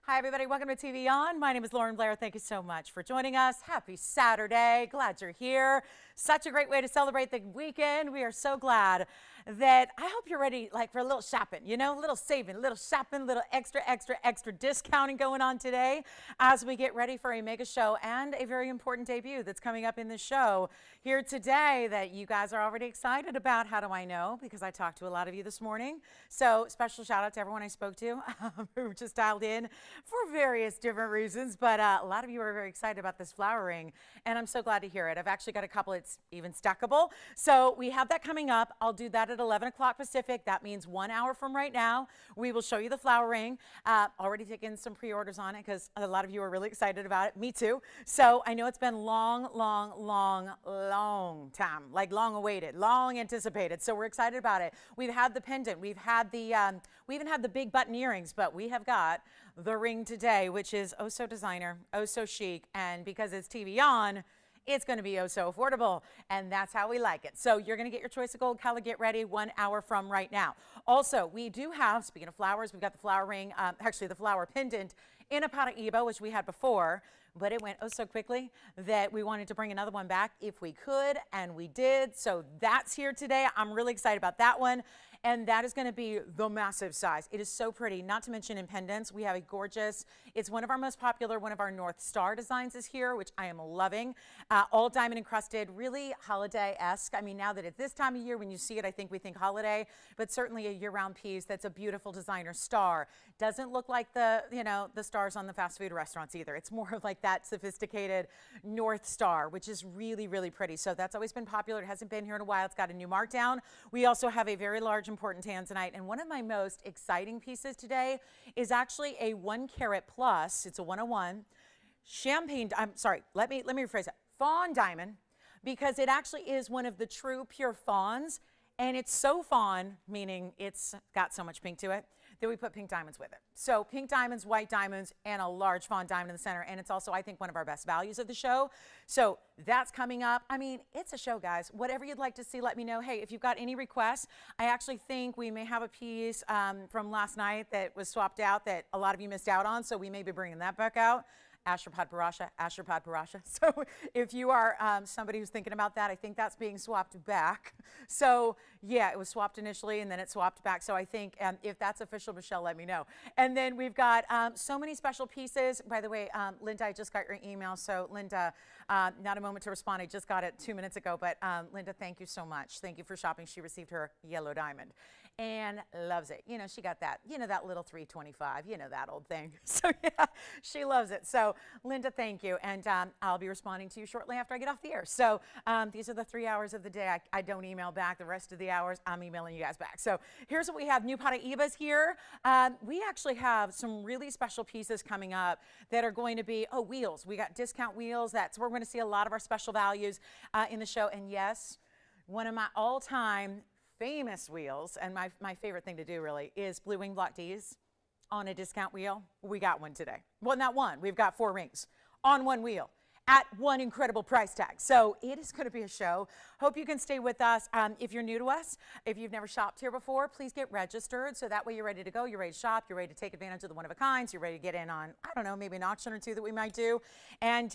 Hi, everybody. Welcome to TVON. My name is Lauren Blair. Thank you so much for joining us. Happy Saturday. Glad you're here. Such a great way to celebrate the weekend. We are so glad that I hope you're ready for a little shopping, a little saving, a little shopping, a little extra discounting going on today as we get ready for a mega show and a very important debut that's coming up in the show here today that you guys are already excited about. How do I know? Because I talked to a lot of you this morning. So special shout out to everyone I spoke to who just dialed in for various different reasons, but a lot of you are very excited about this flower ring, and I'm so glad to hear it. I've actually got a couple, it's even stackable. So we have that coming up. I'll do that at 11 o'clock Pacific. That means 1 hour from right now. We will show you the flower ring. Already taken some pre-orders on it because a lot of you are really excited about it. Me too. So I know it's been long time, like long awaited, long anticipated. So we're excited about it. We've had the pendant. We've had the, we even had the big button earrings, but we have got the ring today, which is oh so designer, oh so chic, and because it's TVON, it's going to be oh so affordable, and that's how we like it. So you're going to get your choice of gold color. Get ready 1 hour from right now. Also, we do have, speaking of flowers, we've got the flower ring, actually the flower pendant in a Paraiba, which we had before, but it went oh so quickly that we wanted to bring another one back if we could, and we did. So that's here today. I'm really excited about that one. And that is going to be the massive size. It is so pretty, not to mention in pendants. We have a gorgeous, it's one of our most popular, one of our North Star designs is here, which I am loving. All diamond encrusted, really holiday-esque. I mean, now that it's this time of year, when you see it, I think we think holiday, but certainly a year-round piece that's a beautiful designer star. Doesn't look like the, the stars on the fast food restaurants either. It's more of like that sophisticated North Star, which is really, really pretty. So that's always been popular. It hasn't been here in a while. It's got a new markdown. We also have a very large, important Tanzanite, and one of my most exciting pieces today is actually a 1 carat plus. It's a 101 champagne. I'm sorry. Let me rephrase that. Fawn diamond, because it actually is one of the true pure fawns, and it's so fawn, meaning it's got so much pink to it, that we put pink diamonds with it. So pink diamonds, white diamonds, and a large fawn diamond in the center. And it's also, I think, one of our best values of the show. So that's coming up. I mean, it's a show, guys. Whatever you'd like to see, let me know. Hey, if you've got any requests, I actually think we may have a piece from last night that was swapped out that a lot of you missed out on. So we may be bringing that back out. Padparadscha. So if you are somebody who's thinking about that, I think that's being swapped back. So yeah, it was swapped initially and then it swapped back. So I think if that's official, Michelle, let me know. And then we've got so many special pieces. By the way, Linda, I just got your email. So Linda, not a moment to respond. I just got it 2 minutes ago. But Linda, thank you so much. Thank you for shopping. She received her yellow diamond and loves it. She got that, that little 325, that old thing. So yeah, she loves it. So Linda, thank you. And I'll be responding to you shortly after I get off the air. So these are the 3 hours of the day. I don't email back. The rest of the hours, I'm emailing you guys back. So here's what we have. New Paraibas here. We actually have some really special pieces coming up that are going to be, wheels. We got discount wheels. That's where we're going to see a lot of our special values in the show. And yes, one of my all-time famous wheels, and my favorite thing to do really, is blue wing block Ds on a discount wheel. We got one today. Well, not one. We've got 4 rings on one wheel at one incredible price tag. So it is going to be a show. Hope you can stay with us. If you're new to us, if you've never shopped here before, please get registered. So that way you're ready to go. You're ready to shop. You're ready to take advantage of the one-of-a-kinds. You're ready to get in on, I don't know, maybe an auction or two that we might do. And,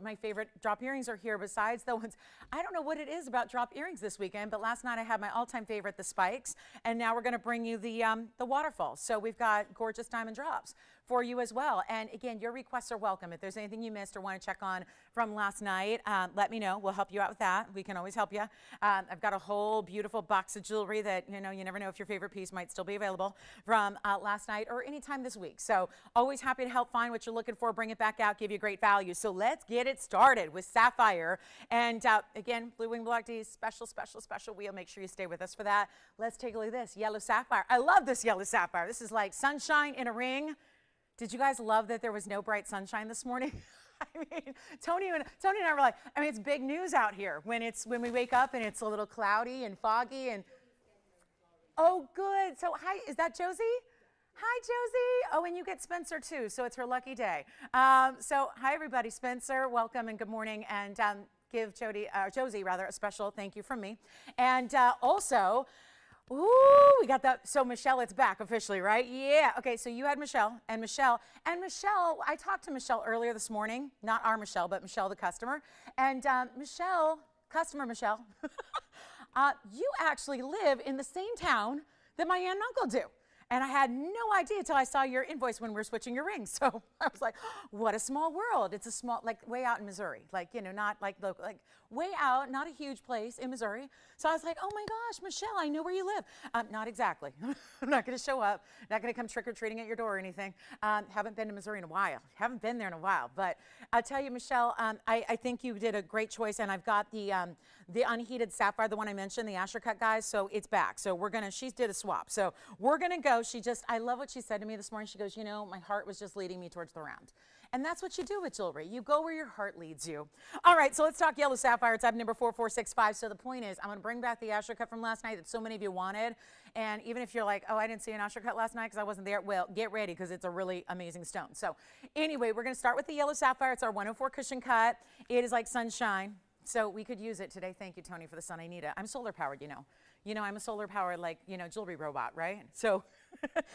my favorite drop earrings are here besides the ones. I don't know what it is about drop earrings this weekend, but last night I had my all-time favorite, the spikes. And now we're going to bring you the waterfall. So we've got gorgeous diamond drops for you as well. And again, your requests are welcome. If there's anything you missed or want to check on from last night, let me know. We'll help you out with that. We can always help you. I've got a whole beautiful box of jewelry that, you never know if your favorite piece might still be available from last night or anytime this week. So always happy to help find what you're looking for, bring it back out, give you great value. So let's get it started with sapphire. And again, blue wing block D, special wheel. Make sure you stay with us for that. Let's take a look at this yellow sapphire. I love this yellow sapphire. This is like sunshine in a ring. Did you guys love that there was no bright sunshine this morning? I mean, Tony and I were like, it's big news out here when we wake up and it's a little cloudy and foggy and, oh, good. So hi, is that Josie? Hi, Josie. Oh, and you get Spencer too. So it's her lucky day. So hi, everybody. Spencer, welcome and good morning. And give Josie a special thank you from me. And also, Ooh, we got that. So Michelle, it's back officially, right? Yeah. Okay, so you had Michelle, and Michelle, I talked to Michelle earlier this morning, not our Michelle, but Michelle, the customer. And Michelle, customer Michelle, you actually live in the same town that my aunt and uncle do. And I had no idea until I saw your invoice when we were switching your rings. So I was like, what a small world. It's a small, like way out in Missouri, like, you know, not like local, like way out, not a huge place in Missouri. So I was like, oh my gosh, Michelle, I know where you live. Not exactly. I'm not going to show up, not going to come trick-or-treating at your door or anything. Haven't been to Missouri in a while. Haven't been there in a while. But I'll tell you, Michelle, I think you did a great choice. And I've got the unheated sapphire, the one I mentioned, the Asher cut guys. So it's back. So we're going to, she did a swap. So we're going to go. I love what she said to me this morning. She goes, you know, my heart was just leading me towards the round. And that's what you do with jewelry. You go where your heart leads you. All right, so let's talk yellow sapphire. It's item number 4465. So the point is, I'm going to bring back the Asher cut from last night that so many of you wanted. And even if you're like, oh, I didn't see an Asher cut last night because I wasn't there, well, get ready because it's a really amazing stone. So anyway, we're going to start with the yellow sapphire. It's our 104 cushion cut. It is like sunshine. So we could use it today. Thank you, Tony, for the sun. I need it. I'm solar powered, you know. You know, I'm a solar powered, like, you know, jewelry robot, right? So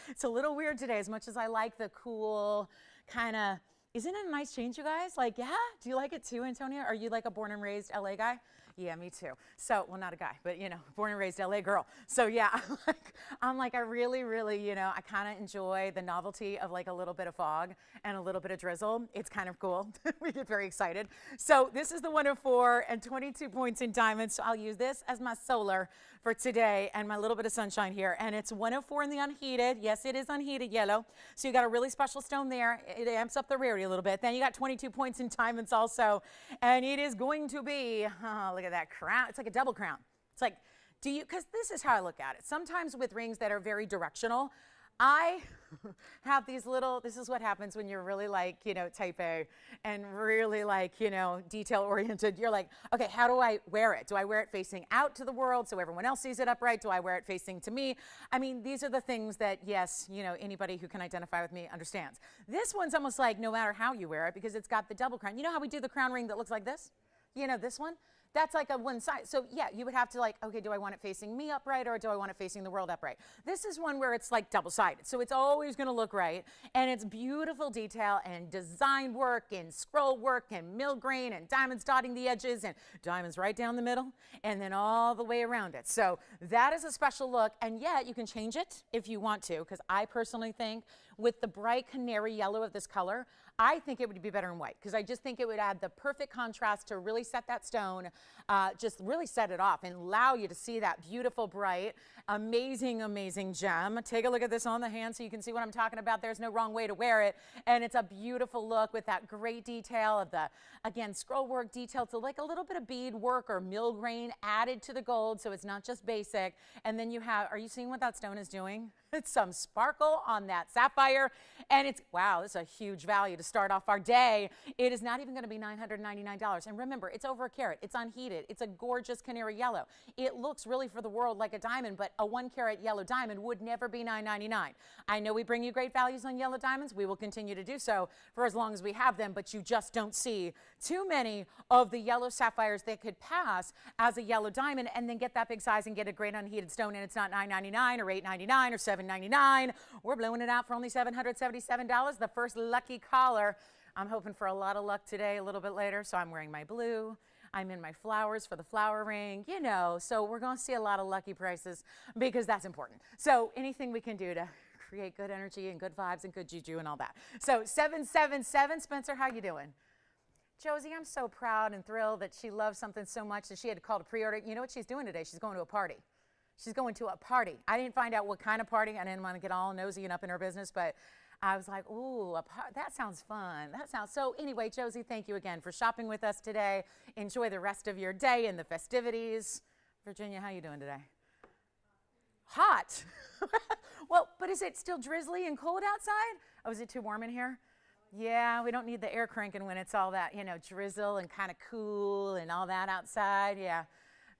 it's a little weird today, as much as I like the cool kind of, isn't it a nice change, you guys? Like, yeah? Do you like it too, Antonia? Are you like a born and raised LA guy? Yeah, me too. So, well, not a guy, but, you know, born and raised LA girl. So, yeah, I'm like, I really, you know, I kind of enjoy the novelty of like a little bit of fog and a little bit of drizzle. It's kind of cool. We get very excited. So this is the 104 and 22 points in diamonds. So I'll use this as my solar for today and my little bit of sunshine here. And it's 104 in the unheated. Yes, it is unheated yellow. So you got a really special stone there. It amps up the rarity a little bit. Then you got 22 points in diamonds also. And it is going to be, look at that crown. It's like a double crown. It's like, because this is how I look at it. Sometimes with rings that are very directional, I have these little, this is what happens when you're really like, you know, type A and really like, you know, detail oriented. You're like, okay, how do I wear it? Do I wear it facing out to the world so everyone else sees it upright? Do I wear it facing to me? I mean, these are the things that, yes, you know, anybody who can identify with me understands. This one's almost like no matter how you wear it because it's got the double crown. You know how we do the crown ring that looks like this? You know, this one? That's like a one side. So yeah, you would have to like, okay, do I want it facing me upright or do I want it facing the world upright? This is one where it's like double-sided. So it's always going to look right. And it's beautiful detail and design work and scroll work and mill-grain and diamonds dotting the edges and diamonds right down the middle and then all the way around it. So that is a special look. And yet you can change it if you want to, because I personally think with the bright canary yellow of this color, I think it would be better in white because I just think it would add the perfect contrast to really set that stone, just really set it off and allow you to see that beautiful, bright, amazing, amazing gem. Take a look at this on the hand so you can see what I'm talking about. There's no wrong way to wear it. And it's a beautiful look with that great detail of the, again, scroll work detail to like a little bit of bead work or mill grain added to the gold so it's not just basic. And then you have, are you seeing what that stone is doing? It's some sparkle on that sapphire. And it's, wow, this is a huge value to start off our day. It is not even going to be $999. And remember, it's over a carat. It's unheated. It's a gorgeous canary yellow. It looks really for the world like a diamond, but a 1 carat yellow diamond would never be $999. I know we bring you great values on yellow diamonds. We will continue to do so for as long as we have them, but you just don't see too many of the yellow sapphires that could pass as a yellow diamond and then get that big size and get a great unheated stone, and it's not $999 or $899 or $799. We're blowing it out for only $777. The first lucky caller. I'm hoping for a lot of luck today, a little bit later, so I'm wearing my blue. I'm in my flowers for the flower ring, you know, so we're going to see a lot of lucky prices because that's important. So anything we can do to create good energy and good vibes and good juju and all that. So 777, Spencer, how you doing? Josie, I'm so proud and thrilled that she loves something so much that she had to call to pre-order. You know what she's doing today? She's going to a party. She's going to a party. I didn't find out what kind of party. I didn't want to get all nosy and up in her business, but I was like, ooh, that sounds fun. That sounds so. Anyway, Josie, thank you again for shopping with us today. Enjoy the rest of your day and the festivities. Virginia, how you doing today? Hot. Well, but is it still drizzly and cold outside? Oh, is it too warm in here? Yeah, we don't need the air cranking when it's all that, you know, drizzle and kind of cool and all that outside. Yeah,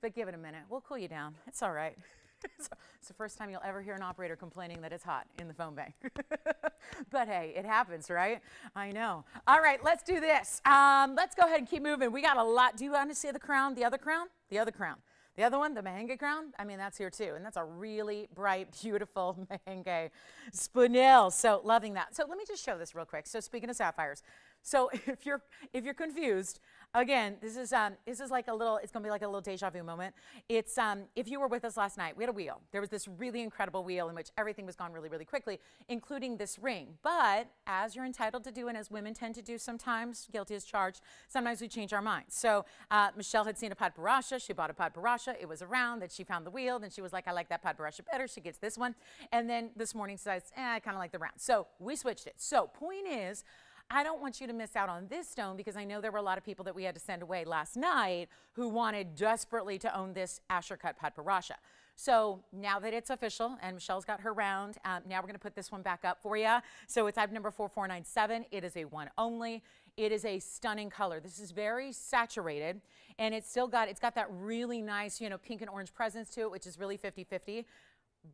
but give it a minute. We'll cool you down. It's all right. It's the first time you'll ever hear an operator complaining that it's hot in the phone bank. But hey, it happens, right? I know. All right, let's do this. Let's go ahead and keep moving. We got a lot. Do you want to see the crown, the other crown? The other crown. The other one, the Mahenge crown, I mean, that's here too. And that's a really bright, beautiful Mahenge spinel. So loving that. So let me just show this real quick. So speaking of sapphires, so if you're confused, again, this is like a little, it's gonna be like a little deja vu moment. It's if you were with us last night, we had a wheel. There was this really incredible wheel in which everything was gone really, really quickly, including this ring. But as you're entitled to do, and as women tend to do sometimes, guilty as charged, sometimes we change our minds. So Michelle had seen a Padparadscha. She bought a Padparadscha. It was around. Then she found the wheel. Then she was like, I like that Padparadscha better. She gets this one. And then this morning says, I kind of like the round. So we switched it. So point is, I don't want you to miss out on this stone because I know there were a lot of people that we had to send away last night who wanted desperately to own this Asher cut Padparadscha. So now that it's official and Michelle's got her round, now we're going to put this one back up for you. So it's item number 4497. It is a one only. It is a stunning color. This is very saturated, and it's got that really nice, pink and orange presence to it, which is really 50-50.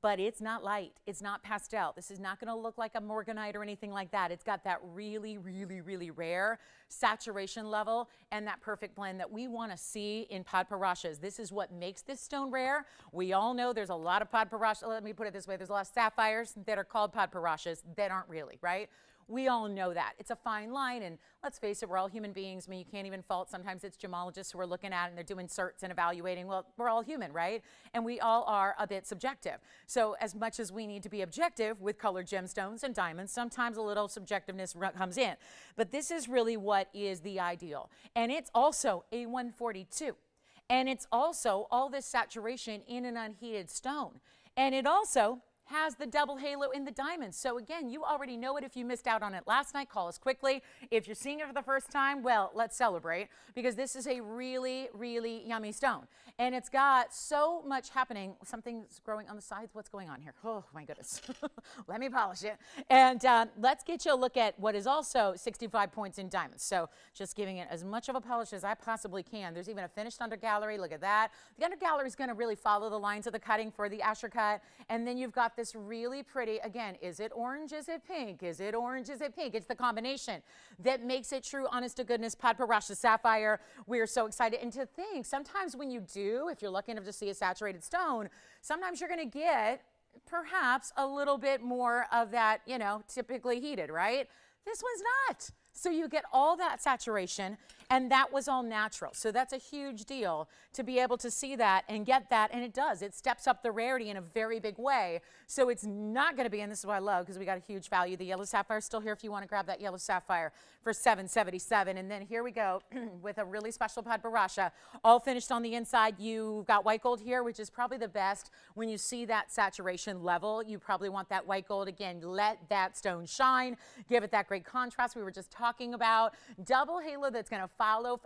But it's not light. It's not pastel. This is not going to look like a morganite or anything like that. It's got that really, really, really rare saturation level and that perfect blend that we want to see in Padparadschas. This is what makes this stone rare. We all know there's a lot of Padparadscha. Let me put it this way. There's a lot of sapphires that are called Padparadschas that aren't really, right? We all know that. It's a fine line, and let's face it, we're all human beings. I mean, you can't even fault. Sometimes it's gemologists who are looking at it and they're doing certs and evaluating. Well, we're all human, right? And we all are a bit subjective. So as much as we need to be objective with colored gemstones and diamonds, sometimes a little subjectiveness comes in. But this is really what is the ideal. And it's also a 142. And it's also all this saturation in an unheated stone. And it also has the double halo in the diamonds. So again, you already know it. If you missed out on it last night, call us quickly. If you're seeing it for the first time, well, let's celebrate, because this is a really, really yummy stone. And it's got so much happening. Something's growing on the sides. What's going on here? Oh my goodness. Let me polish it. And let's get you a look at what is also 65 points in diamonds. So just giving it as much of a polish as I possibly can. There's even a finished undergallery. Look at that. The undergallery is going to really follow the lines of the cutting for the Asher cut. And then you've got this really pretty, again, is it orange, is it pink, is it orange, is it pink? It's the combination that makes it true, honest to goodness, Padparadscha sapphire. We're so excited. And to think, sometimes when you do, if you're lucky enough to see a saturated stone, sometimes you're going to get perhaps a little bit more of that, typically heated, right? This one's not. So you get all that saturation, and that was all natural. So that's a huge deal to be able to see that and get that, and it does. It steps up the rarity in a very big way. So it's not going to be, and this is what I love because we got a huge value. The yellow sapphire is still here if you want to grab that yellow sapphire for $777. And then here we go with a really special Padparadscha, all finished on the inside. You got white gold here, which is probably the best. When you see that saturation level, you probably want that white gold. Again, let that stone shine. Give it that great contrast we were just talking about. Double halo that's going to follow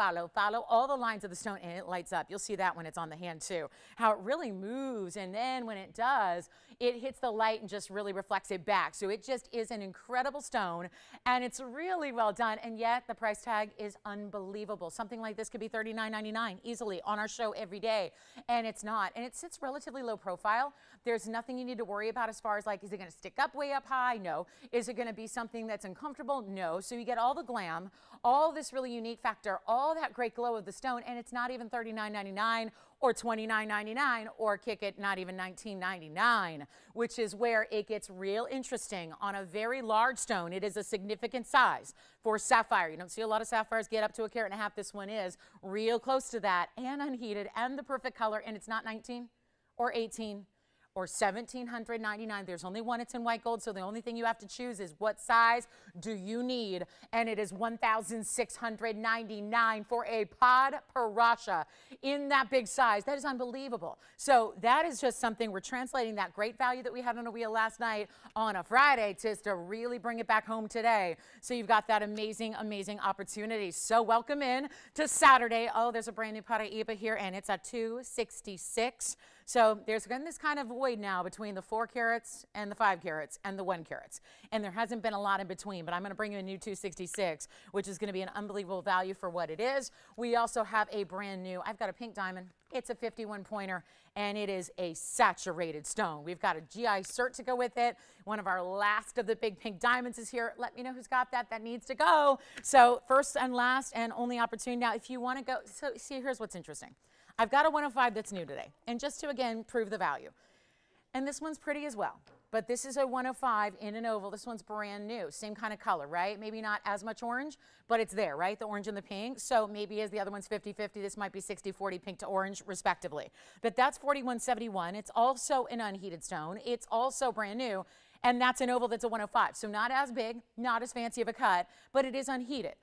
all the lines of the stone, and it lights up. You'll see that when it's on the hand too, how it really moves. And then when it does, it hits the light and just really reflects it back. So it just is an incredible stone, and it's really well done. And yet the price tag is unbelievable. Something like this could be $39.99 easily on our show every day, and it's not. And it sits relatively low profile. There's nothing you need to worry about as far as like, is it going to stick up way up high? No. Is it going to be something that's uncomfortable? No. So you get all the glam, all this really unique factor, all that great glow of the stone, and it's not even $39.99 or $29.99 or kick it, not even $19.99, which is where it gets real interesting on a very large stone. It is a significant size for sapphire. You don't see a lot of sapphires get up to 1.5 carats. This one is real close to that, and unheated, and the perfect color, and it's not 19 or 18 or $1,799. There's only one. It's in white gold, so the only thing you have to choose is what size do you need, and it is $1,699 for a Padparadscha in that big size. That is unbelievable. So that is just something we're translating that great value that we had on a wheel last night on a Friday just to really bring it back home today. So you've got that amazing, amazing opportunity. So welcome in to Saturday. Oh, there's a brand new Paraiba here, and it's at $266. So there's been this kind of void now between the 4 carats and the 5 carats and the 1 carats. And there hasn't been a lot in between, but I'm going to bring you a new 266, which is going to be an unbelievable value for what it is. We also have a brand new, I've got a pink diamond. It's a 51 pointer, and it is a saturated stone. We've got a GI cert to go with it. One of our last of the big pink diamonds is here. Let me know who's got that. That needs to go. So first and last and only opportunity. Now, if you want to go, so see, here's what's interesting. I've got a 105 that's new today. And just to, again, prove the value. And this one's pretty as well. But this is a 105 in an oval. This one's brand new. Same kind of color, right? Maybe not as much orange, but it's there, right? The orange and the pink. So maybe as the other one's 50-50, this might be 60-40 pink to orange, respectively. But that's 4171. It's also an unheated stone. It's also brand new. And that's an oval that's a 105. So not as big, not as fancy of a cut, but it is unheated.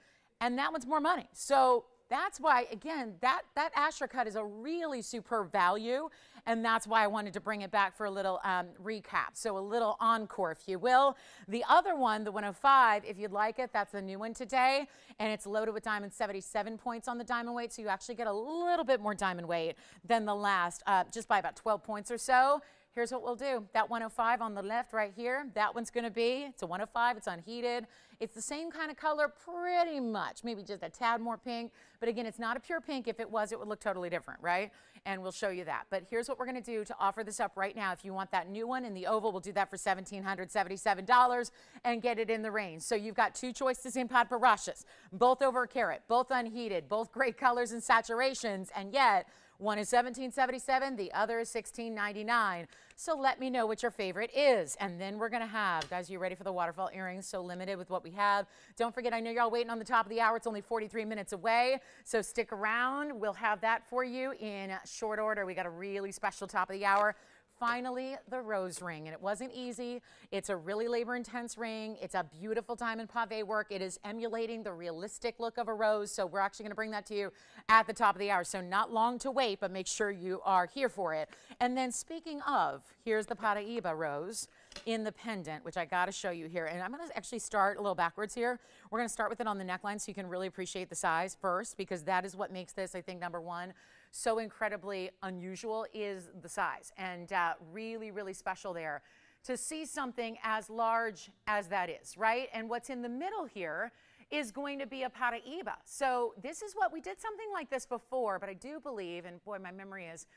And that one's more money. So that's why, again, that Astra cut is a really superb value, and that's why I wanted to bring it back for a little recap, so a little encore, if you will. The other one, the 105, if you'd like it, that's the new one today, and it's loaded with diamonds, 77 points on the diamond weight, so you actually get a little bit more diamond weight than the last, just by about 12 points or so. Here's what we'll do. That 105 on the left right here, that one's going to be, it's a 105, it's unheated. It's the same kind of color pretty much, maybe just a tad more pink. But again, it's not a pure pink. If it was, it would look totally different, right? And we'll show you that. But here's what we're going to do to offer this up right now. If you want that new one in the oval, we'll do that for $1,777 and get it in the range. So you've got two choices in Padparadscha, both over a carat, both unheated, both great colors and saturations, and yet one is $1,777, the other is $1,699. So let me know what your favorite is. And then we're going to have, guys, you ready for the Waterfall earrings? So limited with what we have. Don't forget, I know you're all waiting on the top of the hour. It's only 43 minutes away. So stick around. We'll have that for you in short order. We got a really special top of the hour. Finally, the rose ring, and it wasn't easy. It's a really labor-intense ring. It's a beautiful diamond pave work. It is emulating the realistic look of a rose, so we're actually going to bring that to you at the top of the hour. So not long to wait, but make sure you are here for it. And then speaking of, here's the Paraiba rose in the pendant, which I got to show you here. And I'm going to actually start a little backwards here. We're going to start with it on the neckline so you can really appreciate the size first, because that is what makes this, I think, number one, so incredibly unusual is the size, and really, really special there to see something as large as that is, right? And what's in the middle here is going to be a Paraiba. So this is what we did something like this before, but I do believe, and boy, my memory is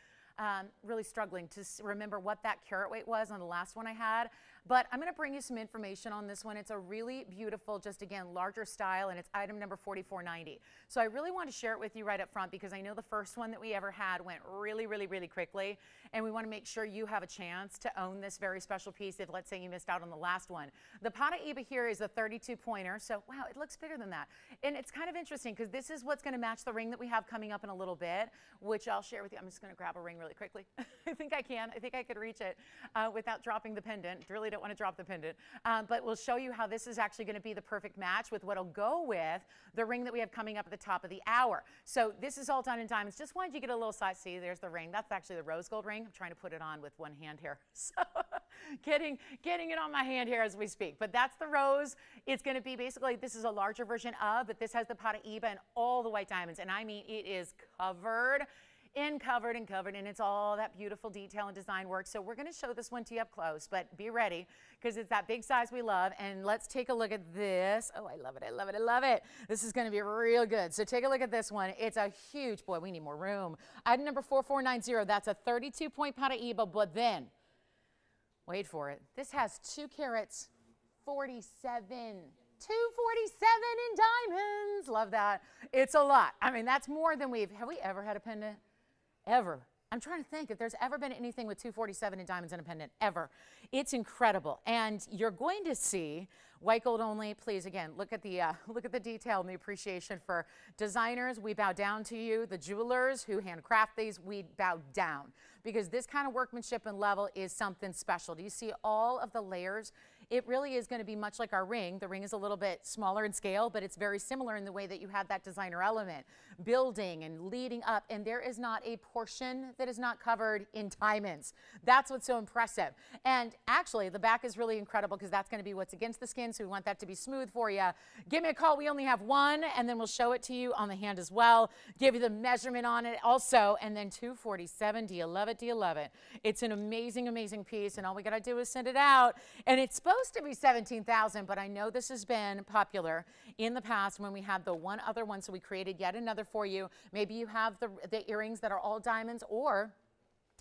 really struggling to remember what that carat weight was on the last one I had. But I'm going to bring you some information on this one. It's a really beautiful, just again, larger style, and it's item number 4490. So I really want to share it with you right up front because I know the first one that we ever had went really, really, really quickly, and we want to make sure you have a chance to own this very special piece if, let's say, you missed out on the last one. The Paraiba here is a 32-pointer, so wow, it looks bigger than that. And it's kind of interesting because this is what's going to match the ring that we have coming up in a little bit, which I'll share with you. I'm just going to grab a ring really quickly. I think I can. I think I could reach it without dropping the pendant. Really don't want to drop the pendant, but we'll show you how this is actually going to be the perfect match with what'll go with the ring that we have coming up at the top of the hour. So this is all done in diamonds. Just wanted you to get a little size. See, there's the ring. That's actually the rose gold ring. I'm trying to put it on with one hand here. So getting it on my hand here as we speak. But that's the rose. It's going to be basically, this is a larger version of, but this has the Paraiba and all the white diamonds. And I mean, it is covered and covered and covered, and it's all that beautiful detail and design work. So we're going to show this one to you up close, but be ready because it's that big size we love. And let's take a look at this. Oh, I love it. I love it. I love it. This is going to be real good. So take a look at this one. It's a huge, boy, we need more room. Item number 4490. That's a 32-point Paraiba, but then, wait for it. This has 2 carats, 47. 247 in diamonds. Love that. It's a lot. I mean, that's more than have we ever had a pendant? Ever. I'm trying to think if there's ever been anything with 247 in diamonds in a pendant, ever. It's incredible. And you're going to see white gold only. Please, again, look at the detail and the appreciation for designers. We bow down to you. The jewelers who handcraft these, we bow down because this kind of workmanship and level is something special. Do you see all of the layers? It really is going to be much like our ring. The ring is a little bit smaller in scale, but it's very similar in the way that you have that designer element, building and leading up, and there is not a portion that is not covered in diamonds. That's what's so impressive. And actually, the back is really incredible because that's going to be what's against the skin, so we want that to be smooth for you. Give me a call. We only have one, and then we'll show it to you on the hand as well, give you the measurement on it also, and then 247. Do you love it? Do you love it? It's an amazing, amazing piece, and all we got to do is send it out, and it's supposed to be 17,000, but I know this has been popular in the past when we had the one other one, so we created yet another for you. Maybe you have the earrings that are all diamonds, or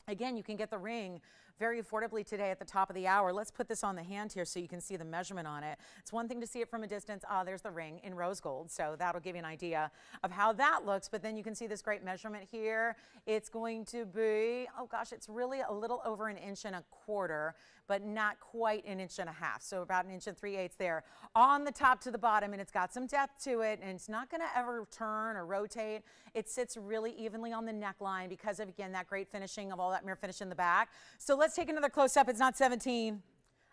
again, you can get the ring very affordably today at the top of the hour. Let's put this on the hand here so you can see the measurement on it. It's one thing to see it from a distance. There's the ring in rose gold, so that'll give you an idea of how that looks. But then you can see this great measurement here. It's going to be, oh gosh, it's really a little over 1.25 inches, but not quite 1.5 inches. So about 1 3/8 inches there on the top to the bottom, and it's got some depth to it, and it's not going to ever turn or rotate. It sits really evenly on the neckline because of, again, that great finishing of all that mirror finish in the back. So let's take another close up. It's not 17.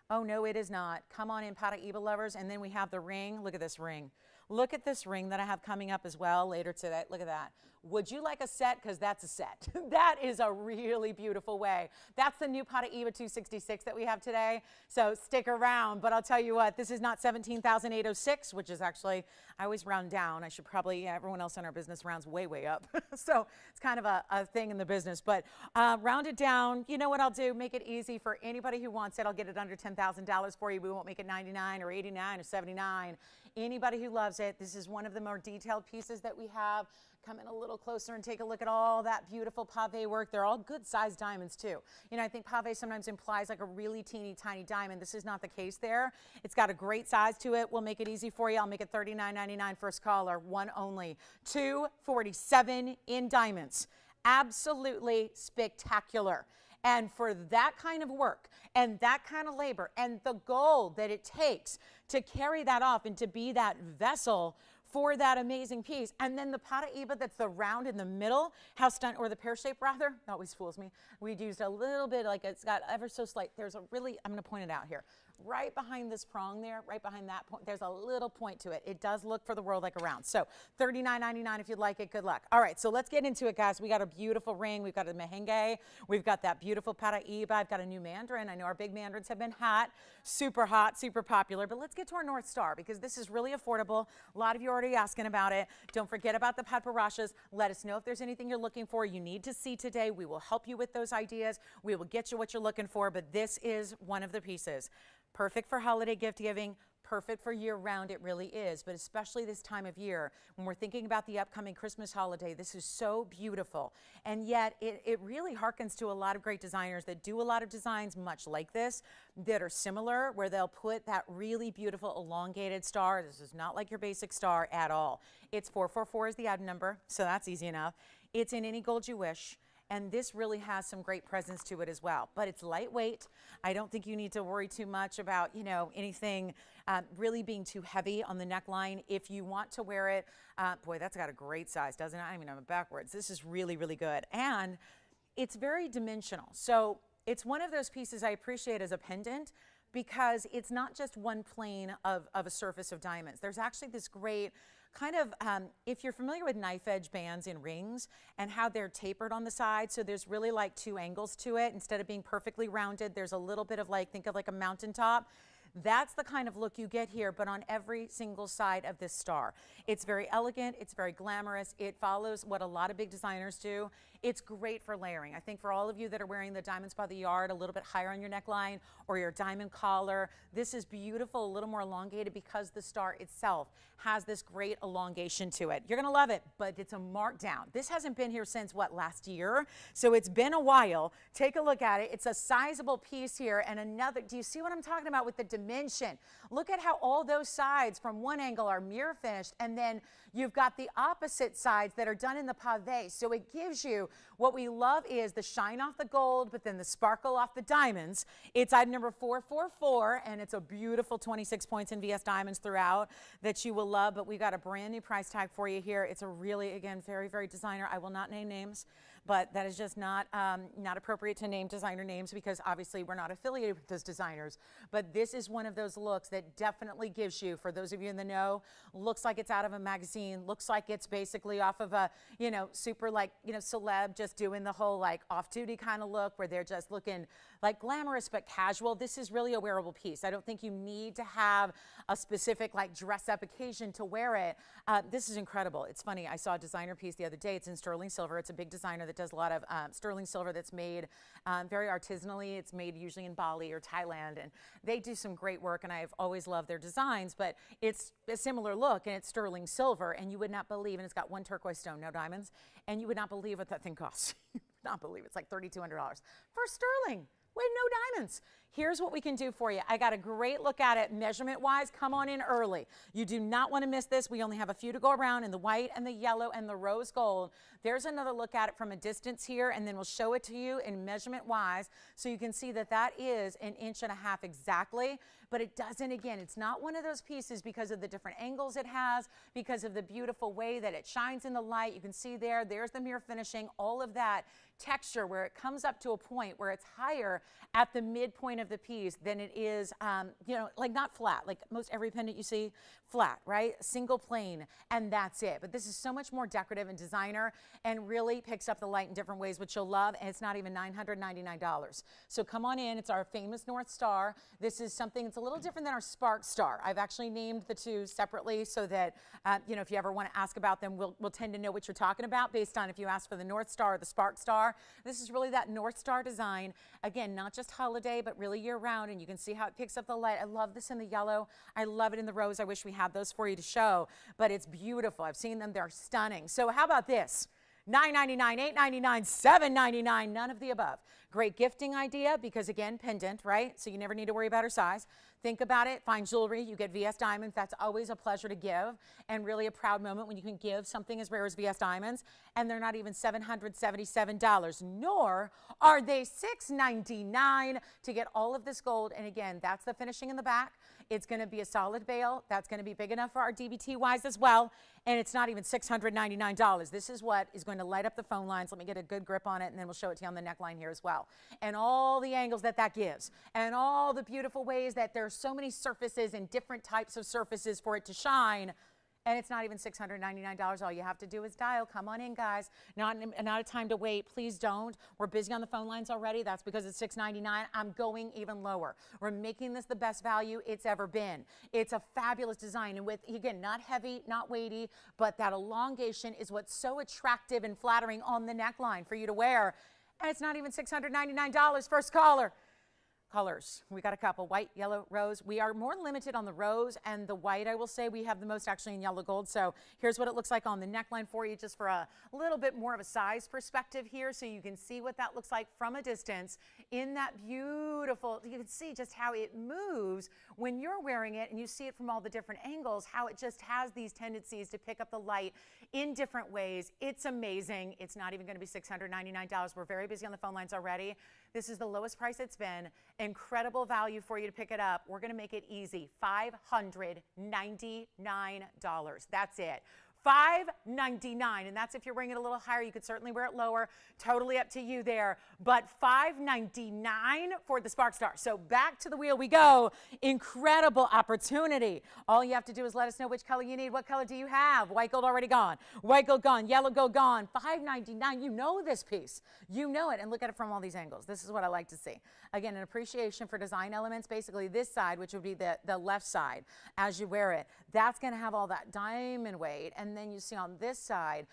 Oh no, it is not. Come on in, Paraiba lovers. And then we have the ring. Look at this ring. Look at this ring that I have coming up as well later today. Look at that. Would you like a set? Because that's a set. That is a really beautiful way. That's the new Paraiba 266 that we have today. So stick around. But I'll tell you what, this is not 17,806, which is actually, I always round down. I should probably, everyone else in our business rounds way, way up. So it's kind of a thing in the business. But round it down. You know what I'll do? Make it easy for anybody who wants it. I'll get it under $10,000 for you. We won't make it 99 or 89 or 79. Anybody who loves it, this is one of the more detailed pieces that we have. Come in a little closer and take a look at all that beautiful pave work. They're all good sized diamonds too. You know, I think pave sometimes implies like a really teeny tiny diamond. This is not the case there. It's got a great size to it. We'll make it easy for you. I'll make it $39.99 first caller, one only. $247 in diamonds. Absolutely spectacular. And for that kind of work and that kind of labor and the gold that it takes to carry that off and to be that vessel for that amazing piece. And then the Paraiba that's the round in the middle, how stunned, or the pear shape rather, that always fools me. We used a little bit, like it's got ever so slight, there's a really, I'm gonna point it out here. Right behind this prong there, right behind that point, there's a little point to it. It does look for the world like a round. So $39.99 if you'd like it, good luck. All right, so let's get into it, guys. We got a beautiful ring. We've got a merengue. We've got that beautiful Paraiba. I've got a new mandarin. I know our big mandarins have been hot, super popular, but let's get to our North Star because this is really affordable. A lot of you are already asking about it. Don't forget about the Padparashas. Let us know if there's anything you're looking for, you need to see today. We will help you with those ideas. We will get you what you're looking for, but this is one of the pieces. Perfect for holiday gift giving, perfect for year round, it really is, but especially this time of year when we're thinking about the upcoming Christmas holiday, this is so beautiful. And yet it really harkens to a lot of great designers that do a lot of designs much like this that are similar, where they'll put that really beautiful elongated star. This is not like your basic star at all. It's 444 is the item number, so that's easy enough. It's in any gold you wish. And this really has some great presence to it as well. But it's lightweight. I don't think you need to worry too much about, you know, anything really being too heavy on the neckline. If you want to wear it, boy, that's got a great size, doesn't it? I mean, I'm backwards. This is really, really good. And it's very dimensional. So it's one of those pieces I appreciate as a pendant because it's not just one plane of a surface of diamonds. There's actually this great kind of, if you're familiar with knife edge bands in rings and how they're tapered on the side, so there's really like two angles to it. Instead of being perfectly rounded, there's a little bit of like, think of like a mountaintop. That's the kind of look you get here, but on every single side of this star. It's very elegant, it's very glamorous, it follows what a lot of big designers do. It's great for layering. I think for all of you that are wearing the diamonds by the yard a little bit higher on your neckline or your diamond collar, this is beautiful, a little more elongated because the star itself has this great elongation to it. You're gonna love it, but it's a markdown. This hasn't been here since what, last year? So it's been a while. Take a look at it. It's a sizable piece here and another, do you see what I'm talking about with the dimension? Look at how all those sides from one angle are mirror finished, and then you've got the opposite sides that are done in the pave. So it gives you, what we love is the shine off the gold, but then the sparkle off the diamonds. It's item number 444, and it's a beautiful 26 points in VS diamonds throughout that you will love, but we got a brand new price tag for you here. It's a really, again, very, very designer. I will not name names, but that is just not appropriate to name designer names because obviously we're not affiliated with those designers. But this is one of those looks that definitely gives you, for those of you in the know, looks like it's out of a magazine, looks like it's basically off of a, you know, super like, you know, celeb just doing the whole like off-duty kind of look where they're just looking like glamorous but casual. This is really a wearable piece. I don't think you need to have a specific like dress up occasion to wear it. This is incredible. It's funny, I saw a designer piece the other day. It's in sterling silver. It's a big designer that does a lot of sterling silver that's made very artisanally. It's made usually in Bali or Thailand, and they do some great work, and I've always loved their designs, but it's a similar look, and it's sterling silver, and you would not believe, and it's got one turquoise stone, no diamonds, and you would not believe what that thing costs. You would not believe it's like $3,200 for sterling. with no diamonds. Here's what we can do for you. I got a great look at it measurement-wise. Come on in early. You do not want to miss this. We only have a few to go around in the white and the yellow and the rose gold. There's another look at it from a distance here, and then we'll show it to you in measurement-wise so you can see that that is 1.5 inches exactly. But it doesn't, again, it's not one of those pieces because of the different angles it has, because of the beautiful way that it shines in the light. You can see there's the mirror finishing, all of that texture where it comes up to a point where it's higher at the midpoint of the piece than it is, you know, like not flat, like most every pendant you see, flat, right? Single plane, and that's it. But this is so much more decorative and designer and really picks up the light in different ways, which you'll love, and it's not even $999. So come on in. It's our famous North Star. This is something that's a little different than our Spark Star. I've actually named the two separately so that, you know, if you ever want to ask about them, we'll tend to know what you're talking about based on if you ask for the North Star or the Spark Star. This is really that North Star design. Again, not just holiday, but really year round, and you can see how it picks up the light. I love this in the yellow. I love it in the rose. I wish we had those for you to show, but it's beautiful. I've seen them. They're stunning. So how about this? $9.99, $8.99, $7.99, none of the above. Great gifting idea because, again, pendant, right? So you never need to worry about her size. Think about it. Fine jewelry. You get VS diamonds. That's always a pleasure to give and really a proud moment when you can give something as rare as VS diamonds. And they're not even $777, nor are they $699 to get all of this gold. And, again, that's the finishing in the back. It's going to be a solid bail. That's going to be big enough for our DBT-wise as well. And it's not even $699. This is what is going to light up the phone lines. Let me get a good grip on it, and then we'll show it to you on the neckline here as well. And all the angles that gives, and all the beautiful ways that there's so many surfaces and different types of surfaces for it to shine. And it's not even $699. All you have to do is dial. Come on in, guys. Not a time to wait. Please don't. We're busy on the phone lines already. That's because it's $699. I'm going even lower. We're making this the best value it's ever been. It's a fabulous design. And with, again, not heavy, not weighty, but that elongation is what's so attractive and flattering on the neckline for you to wear. And it's not even $699. First caller. Colors. We got a couple, white, yellow, rose. We are more limited on the rose and the white, I will say. We have the most actually in yellow gold. So here's what it looks like on the neckline for you, just for a little bit more of a size perspective here, so you can see what that looks like from a distance in that beautiful, you can see just how it moves when you're wearing it, and you see it from all the different angles, how it just has these tendencies to pick up the light in different ways. It's amazing. It's not even going to be $699. We're very busy on the phone lines already. This is the lowest price it's been. Incredible value for you to pick it up. We're going to make it easy. $599. That's it. $599, and that's if you're wearing it a little higher. You could certainly wear it lower. Totally up to you there. But $599 for the Spark Star. So back to the wheel we go. Incredible opportunity. All you have to do is let us know which color you need. What color do you have? White gold already gone. White gold gone. Yellow gold gone. $599. You know this piece. You know it. And look at it from all these angles. This is what I like to see. Again, an appreciation for design elements. Basically this side, which would be the left side as you wear it. That's going to have all that diamond weight. And then you see on this side,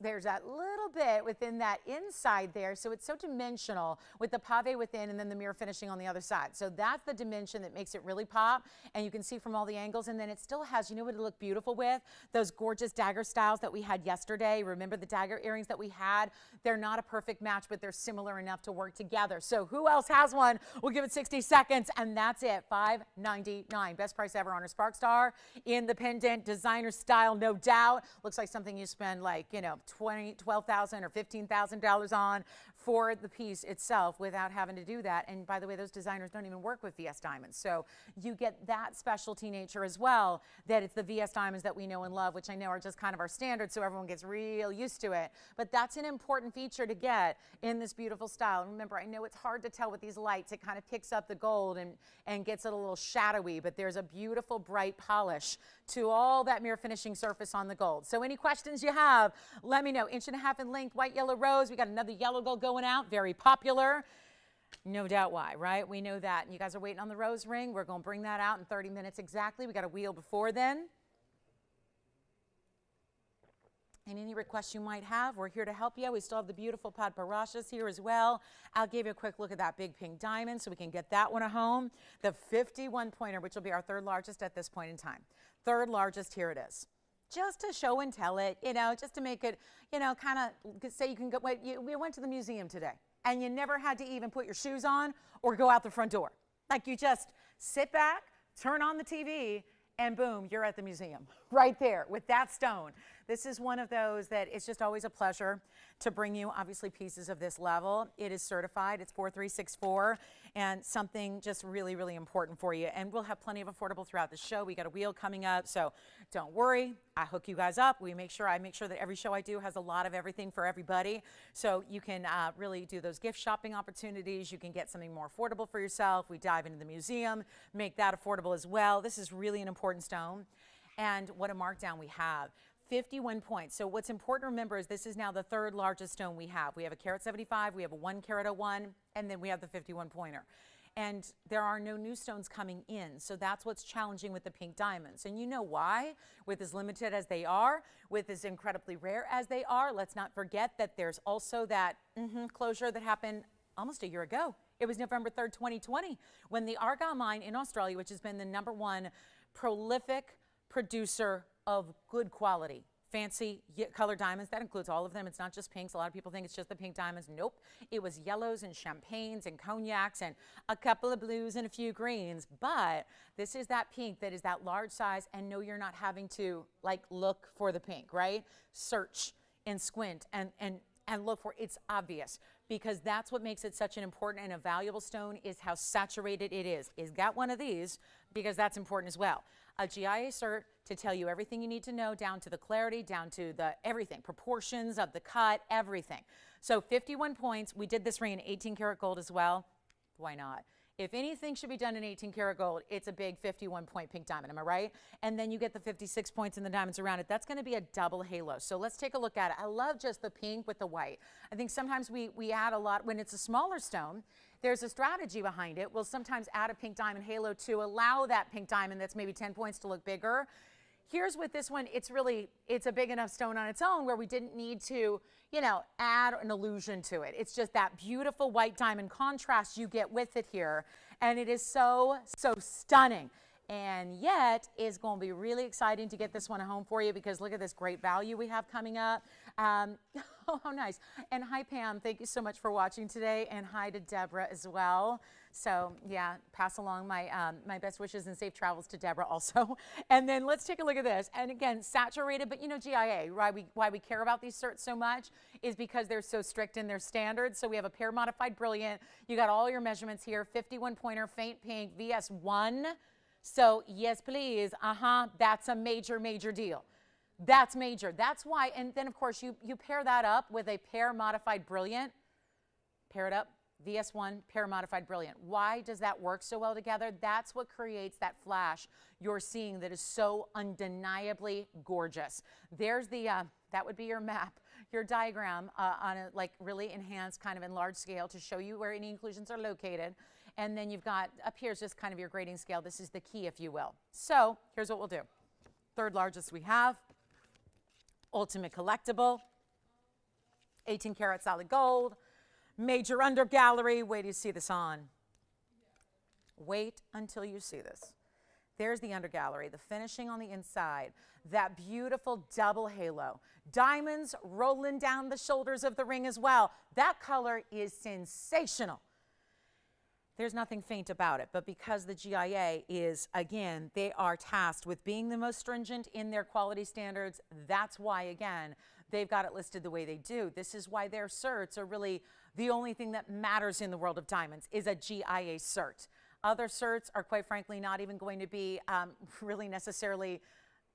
there's that little bit within that inside there, so it's so dimensional with the pave within and then the mirror finishing on the other side. So that's the dimension that makes it really pop, and you can see from all the angles. And then it still has, you know what it look beautiful with? Those gorgeous dagger styles that we had yesterday. Remember the dagger earrings that we had? They're not a perfect match, but they're similar enough to work together. So who else has one? We'll give it 60 seconds, and that's it. $599. Best price ever on our Spark Star in the pendant designer style, no doubt. Looks like something you spend like, you know, $12,000 or $15,000 on for the piece itself without having to do that. And by the way, those designers don't even work with VS diamonds. So you get that specialty nature as well, that it's the VS diamonds that we know and love, which I know are just kind of our standard, so everyone gets real used to it. But that's an important feature to get in this beautiful style. And remember, I know it's hard to tell with these lights. It kind of picks up the gold and gets it a little shadowy, but there's a beautiful bright polish to all that mirror finishing surface on the gold. So any questions you have, let me know. 1.5 inches in length, white, yellow, rose. We got another yellow gold going out, very popular. No doubt why, right? We know that. And you guys are waiting on the rose ring. We're going to bring that out in 30 minutes exactly. We got a wheel before then. And any requests you might have, we're here to help you. We still have the beautiful Padparadscha's here as well. I'll give you a quick look at that big pink diamond so we can get that one at home. The 51 pointer, which will be our third largest at this point in time. Third largest, here it is. Just to show and tell it, you know, just to make it, you know, kind of say you can go, we went to the museum today. and you never had to even put your shoes on or go out the front door. Like you just sit back, turn on the TV, and boom, you're at the museum right there with that stone. This is one of those that it's just always a pleasure to bring you, obviously, pieces of this level. It is certified. It's 4364, and something just really, really important for you. And we'll have plenty of affordable throughout the show. We got a wheel coming up, so don't worry. I hook you guys up. I make sure that every show I do has a lot of everything for everybody, so you can really do those gift shopping opportunities. You can get something more affordable for yourself. We dive into the museum, make that affordable as well. This is really an important stone, and what a markdown we have. 51 points. So what's important to remember is this is now the third largest stone we have. We have a carat 75, we have a 1 carat 01, and then we have the 51 pointer. And there are no new stones coming in. So that's what's challenging with the pink diamonds. And you know why? With as limited as they are, with as incredibly rare as they are, let's not forget that there's also that closure that happened almost a year ago. It was November 3rd, 2020, when the Argyle mine in Australia, which has been the #1 prolific producer of good quality, fancy colored diamonds. That includes all of them. It's not just pinks. A lot of people think it's just the pink diamonds. Nope. It was yellows and champagnes and cognacs and a couple of blues and a few greens. But this is that pink that is that large size, and no, you're not having to like look for the pink, right? Search and squint and look for it. It's obvious, because that's what makes it such an important and a valuable stone, is how saturated it is. Is got one of these, because that's important as well. A GIA cert to tell you everything you need to know, down to the clarity, down to the everything, proportions of the cut, everything. So 51 points. We did this ring in 18 karat gold as well. Why not? If anything should be done in 18 karat gold, it's a big 51 point pink diamond, am I right? And then you get the 56 points in the diamonds around it. That's going to be a double halo. So let's take a look at it. I love just the pink with the white. I think sometimes we add a lot when it's a smaller stone. There's a strategy behind it. We'll sometimes add a pink diamond halo to allow that pink diamond that's maybe 10 points to look bigger. Here's with this one, it's a big enough stone on its own where we didn't need to, add an illusion to it. It's just that beautiful white diamond contrast you get with it here. And it is so, so stunning. And yet, it's going to be really exciting to get this one home for you, because look at this great value we have coming up. Oh, how nice. And hi, Pam. Thank you so much for watching today. And hi to Deborah as well. So, yeah, pass along my best wishes and safe travels to Deborah also. And then let's take a look at this. And again, saturated, but GIA, why we care about these certs so much is because they're so strict in their standards. So we have a pair modified brilliant. You got all your measurements here, 51 pointer, faint pink, VS1. So yes, please, that's a major, major deal. That's major. That's why, and then of course you pair that up with a pair modified brilliant. Pair it up, VS1, pair modified brilliant. Why does that work so well together? That's what creates that flash you're seeing that is so undeniably gorgeous. There's the, that would be your map, your diagram on a really enhanced kind of in large scale to show you where any inclusions are located. And then you've got, up here is just kind of your grading scale. This is the key, if you will. So here's what we'll do. Third largest we have, ultimate collectible, 18 karat solid gold, major under gallery. Wait till you see this on. Wait until you see this. There's the under gallery, the finishing on the inside, that beautiful double halo. Diamonds rolling down the shoulders of the ring as well. That color is sensational. There's nothing faint about it, but because the GIA is, again, they are tasked with being the most stringent in their quality standards. That's why, again, they've got it listed the way they do. This is why their certs are really the only thing that matters in the world of diamonds is a GIA cert. Other certs are, quite frankly, not even going to be really necessarily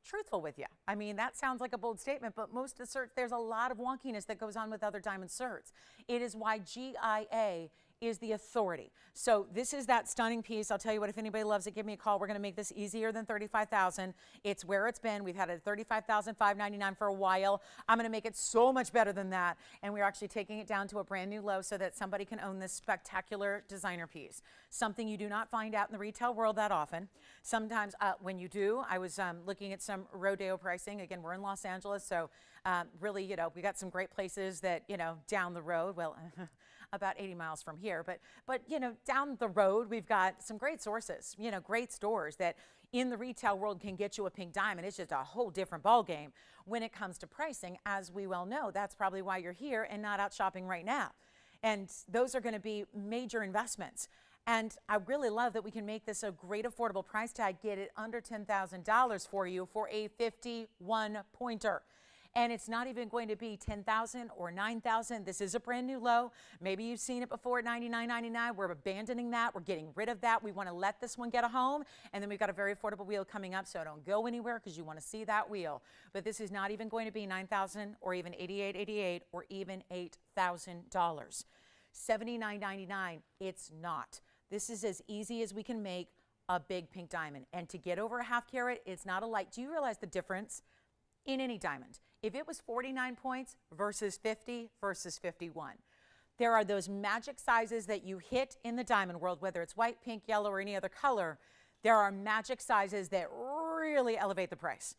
truthful with you. I mean, that sounds like a bold statement, but most of the certs, there's a lot of wonkiness that goes on with other diamond certs. It is why GIA is the authority. So this is that stunning piece. I'll tell you what, if anybody loves it, give me a call. We're going to make this easier than $35,000. It's where it's been. We've had it at $35,599 for a while. I'm going to make it so much better than that. And we're actually taking it down to a brand new low so that somebody can own this spectacular designer piece. Something you do not find out in the retail world that often. Sometimes when you do, I was looking at some rodeo pricing. Again, we're in Los Angeles, so really, we got some great places that, down the road, well, about 80 miles from here, but down the road, we've got some great sources, great stores that in the retail world can get you a pink diamond. It's just a whole different ball game when it comes to pricing. As we well know, that's probably why you're here and not out shopping right now. And those are going to be major investments. And I really love that we can make this a great affordable price tag, get it under $10,000 for you for a 51 pointer. And it's not even going to be $10,000 or $9,000. This is a brand new low. Maybe you've seen it before at $99.99. We're abandoning that. We're getting rid of that. We want to let this one get a home. And then we've got a very affordable wheel coming up, so don't go anywhere because you want to see that wheel. But this is not even going to be $9,000 or even $88.88 or even $8,000. $79.99, it's not. This is as easy as we can make a big pink diamond. And to get over a half carat, it's not a light. Do you realize the difference in any diamond? If it was 49 points versus 50 versus 51, there are those magic sizes that you hit in the diamond world, whether it's white, pink, yellow, or any other color. There are magic sizes that really elevate the price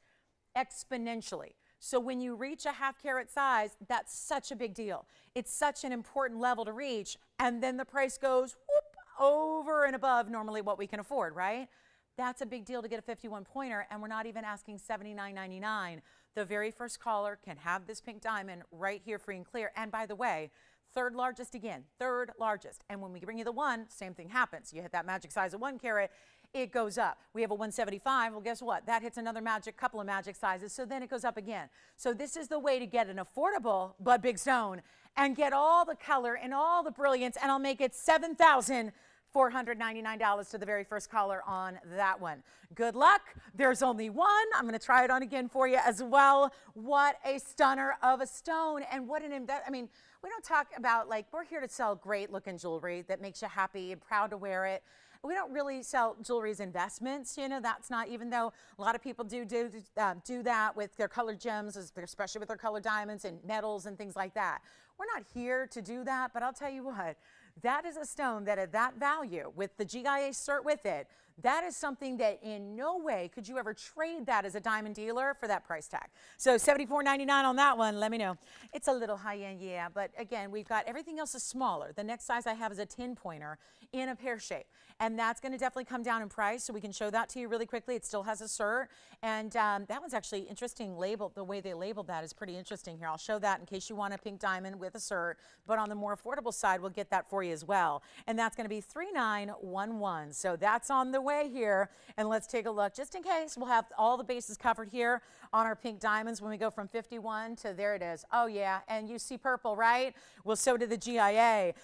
exponentially. So when you reach a half carat size, that's such a big deal. It's such an important level to reach. And then the price goes whoop, over and above normally what we can afford, right? That's a big deal to get a 51 pointer, and we're not even asking $79.99. The very first caller can have this pink diamond right here free and clear. And by the way, third largest again, third largest. And when we bring you the one, same thing happens. You hit that magic size of 1 carat, it goes up. We have a 175. Well, guess what? That hits another couple of magic sizes, so then it goes up again. So this is the way to get an affordable but big stone and get all the color and all the brilliance, and I'll make it $7,499 to the very first caller on that one. Good luck. There's only one. I'm going to try it on again for you as well. What a stunner of a stone, and what an investment. I mean, we don't talk about, like, we're here to sell great looking jewelry that makes you happy and proud to wear it. We don't really sell jewelry as investments, you know. That's not, even though a lot of people do that with their colored gems, especially with their colored diamonds and metals and things like that. We're not here to do that, but I'll tell you what, that is a stone that at that value, with the GIA cert with it, that is something that in no way could you ever trade that as a diamond dealer for that price tag. So $74.99 on that one, let me know. It's a little high end, yeah, but again, we've got everything else is smaller. The next size I have is a 10 pointer in a pear shape, and that's going to definitely come down in price, so we can show that to you really quickly. It still has a cert, and that one's actually interesting labeled. The way they labeled that is pretty interesting here. I'll show that in case you want a pink diamond with a cert, but on the more affordable side, we'll get that for you as well, and that's going to be $39.11. So that's on the way here, and let's take a look just in case. We'll have all the bases covered here on our pink diamonds when we go from 51 to there it is. Oh yeah, and you see purple, right? Well, so did the GIA.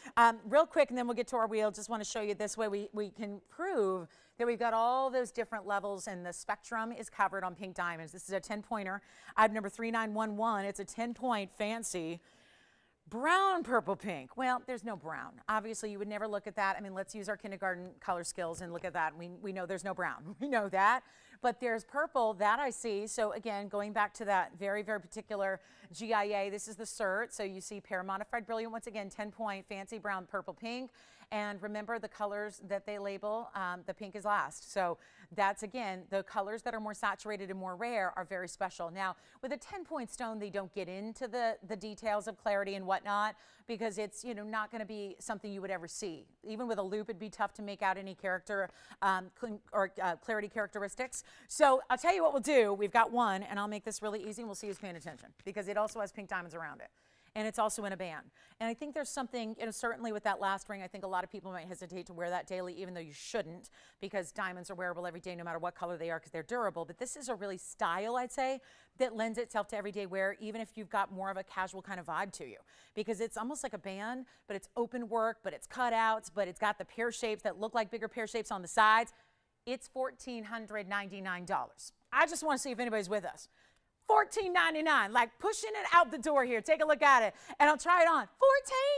Real quick, and then we'll get to our wheel. Just want to show you this way we can prove that we've got all those different levels, and the spectrum is covered on pink diamonds. This is a 10 pointer. Item number 3911. It's a 10-point fancy brown purple pink. Well, there's no brown. Obviously, you would never look at that. I mean, let's use our kindergarten color skills and look at that. We know there's no brown. We know that. But there's purple that I see. So again, going back to that very, very particular GIA, this is the cert. So you see paramodified brilliant, once again, 10-point fancy brown purple pink. And remember the colors that they label, the pink is last. So that's, again, the colors that are more saturated and more rare are very special. Now, with a 10-point stone, they don't get into the details of clarity and whatnot, because it's, you know, not going to be something you would ever see. Even with a loupe, it'd be tough to make out any character or clarity characteristics. So I'll tell you what we'll do. We've got one, and I'll make this really easy, and we'll see who's paying attention, because it also has pink diamonds around it. And it's also in a band. And I think there's something, you know, certainly with that last ring, I think a lot of people might hesitate to wear that daily, even though you shouldn't, because diamonds are wearable every day, no matter what color they are, because they're durable. But this is a really style, I'd say, that lends itself to everyday wear, even if you've got more of a casual kind of vibe to you, because it's almost like a band, but it's open work, but it's cutouts, but it's got the pear shapes that look like bigger pear shapes on the sides. It's $1,499. I just want to see if anybody's with us. $14.99, like pushing it out the door here. Take a look at it, and I'll try it on.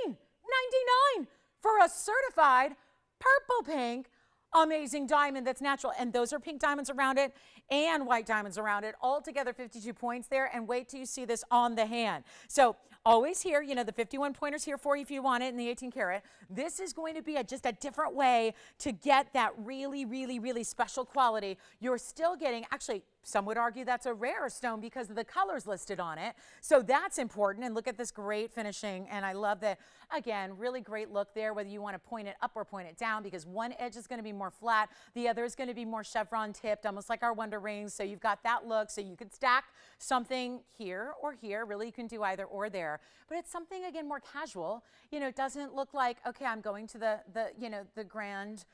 $14.99 for a certified purple pink amazing diamond that's natural. And those are pink diamonds around it and white diamonds around it. All together 52 points there, and wait till you see this on the hand. So always here, you know, the 51 pointers here for you if you want it in the 18 karat. This is going to be just a different way to get that really, really, really special quality. You're still getting, actually, some would argue that's a rare stone because of the colors listed on it. So that's important. And look at this great finishing. And I love that, again, really great look there, whether you want to point it up or point it down, because one edge is going to be more flat. The other is going to be more chevron tipped, almost like our Wonder Rings. So you've got that look. So you could stack something here or here. Really, you can do either or there. But it's something, again, more casual. You know, it doesn't look like, okay, I'm going to the grand,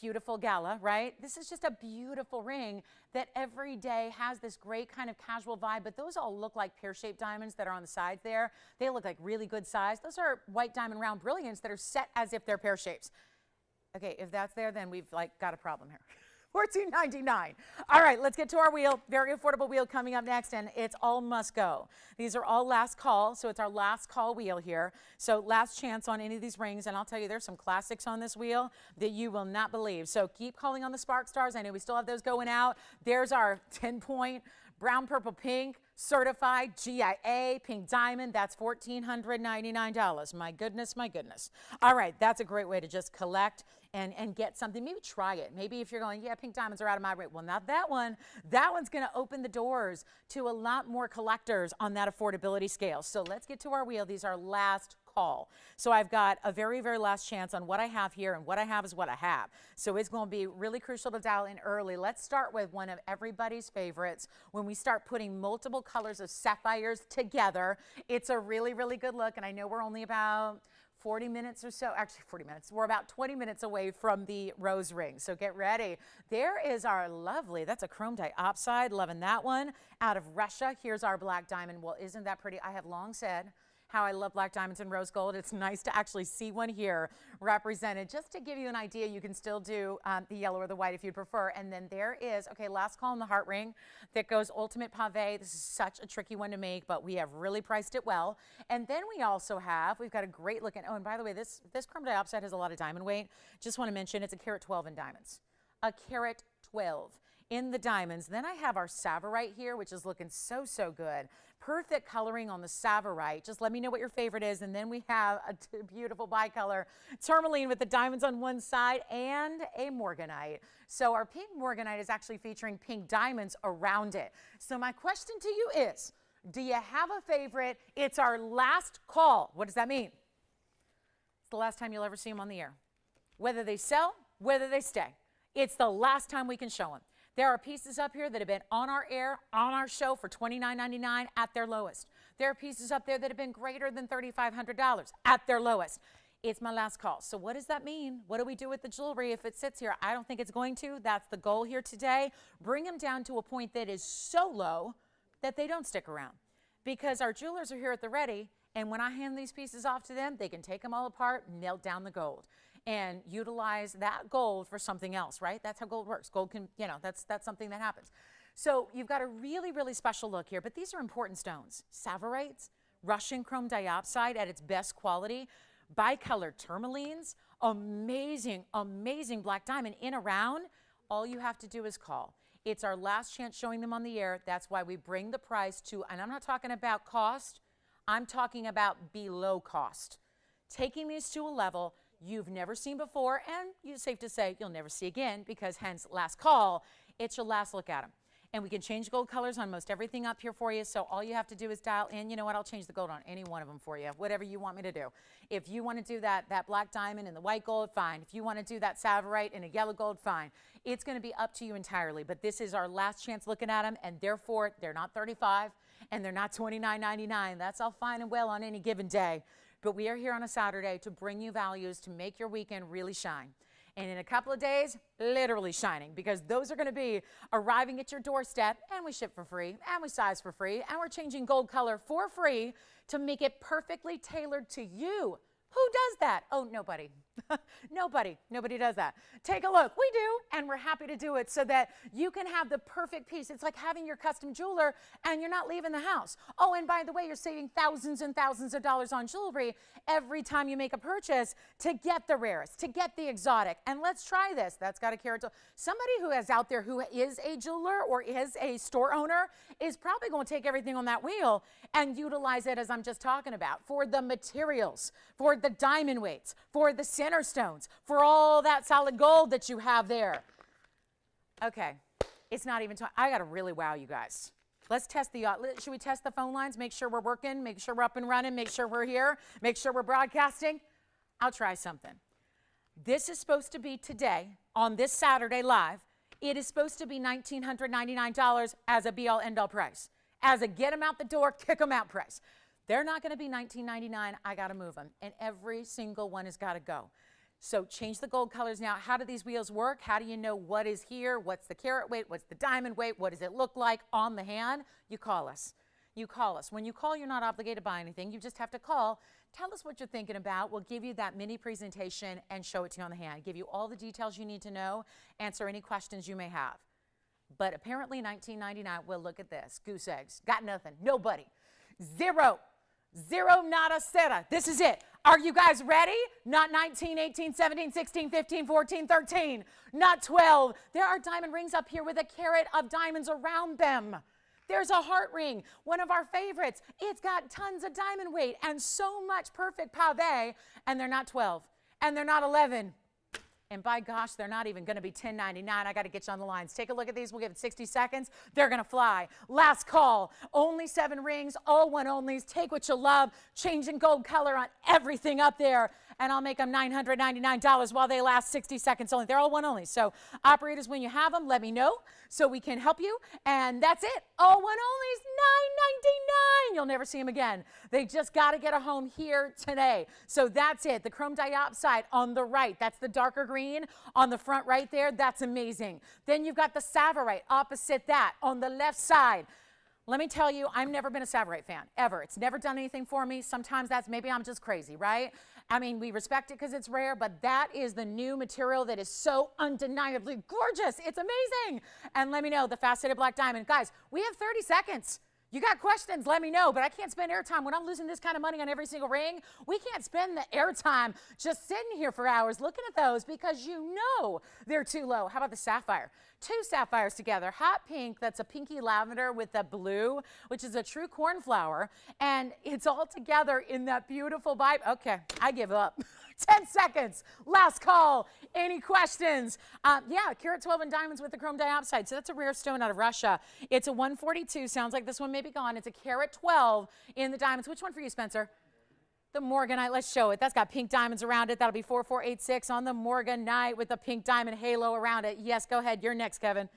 beautiful gala, right? This is just a beautiful ring that every day has this great kind of casual vibe, but those all look like pear-shaped diamonds that are on the sides there. They look like really good size. Those are white diamond round brilliants that are set as if they're pear shapes. Okay, if that's there, then we've got a problem here. $14.99. All right, let's get to our wheel. Very affordable wheel coming up next, and it's all must go. These are all last call, so it's our last call wheel here. So last chance on any of these rings, and I'll tell you, there's some classics on this wheel that you will not believe. So keep calling on the Spark Stars. I know we still have those going out. There's our 10-point brown, purple, pink, certified GIA, pink diamond. That's $1,499. My goodness, my goodness. All right, that's a great way to just collect and get something. Maybe try it. Maybe if you're going, yeah, pink diamonds are out of my rate. Well, not that one. That one's going to open the doors to a lot more collectors on that affordability scale. So let's get to our wheel. These are last call. So I've got a very, very last chance on what I have here, and what I have is what I have. So it's going to be really crucial to dial in early. Let's start with one of everybody's favorites. When we start putting multiple colors of sapphires together, it's a really, really good look. And I know we're only about 40 minutes or so, actually 40 minutes. We're about 20 minutes away from the rose ring. So get ready. There is our lovely, that's a chrome diopside, loving that one, out of Russia. Here's our black diamond. Well, isn't that pretty? I have long said how I love black diamonds and rose gold. It's nice to actually see one here represented. Just to give you an idea, you can still do the yellow or the white if you'd prefer. And then there is, okay, last call on the heart ring that goes ultimate pave. This is such a tricky one to make, but we have really priced it well. And then we also have, we've got a great looking, oh, and by the way, this chrome diopside has a lot of diamond weight. Just want to mention it's a carat 12 in diamonds. A carat 12 in the diamonds. Then I have our Savorite here, which is looking so, so good. Perfect coloring on the Savorite. Just let me know what your favorite is. And then we have a beautiful bicolor tourmaline with the diamonds on one side and a morganite. So our pink morganite is actually featuring pink diamonds around it. So my question to you is, do you have a favorite? It's our last call. What does that mean? It's the last time you'll ever see them on the air. Whether they sell, whether they stay. It's the last time we can show them. There are pieces up here that have been on our air, on our show for $29.99 at their lowest. There are pieces up there that have been greater than $3,500 at their lowest. It's my last call. So what does that mean? What do we do with the jewelry if it sits here? I don't think it's going to. That's the goal here today. Bring them down to a point that is so low that they don't stick around. Because our jewelers are here at the ready, and when I hand these pieces off to them, they can take them all apart, melt down the gold, and utilize that gold for something else, right? That's how gold works. Gold can, that's something that happens. So you've got a really, really special look here, but these are important stones. Savorites, Russian chrome diopside at its best quality, bicolored tourmalines, amazing, amazing black diamond in a round. All you have to do is call. It's our last chance showing them on the air. That's why we bring the price to, and I'm not talking about cost, I'm talking about below cost. Taking these to a level you've never seen before, and it's safe to say you'll never see again, because hence last call, it's your last look at them. And we can change gold colors on most everything up here for you, so all you have to do is dial in. You know what, I'll change the gold on any one of them for you, whatever you want me to do. If you want to do that black diamond and the white gold, fine. If you want to do that Savorite and a yellow gold, fine. It's going to be up to you entirely, but this is our last chance looking at them, and therefore they're not $35 and they're not $29.99. That's all fine and well on any given day. But we are here on a Saturday to bring you values to make your weekend really shine. And in a couple of days, literally shining, because those are going to be arriving at your doorstep, and we ship for free, and we size for free, and we're changing gold color for free to make it perfectly tailored to you. Who does that? Oh, nobody. Nobody does that. Take a look. We do, and we're happy to do it so that you can have the perfect piece. It's like having your custom jeweler and you're not leaving the house. Oh, and by the way, you're saving thousands and thousands of dollars on jewelry every time you make a purchase to get the rarest, to get the exotic. And let's try this. That's got a carat. Somebody who is out there who is a jeweler or is a store owner is probably going to take everything on that wheel and utilize it, as I'm just talking about, for the materials, for the diamond weights, for the center stones, for all that solid gold that you have there. Okay, It's not even time. I got to really wow you guys. Let's test the, should we test the phone lines? Make sure we're working, make sure we're up and running, make sure we're here, make sure we're broadcasting. I'll try something. This is supposed to be today, on this Saturday live. It is supposed to be $1,999 as a be-all, end-all price. As a get them out the door, kick them out price. They're not going to be $19.99. I got to move them. And every single one has got to go. So change the gold colors now. How do these wheels work? How do you know what is here? What's the carat weight? What's the diamond weight? What does it look like on the hand? You call us. You call us. When you call, you're not obligated to buy anything. You just have to call. Tell us what you're thinking about. We'll give you that mini presentation and show it to you on the hand. Give you all the details you need to know. Answer any questions you may have. But apparently $19.99. Well, look at this. Goose eggs. Got nothing. Nobody. Zero. Zero, nada, cera. This is it. Are you guys ready? Not 19, 18, 17, 16, 15, 14, 13. Not 12. There are diamond rings up here with a carat of diamonds around them. There's a heart ring, one of our favorites. It's got tons of diamond weight and so much perfect pave, and they're not 12, and they're not 11. And by gosh, they're not even going to be $10.99. I got to get you on the lines. Take a look at these. We'll give it 60 seconds. They're going to fly. Last call. Only 7 rings, all one onlys. Take what you love. Changing gold color on everything up there. And I'll make them $999 while they last 60 seconds only. They're all one only. So operators, when you have them, let me know so we can help you. And that's it. All one onlys, $999. You'll never see them again. They just got to get a home here today. So that's it. The chrome diopside on the right. That's the darker green on the front right there. That's amazing. Then you've got the Savorite opposite that on the left side. Let me tell you, I've never been a Savorite fan, ever. It's never done anything for me. Sometimes that's, maybe I'm just crazy, right? I mean, we respect it because it's rare, but that is the new material that is so undeniably gorgeous. It's amazing. And let me know, the faceted black diamond. Guys, we have 30 seconds. You got questions, let me know, but I can't spend airtime. When I'm losing this kind of money on every single ring, we can't spend the airtime just sitting here for hours looking at those because you know they're too low. How about the sapphire? 2 sapphires together, hot pink, that's a pinky lavender with the blue, which is a true cornflower, and it's all together in that beautiful vibe. Okay, I give up. 10 seconds, last call. Any questions? Yeah, carat 12 in diamonds with the chrome diopside. So that's a rare stone out of Russia. It's a 142. Sounds like this one may be gone. It's a carat 12 in the diamonds. Which one for you, Spencer? The Morganite. Let's show it. That's got pink diamonds around it. That'll be 4486 on the Morganite with the pink diamond halo around it. Yes, go ahead. You're next, Kevin.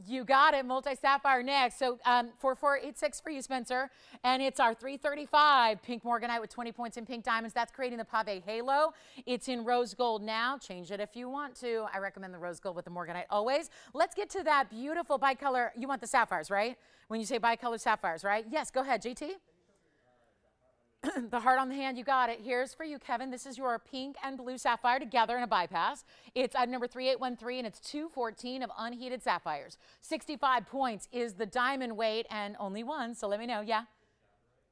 You got it. Multi-sapphire next. So 4486 for you, Spencer. And it's our 335 pink Morganite with 20 points in pink diamonds. That's creating the pave halo. It's in rose gold now. Change it if you want to. I recommend the rose gold with the Morganite always. Let's get to that beautiful bicolor. You want the sapphires, right? When you say bicolor sapphires, right? Yes, go ahead, JT. The heart on the hand, you got it. Here's for you, Kevin. This is your pink and blue sapphire together in a bypass. It's item number 3813, and it's 214 of unheated sapphires. 65 points is the diamond weight, and only one, so let me know. Yeah?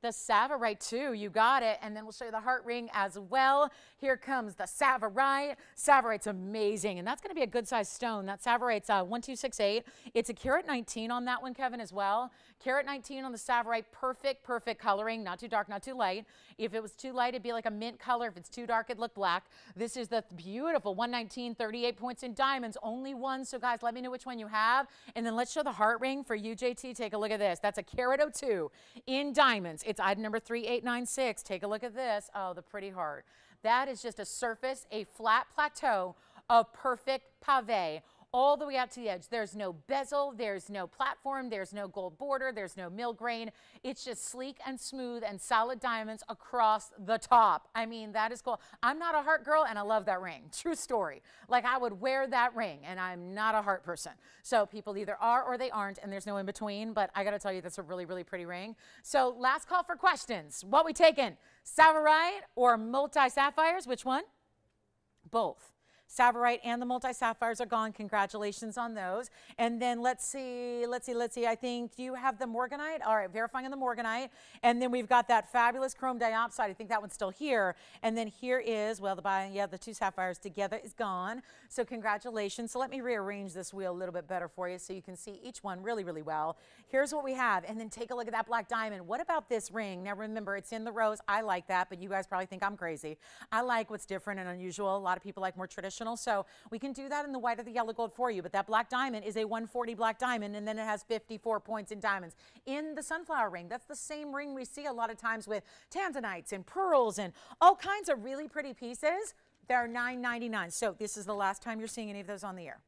The Savorite, too. You got it. And then we'll show you the heart ring as well. Here comes the Savorite. Savorite's amazing, and that's going to be a good-sized stone. That Savorite's 1268. It's a carat 19 on that one, Kevin, as well. Carat 19 on the Savorite. Perfect, perfect coloring. Not too dark, not too light. If it was too light, it'd be like a mint color. If it's too dark, it'd look black. This is the beautiful 119, 38 points in diamonds. Only one, so guys, let me know which one you have. And then let's show the heart ring for you, JT. Take a look at this. That's a carat 02 in diamonds. It's item number 3896. Take a look at this. Oh, the pretty heart. That is just a surface, a flat plateau of perfect pave all the way out to the edge. There's no bezel, there's no platform, there's no gold border, there's no mill grain. It's just sleek and smooth and solid diamonds across the top. I mean, that is cool. I'm not a heart girl, and I love that ring. True story. Like, I would wear that ring, and I'm not a heart person. So people either are or they aren't, and there's no in between, but I got to tell you, that's a really, really pretty ring. So last call for questions. What we taking? Savorite or multi-sapphires? Which one? Both. Savorite and the multi-sapphires are gone. Congratulations on those. And then let's see. I think you have the Morganite. All right, verifying on the Morganite. And then we've got that fabulous chrome diopside. I think that one's still here. And then here is, well, the 2 sapphires together is gone. So congratulations. So let me rearrange this wheel a little bit better for you so you can see each one really, really well. Here's what we have. And then take a look at that black diamond. What about this ring? Now remember, it's in the rose. I like that, but you guys probably think I'm crazy. I like what's different and unusual. A lot of people like more traditional. optional. So we can do that in the white or the yellow gold for you. But that black diamond is a 140 black diamond, and then it has 54 points in diamonds. In the sunflower ring, that's the same ring we see a lot of times with tanzanites and pearls and all kinds of really pretty pieces. They're $9.99. So this is the last time you're seeing any of those on the air.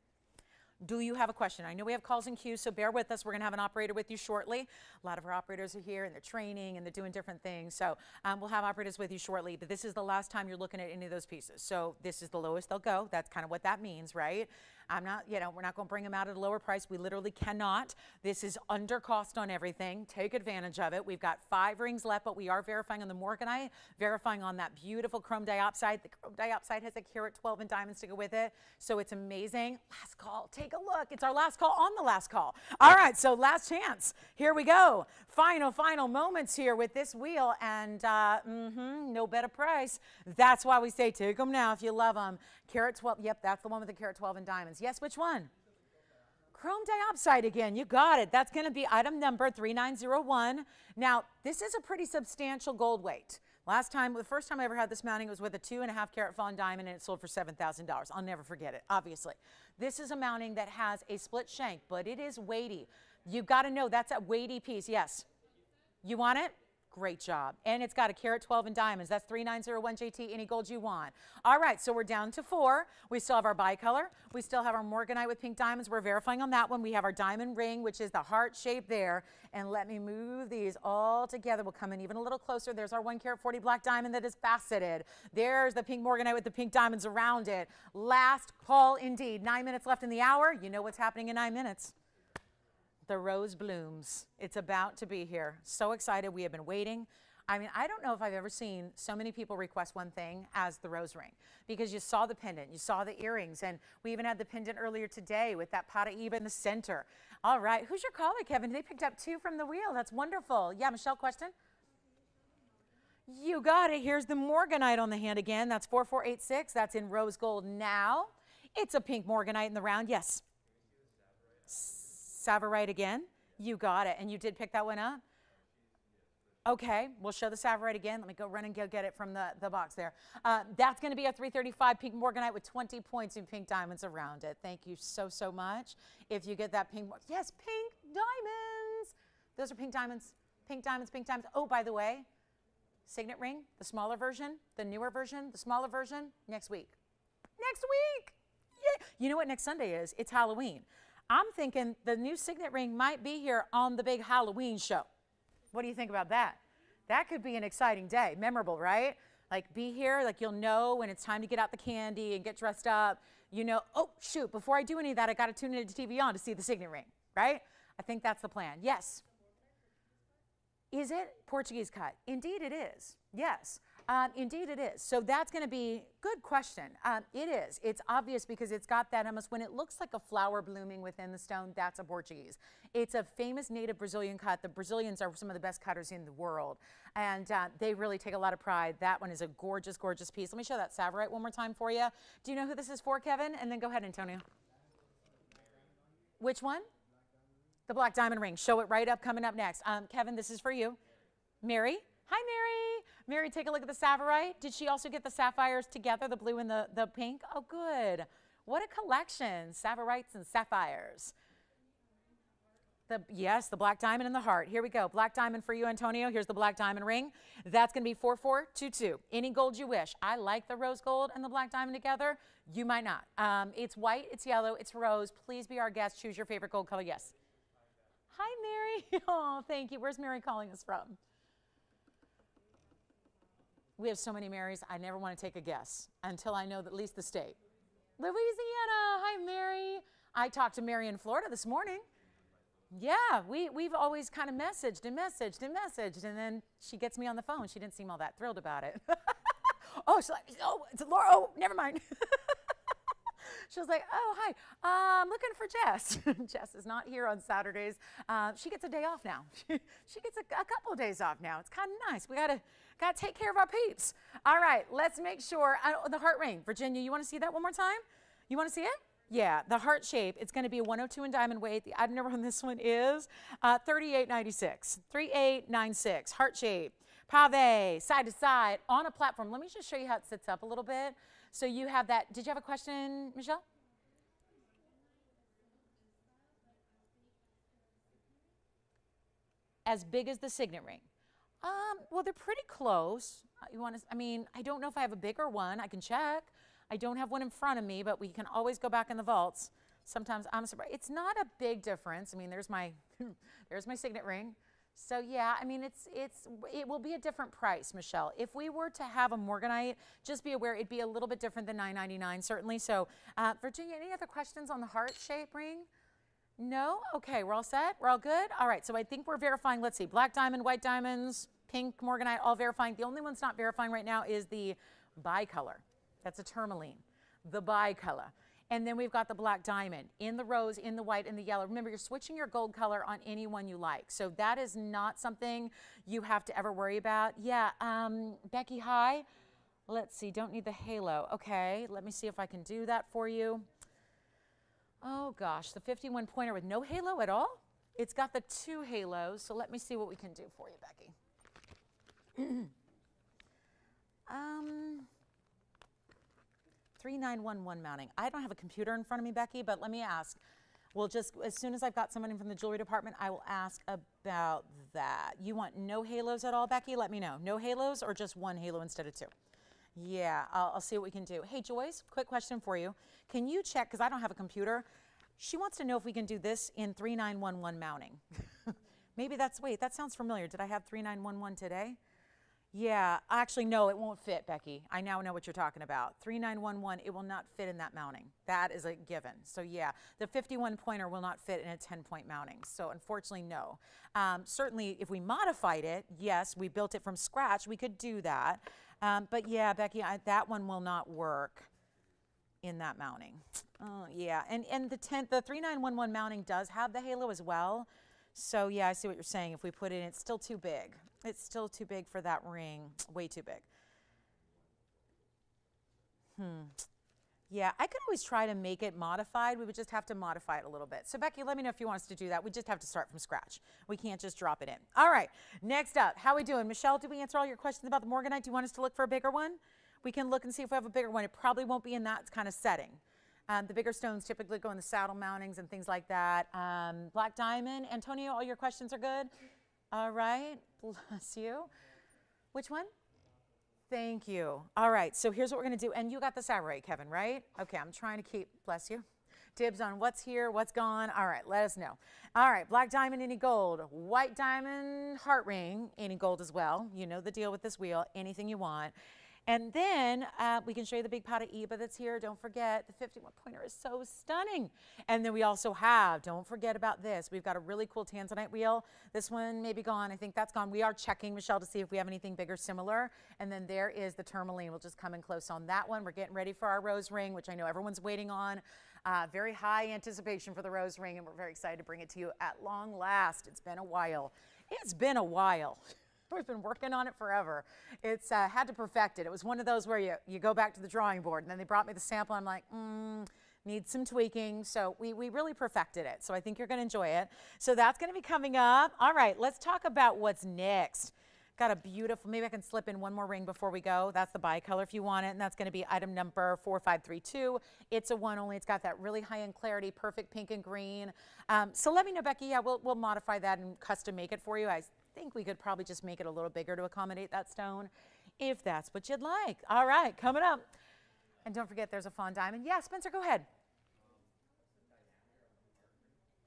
Do you have a question? I know we have calls and queues, so bear with us. We're going to have an operator with you shortly. A lot of our operators are here, and they're training, and they're doing different things. So we'll have operators with you shortly, but this is the last time you're looking at any of those pieces. So this is the lowest they'll go. That's kind of what that means, right? I'm not, we're not going to bring them out at a lower price. We literally cannot. This is under cost on everything. Take advantage of it. We've got 5 rings left, but we are verifying on the morganite, verifying on that beautiful chrome diopside. The chrome diopside has a carat 12 in diamonds to go with it, so it's amazing. Last call. Take a look. It's our last call on the last call. All right, so last chance. Here we go. Final moments here with this wheel, and no better price. That's why we say take them now if you love them. Carat 12. Yep, that's the one with the carat 12 in diamonds. Yes, which one? Chrome diopside again. You got it. That's going to be item number 3901. Now, this is a pretty substantial gold weight. The first time I ever had this mounting was with a 2.5 carat Fawn diamond, and it sold for $7,000. I'll never forget it, obviously. This is a mounting that has a split shank, but it is weighty. You've got to know that's a weighty piece. Yes. You want it? Great job. And it's got a carat 12 in diamonds. That's 3901 JT, any gold you want. All right, so we're down to 4. We still have our bicolor. We still have our morganite with pink diamonds. We're verifying on that one. We have our diamond ring, which is the heart shape there. And let me move these all together. We'll come in even a little closer. There's our 1 carat 40 black diamond that is faceted. There's the pink morganite with the pink diamonds around it. Last call indeed. 9 minutes left in the hour. You know what's happening in 9 minutes. The rose blooms. It's about to be here. So excited. We have been waiting. I mean, I don't know if I've ever seen so many people request one thing as the rose ring, because you saw the pendant, you saw the earrings, and we even had the pendant earlier today with that Paraiba in the center. All right. Who's your caller, Kevin? They picked up 2 from the wheel. That's wonderful. Yeah, Michelle, question? You got it. Here's the morganite on the hand again. That's 4486. That's in rose gold now. It's a pink morganite in the round. Yes. Sapphire again. You got it. And you did pick that one up? Okay, we'll show the sapphire again. Let me go run and go get it from the box there. That's going to be a 335 pink morganite with 20 points in pink diamonds around it. Thank you so much. If you get that pink, yes, pink diamonds. Those are pink diamonds. Pink diamonds, pink diamonds. Oh, by the way, signet ring, the smaller version, the newer version, the smaller version, next week. Next week! Yeah. You know what next Sunday is? It's Halloween. I'm thinking the new signet ring might be here on the big Halloween show. What do you think about that? That could be an exciting day. Memorable, right? Like, be here, like you'll know when it's time to get out the candy and get dressed up. You know, oh, shoot, before I do any of that, I got to tune into TVON to see the signet ring, right? I think that's the plan. Yes. Is it Portuguese cut? Indeed it is. Yes. Indeed it is. So that's going to be, good question. It is. It's obvious because it's got that almost, when it looks like a flower blooming within the stone, that's a Portuguese. It's a famous native Brazilian cut. The Brazilians are some of the best cutters in the world, and they really take a lot of pride. That one is a gorgeous, gorgeous piece. Let me show that Savarite one more time for you. Do you know who this is for, Kevin? And then go ahead, Antonio. Which one? The black diamond ring. Show it right up, coming up next. Kevin, this is for you. Mary. Hi, Mary. Mary, take a look at the Savarite. Did she also get the sapphires together, the blue and the pink? Oh, good. What a collection. Savarites and sapphires. Yes, the black diamond and the heart. Here we go. Black diamond for you, Antonio. Here's the black diamond ring. That's going to be 4422. Any gold you wish. I like the rose gold and the black diamond together. You might not. It's white, it's yellow, it's rose. Please be our guest. Choose your favorite gold color. Yes. Hi, Mary. Oh, thank you. Where's Mary calling us from? We have so many Marys, I never want to take a guess until I know at least the state. Louisiana. Hi, Mary. I talked to Mary in Florida this morning. Yeah, we've always kind of messaged, and then she gets me on the phone. She didn't seem all that thrilled about it. Oh, she's like, oh, it's Laura. Oh, never mind. She was like, oh, hi, I'm looking for Jess. Jess is not here on Saturdays. She gets a day off now. She gets a couple of days off now. It's kind of nice. We gotta take care of our peeps. All right, let's make sure. The heart ring, Virginia, you want to see that one more time? You want to see it? Yeah, the heart shape. It's going to be a 102 in diamond weight. The item number on this one is 3896. 3896. Heart shape. Pave, side to side, on a platform. Let me just show you how it sits up a little bit. So you have that. Did you have a question, Michelle? As big as the signet ring. Well, they're pretty close. You want to? I mean, I don't know if I have a bigger one. I can check. I don't have one in front of me, but we can always go back in the vaults. Sometimes I'm surprised. It's not a big difference. I mean, there's my there's my signet ring. So yeah, I mean, it will be a different price, Michelle. If we were to have a morganite, just be aware it'd be a little bit different than $9.99 certainly. So Virginia, any other questions on the heart shape ring? No? Okay, we're all set? We're all good? All right, so I think we're verifying, let's see, black diamond, white diamonds, pink morganite, all verifying. The only one's not verifying right now is the bicolor. That's a tourmaline, the bicolor. And then we've got the black diamond in the rose, in the white, and the yellow. Remember, you're switching your gold color on any one you like. So that is not something you have to ever worry about. Yeah, Becky, hi. Let's see, don't need the halo. Okay, let me see if I can do that for you. Oh gosh, the 51 pointer with no halo at all? It's got the 2 halos, so let me see what we can do for you, Becky. 3911 mounting. I don't have a computer in front of me, Becky, but let me ask. We'll just, as soon as I've got somebody from the jewelry department, I will ask about that. You want no halos at all, Becky? Let me know. No halos or just 1 halo instead of 2? Yeah, I'll see what we can do. Hey, Joyce, quick question for you. Can you check, because I don't have a computer, she wants to know if we can do this in 3911 mounting. Maybe that's, wait, that sounds familiar. Did I have 3911 today? Yeah, actually, no, it won't fit, Becky. I now know what you're talking about. 3911, it will not fit in that mounting. That is a given. So yeah, the 51 pointer will not fit in a 10-point mounting. So unfortunately, no. Certainly, if we modified it, yes, we built it from scratch, we could do that. But yeah, Becky, that one will not work in that mounting. Oh yeah, and the 3911 mounting does have the halo as well. So yeah, I see what you're saying. If we put it in, it's still too big. It's still too big for that ring, way too big. Yeah, I could always try to make it modified. We would just have to modify it a little bit. So Becky, let me know if you want us to do that. We just have to start from scratch. We can't just drop it in. All right, next up, how are we doing? Michelle, did we answer all your questions about the morganite? Do you want us to look for a bigger one? We can look and see if we have a bigger one. It probably won't be in that kind of setting. The bigger stones typically go in the saddle mountings and things like that. Black diamond. Antonio, all your questions are good? All right, bless you. Which one? Thank you. All right, so here's what we're going to do. And you got the sapphire, Kevin, right? Okay, I'm trying to keep, bless you, dibs on what's here, what's gone. All right, let us know. All right, black diamond, any gold. White diamond, heart ring, any gold as well. You know the deal with this wheel, anything you want. And then we can show you the big Paraiba that's here. Don't forget, the 51 pointer is so stunning. And then we also have, don't forget about this, we've got a really cool Tanzanite wheel. This one may be gone. I think that's gone. We are checking, Michelle, to see if we have anything big or similar. And then there is the tourmaline. We'll just come in close on that one. We're getting ready for our rose ring, which I know everyone's waiting on. Very high anticipation for the rose ring, and we're very excited to bring it to you at long last. It's been a while. It's been a while. We've been working on it forever. It's had to perfect it. It was one of those where you go back to the drawing board, and then they brought me the sample. I'm like, need some tweaking. So we really perfected it. So I think you're going to enjoy it. So that's going to be coming up. All right, let's talk about what's next. Got a beautiful, maybe I can slip in one more ring before we go. That's the bicolor if you want it, and that's going to be item number 4532. It's a one only. It's got that really high-end clarity, perfect pink and green. So let me know, Becky. Yeah, we'll modify that and custom make it for you. I think we could probably just make it a little bigger to accommodate that stone, if that's what you'd like. All right, coming up. And don't forget, there's a Fawn diamond. Yeah, Spencer, go ahead.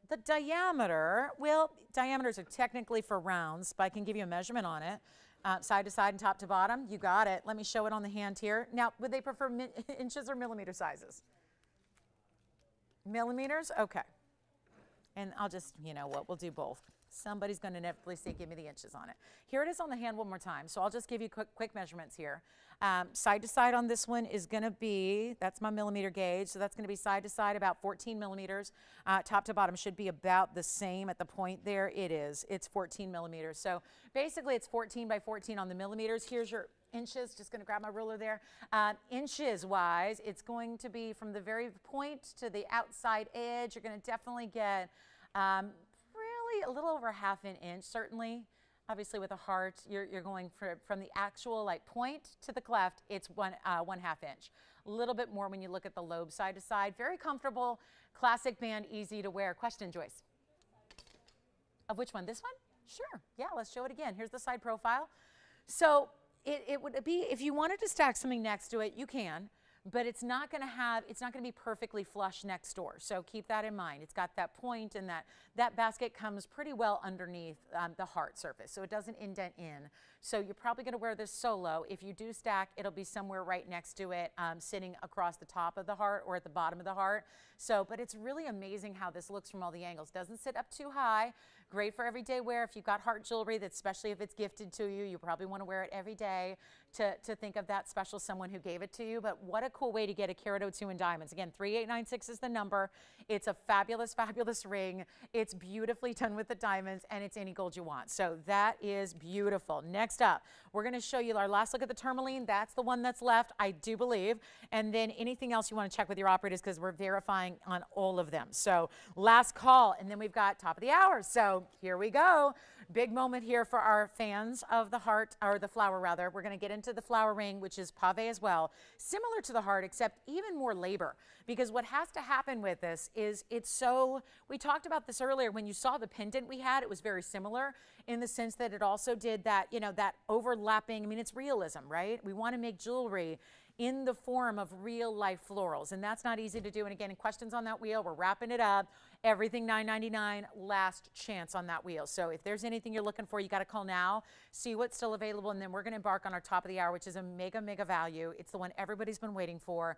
The diameter, well, diameters are technically for rounds, but I can give you a measurement on it. Side to side and top to bottom, you got it. Let me show it on the hand here. Now, would they prefer inches or millimeter sizes? Millimeters? Okay. And I'll just, you know what, we'll do both. Somebody's going to inevitably say, give me the inches on it. Here it is on the hand one more time. So I'll just give you quick measurements here. Side to side on this one is going to be, that's my millimeter gauge. So that's going to be side to side about 14 millimeters. Top to bottom should be about the same at the point there. It is. It's 14 millimeters. So basically it's 14 by 14 on the millimeters. Here's your inches. Just going to grab my ruler there. Inches wise, it's going to be from the very point to the outside edge. You're going to definitely get really a little over half an inch, certainly. Obviously with a heart, you're going from the actual like point to the cleft, it's one half inch. a little bit more when you look at the lobe side to side. Very comfortable, classic band, easy to wear. Question, Joyce? Of which one? This one? Sure. Yeah, let's show it again. Here's the side profile. So it would be, if you wanted to stack something next to it, you can, but it's not going to be perfectly flush next door. So keep that in mind. It's got that point, and that basket comes pretty well underneath the heart surface, so it doesn't indent in. So you're probably going to wear this solo. If you do stack, it'll be somewhere right next to it, sitting across the top of the heart or at the bottom of the heart. So, but it's really amazing how this looks from all the angles. Doesn't sit up too high. Great for everyday wear. If you've got heart jewelry, that especially if it's gifted to you, you probably want to wear it every day to think of that special someone who gave it to you. But what a cool way to get a carat O2 in diamonds. Again, 3896 is the number. It's a fabulous, fabulous ring. It's beautifully done with the diamonds, and it's any gold you want. So that is beautiful. Next up, we're going to show you our last look at the tourmaline. That's the one that's left, I do believe. And then anything else you want to check with your operators, because we're verifying on all of them. So last call, and then we've got top of the hour. So here we go. Big moment here for our fans of the heart, or the flower rather. We're going to get into the flower ring, which is pave as well. Similar to the heart, except even more labor. Because what has to happen with this is we talked about this earlier, when you saw the pendant we had, it was very similar in the sense that it also did that, that overlapping, I mean, it's realism, right? We want to make jewelry in the form of real life florals, and that's not easy to do. And again, questions on that wheel, we're wrapping it up. Everything $9.99, last chance on that wheel. So if there's anything you're looking for, you got to call now, see what's still available, and then we're going to embark on our top of the hour, which is a mega, mega value. It's the one everybody's been waiting for.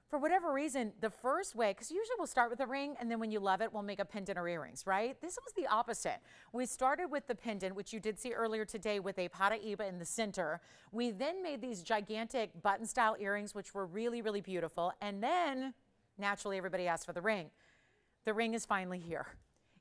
For whatever reason, the first way, because usually we'll start with a ring, and then when you love it, we'll make a pendant or earrings, right? This was the opposite. We started with the pendant, which you did see earlier today with a Paraiba in the center. We then made these gigantic button-style earrings, which were really, really beautiful. And then, naturally, everybody asked for the ring. The ring is finally here.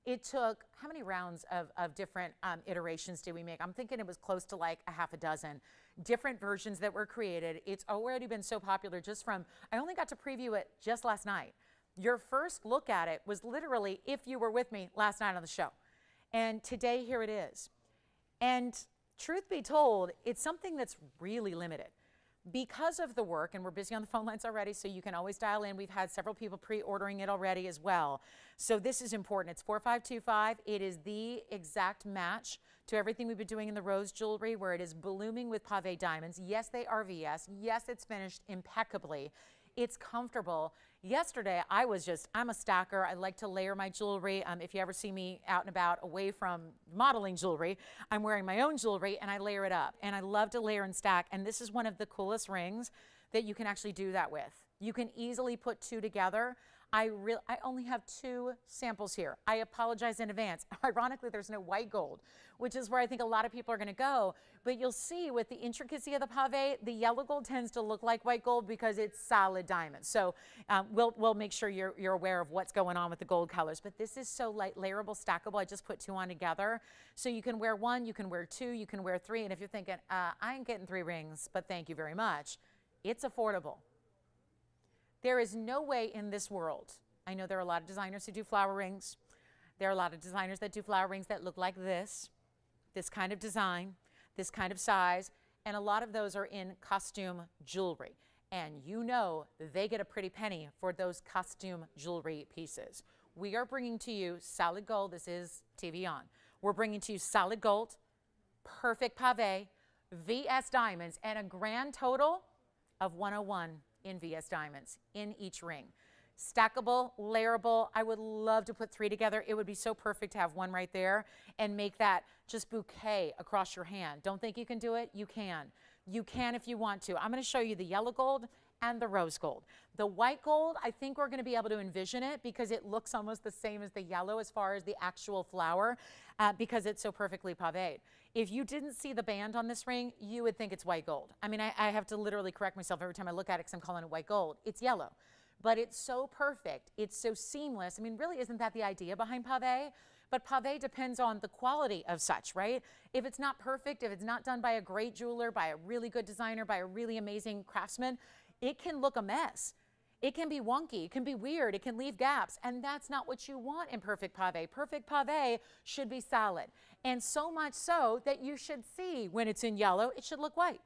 It took, how many rounds of different iterations did we make? I'm thinking it was close to like a half a dozen different versions that were created. It's already been so popular just from, I only got to preview it just last night. Your first look at it was literally if you were with me last night on the show. And today, here it is. And truth be told, it's something that's really limited. Because of the work, and we're busy on the phone lines already, so you can always dial in. We've had several people pre-ordering it already as well. So this is important. It's 4525. It is the exact match to everything we've been doing in the rose jewelry, where it is blooming with pave diamonds. Yes, they are VS. Yes, it's finished impeccably. It's comfortable. Yesterday, I'm a stacker. I like to layer my jewelry. If you ever see me out and about away from modeling jewelry, I'm wearing my own jewelry and I layer it up. And I love to layer and stack. And this is one of the coolest rings that you can actually do that with. You can easily put two together. I only have 2 samples here. I apologize in advance. Ironically, there's no white gold, which is where I think a lot of people are going to go. But you'll see with the intricacy of the pave, the yellow gold tends to look like white gold because it's solid diamond. So we'll make sure you're aware of what's going on with the gold colors. But this is so light, layerable, stackable. I just put 2 on together. So you can wear 1, you can wear 2, you can wear 3. And if you're thinking, I ain't getting 3 rings, but thank you very much, it's affordable. There is no way in this world, I know there are a lot of designers who do flower rings. There are a lot of designers that do flower rings that look like this kind of design, this kind of size, and a lot of those are in costume jewelry. And you know they get a pretty penny for those costume jewelry pieces. We are bringing to you solid gold. This is TVON. We're bringing to you solid gold, perfect pave, VS diamonds, and a grand total of 101 in VS diamonds in each ring. Stackable, layerable. I would love to put 3 together. It would be so perfect to have 1 right there and make that just bouquet across your hand. Don't think you can do it? You can. You can if you want to. I'm going to show you the yellow gold and the rose gold. The white gold, I think we're going to be able to envision it because it looks almost the same as the yellow as far as the actual flower because it's so perfectly paved. If you didn't see the band on this ring, you would think it's white gold. I mean, I have to literally correct myself every time I look at it because I'm calling it white gold. It's yellow, but it's so perfect. It's so seamless. I mean, really, isn't that the idea behind pave? But pave depends on the quality of such, right? If it's not perfect, if it's not done by a great jeweler, by a really good designer, by a really amazing craftsman, it can look a mess. It can be wonky, it can be weird, it can leave gaps, and that's not what you want in perfect pave. Perfect pave should be solid, and so much so that you should see when it's in yellow, it should look white.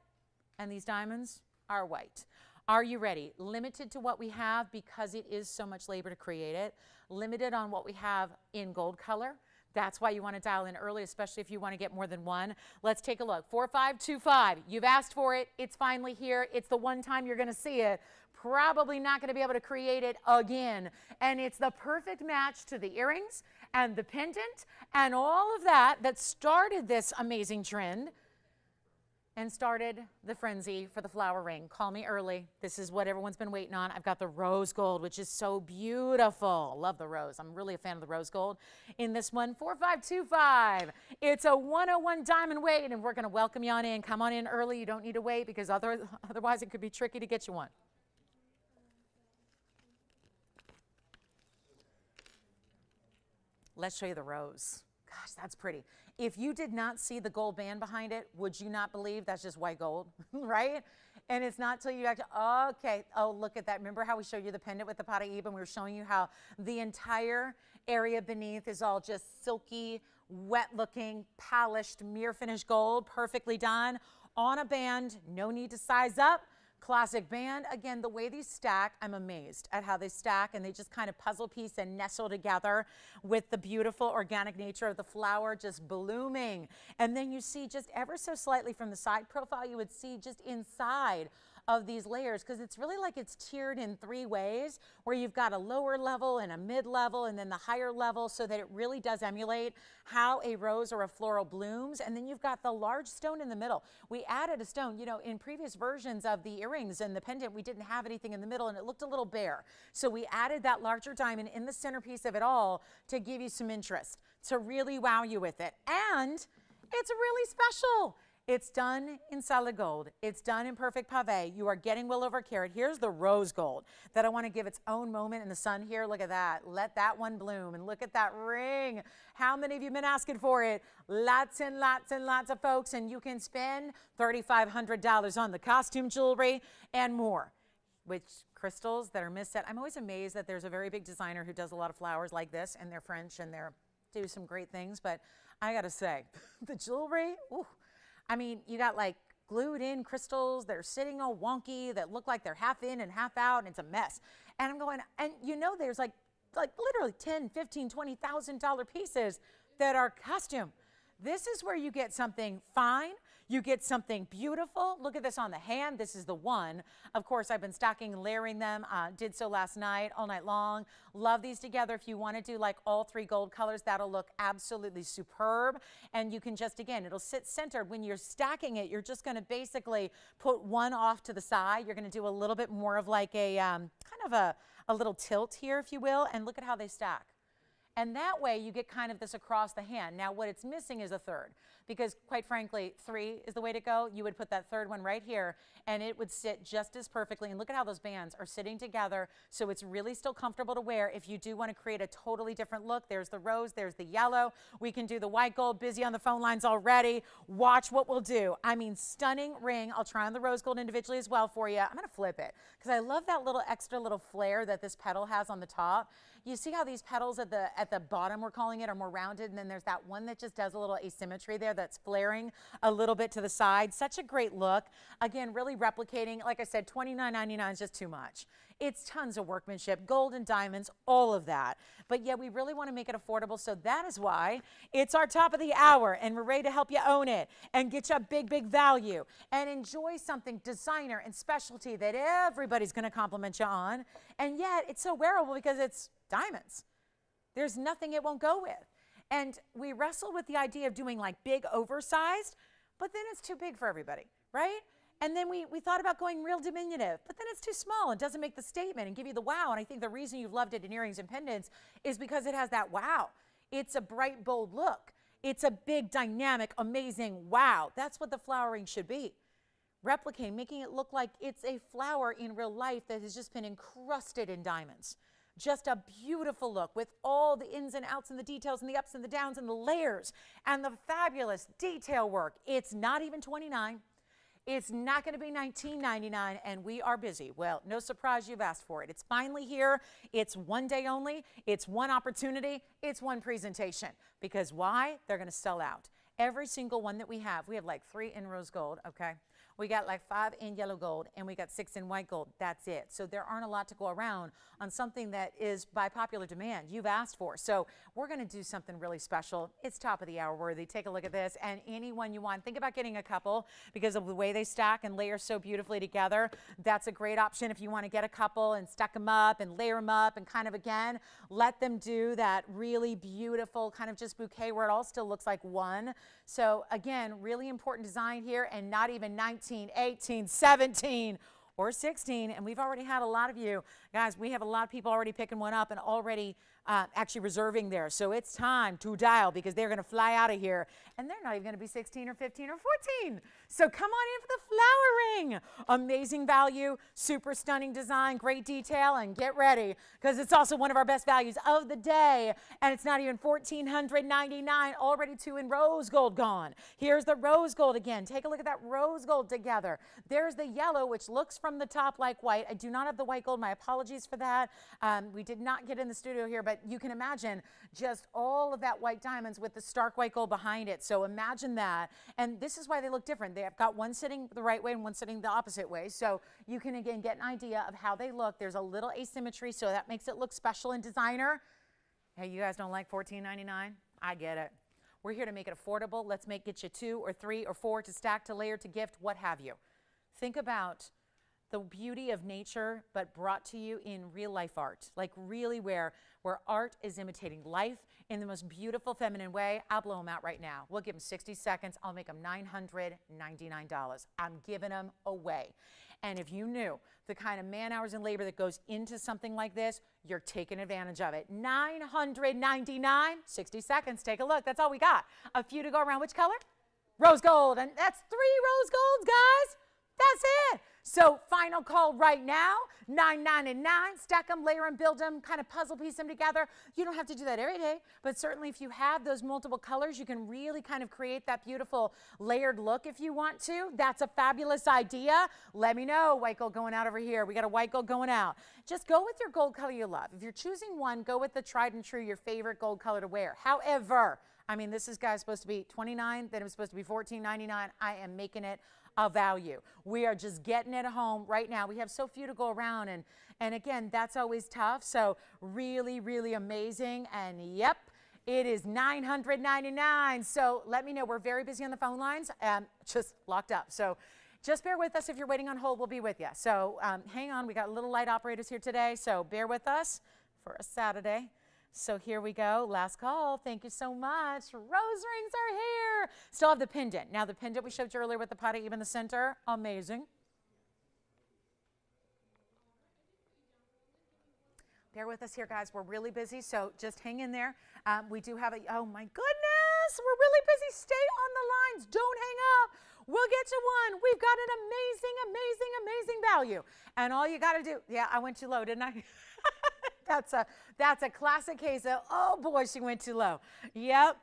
And these diamonds are white. Are you ready? Limited to what we have because it is so much labor to create it. Limited on what we have in gold color. That's why you want to dial in early, especially if you want to get more than one. Let's take a look. 4525. You've asked for it. It's finally here. It's the one time you're going to see it. Probably not going to be able to create it again. And it's the perfect match to the earrings and the pendant and all of that that started this amazing trend and started the frenzy for the flower ring. Call me early. This is what everyone's been waiting on. I've got the rose gold, which is so beautiful. Love the rose. I'm really a fan of the rose gold. In this one, 4525. It's a 101 diamond weight, and we're going to welcome you on in. Come on in early. You don't need to wait because otherwise it could be tricky to get you one. Let's show you the rose. Gosh, that's pretty. If you did not see the gold band behind it, would you not believe that's just white gold, right? And it's not till you actually, okay, oh, look at that. Remember how we showed you the pendant with the Paraiba, and we were showing you how the entire area beneath is all just silky, wet-looking, polished, mirror finish gold, perfectly done on a band, no need to size up. Classic band. Again, the way these stack, I'm amazed at how they stack, and they just kind of puzzle piece and nestle together with the beautiful organic nature of the flower just blooming. And then you see just ever so slightly from the side profile, you would see just inside of these layers, because it's really like it's tiered in three ways, where you've got a lower level and a mid level and then the higher level, so that it really does emulate how a rose or a floral blooms. And then you've got the large stone in the middle. We added a stone, you know, in previous versions of the earrings and the pendant, we didn't have anything in the middle and it looked a little bare. So we added that larger diamond in the centerpiece of it all to give you some interest, to really wow you with it. And it's really special. It's done in solid gold. It's done in perfect pave. You are getting well over a carat. Here's the rose gold that I want to give its own moment in the sun here. Look at that. Let that one bloom. And look at that ring. How many of you have been asking for it? Lots and lots and lots of folks. And you can spend $3,500 on the costume jewelry and more. Which crystals that are misset. I'm always amazed that there's a very big designer who does a lot of flowers like this, and they're French and they're do some great things. But I got to say, the jewelry, ooh. I mean, you got like glued in crystals that are sitting all wonky that look like they're half in and half out, and it's a mess. And I'm going, and you know, there's like literally $10,000, $15,000, $20,000 pieces that are costume. This is where you get something fine. You get something beautiful. Look at this on the hand. This is the one. Of course, I've been stocking and layering them. Did so last night, all night long. Love these together. If you want to do like all three gold colors, that'll look absolutely superb. And you can just, again, it'll sit centered. When you're stacking it, you're just going to basically put one off to the side. You're going to do a little bit more of like a kind of a little tilt here, if you will. And look at how they stack. And that way you get kind of this across the hand. Now what it's missing is a third, because quite frankly, 3 is the way to go. You would put that third one right here and it would sit just as perfectly. And look at how those bands are sitting together. So it's really still comfortable to wear. If you do want to create a totally different look, there's the rose, there's the yellow. We can do the white gold. Busy on the phone lines already. Watch what we'll do. I mean, stunning ring. I'll try on the rose gold individually as well for you. I'm going to flip it because I love that little extra little flare that this petal has on the top. You see how these petals at the bottom, we're calling it, are more rounded, and then there's that one that just does a little asymmetry there that's flaring a little bit to the side. Such a great look. Again, really replicating, like I said, $29.99 is just too much. It's tons of workmanship, gold and diamonds, all of that. But yet we really want to make it affordable, so that is why it's our top of the hour, and we're ready to help you own it and get you a big, big value and enjoy something designer and specialty that everybody's going to compliment you on. And yet it's so wearable because it's diamonds. There's nothing it won't go with. And we wrestle with the idea of doing like big oversized, but then it's too big for everybody, right? And then we thought about going real diminutive, but then it's too small and doesn't make the statement and give you the wow. And I think the reason you've loved it in earrings and pendants is because it has that wow. It's a bright, bold look. It's a big, dynamic, amazing wow. That's what the flowering should be. Replicating, making it look like it's a flower in real life that has just been encrusted in diamonds. Just a beautiful look with all the ins and outs and the details and the ups and the downs and the layers and the fabulous detail work. It's not even $29. It's not going to be $19.99, and we are busy. Well, no surprise you've asked for it. It's finally here. It's one day only. It's one opportunity. It's one presentation. Because why? They're going to sell out. Every single one that we have like 3 in rose gold, okay? We got like 5 in yellow gold and we got 6 in white gold. That's it. So there aren't a lot to go around on something that is by popular demand. You've asked for. So we're going to do something really special. It's top of the hour worthy. Take a look at this. And anyone you want, think about getting a couple because of the way they stack and layer so beautifully together. That's a great option if you want to get a couple and stack them up and layer them up and kind of, again, let them do that really beautiful kind of just bouquet where it all still looks like one. So again, really important design here, and not even 19, 18, 17 or 16. And we've already had a lot of you guys, we have a lot of people already picking one up and already actually reserving there. So it's time to dial because they're going to fly out of here and they're not even going to be 16 or 15 or 14. So come on in for the flower ring. Amazing value, super stunning design, great detail, and get ready because it's also one of our best values of the day. And it's not even $1,499, already 2 in rose gold gone. Here's the rose gold again. Take a look at that rose gold together. There's the yellow, which looks from the top like white. I do not have the white gold. My apologies for that. We did not get in the studio here, but you can imagine just all of that white diamonds with the stark white gold behind it. So imagine that. And this is why they look different. They've got one sitting the right way and one sitting the opposite way. So you can, again, get an idea of how they look. There's a little asymmetry, so that makes it look special and designer. Hey, you guys don't like $14.99? I get it. We're here to make it affordable. Let's get you 2 or 3 or 4 to stack, to layer, to gift, what have you. Think about the beauty of nature, but brought to you in real life art, like really where art is imitating life in the most beautiful feminine way. I'll blow them out right now. We'll give them 60 seconds. I'll make them $999. I'm giving them away. And if you knew the kind of man hours and labor that goes into something like this, you're taking advantage of it. $999, 60 seconds. Take a look. That's all we got. A few to go around. Which color? Rose gold. And that's 3 rose golds, guys. That's it. So final call right now, $999. Stack them, layer them, build them, kind of puzzle piece them together. You don't have to do that every day, but certainly if you have those multiple colors, you can really kind of create that beautiful layered look if you want to. That's a fabulous idea. Let me know. White gold going out over here. We got a white gold going out. Just go with your gold color you love. If you're choosing one, go with the tried and true, your favorite gold color to wear. However, I mean, this is, guys, supposed to be $29, then it was supposed to be $14.99. I am making it a value. We are just getting it home right now. We have so few to go around, and again, that's always tough. So really, really amazing. And yep, it is $999. So let me know. We're very busy on the phone lines, just locked up. So just bear with us. If you're waiting on hold, we'll be with you. So hang on. We got little light operators here today, so bear with us for a Saturday. So here we go. Last call. Thank you so much. Rose rings are here. Still have the pendant. Now the pendant we showed you earlier with the Paraiba in the center. Amazing. Bear with us here, guys. We're really busy, so just hang in there. We do have oh my goodness, we're really busy. Stay on the lines. Don't hang up. We'll get you one. We've got an amazing, amazing, amazing value. And all you got to do, yeah, I went too low, didn't I? That's a classic case of, oh boy, she went too low. Yep.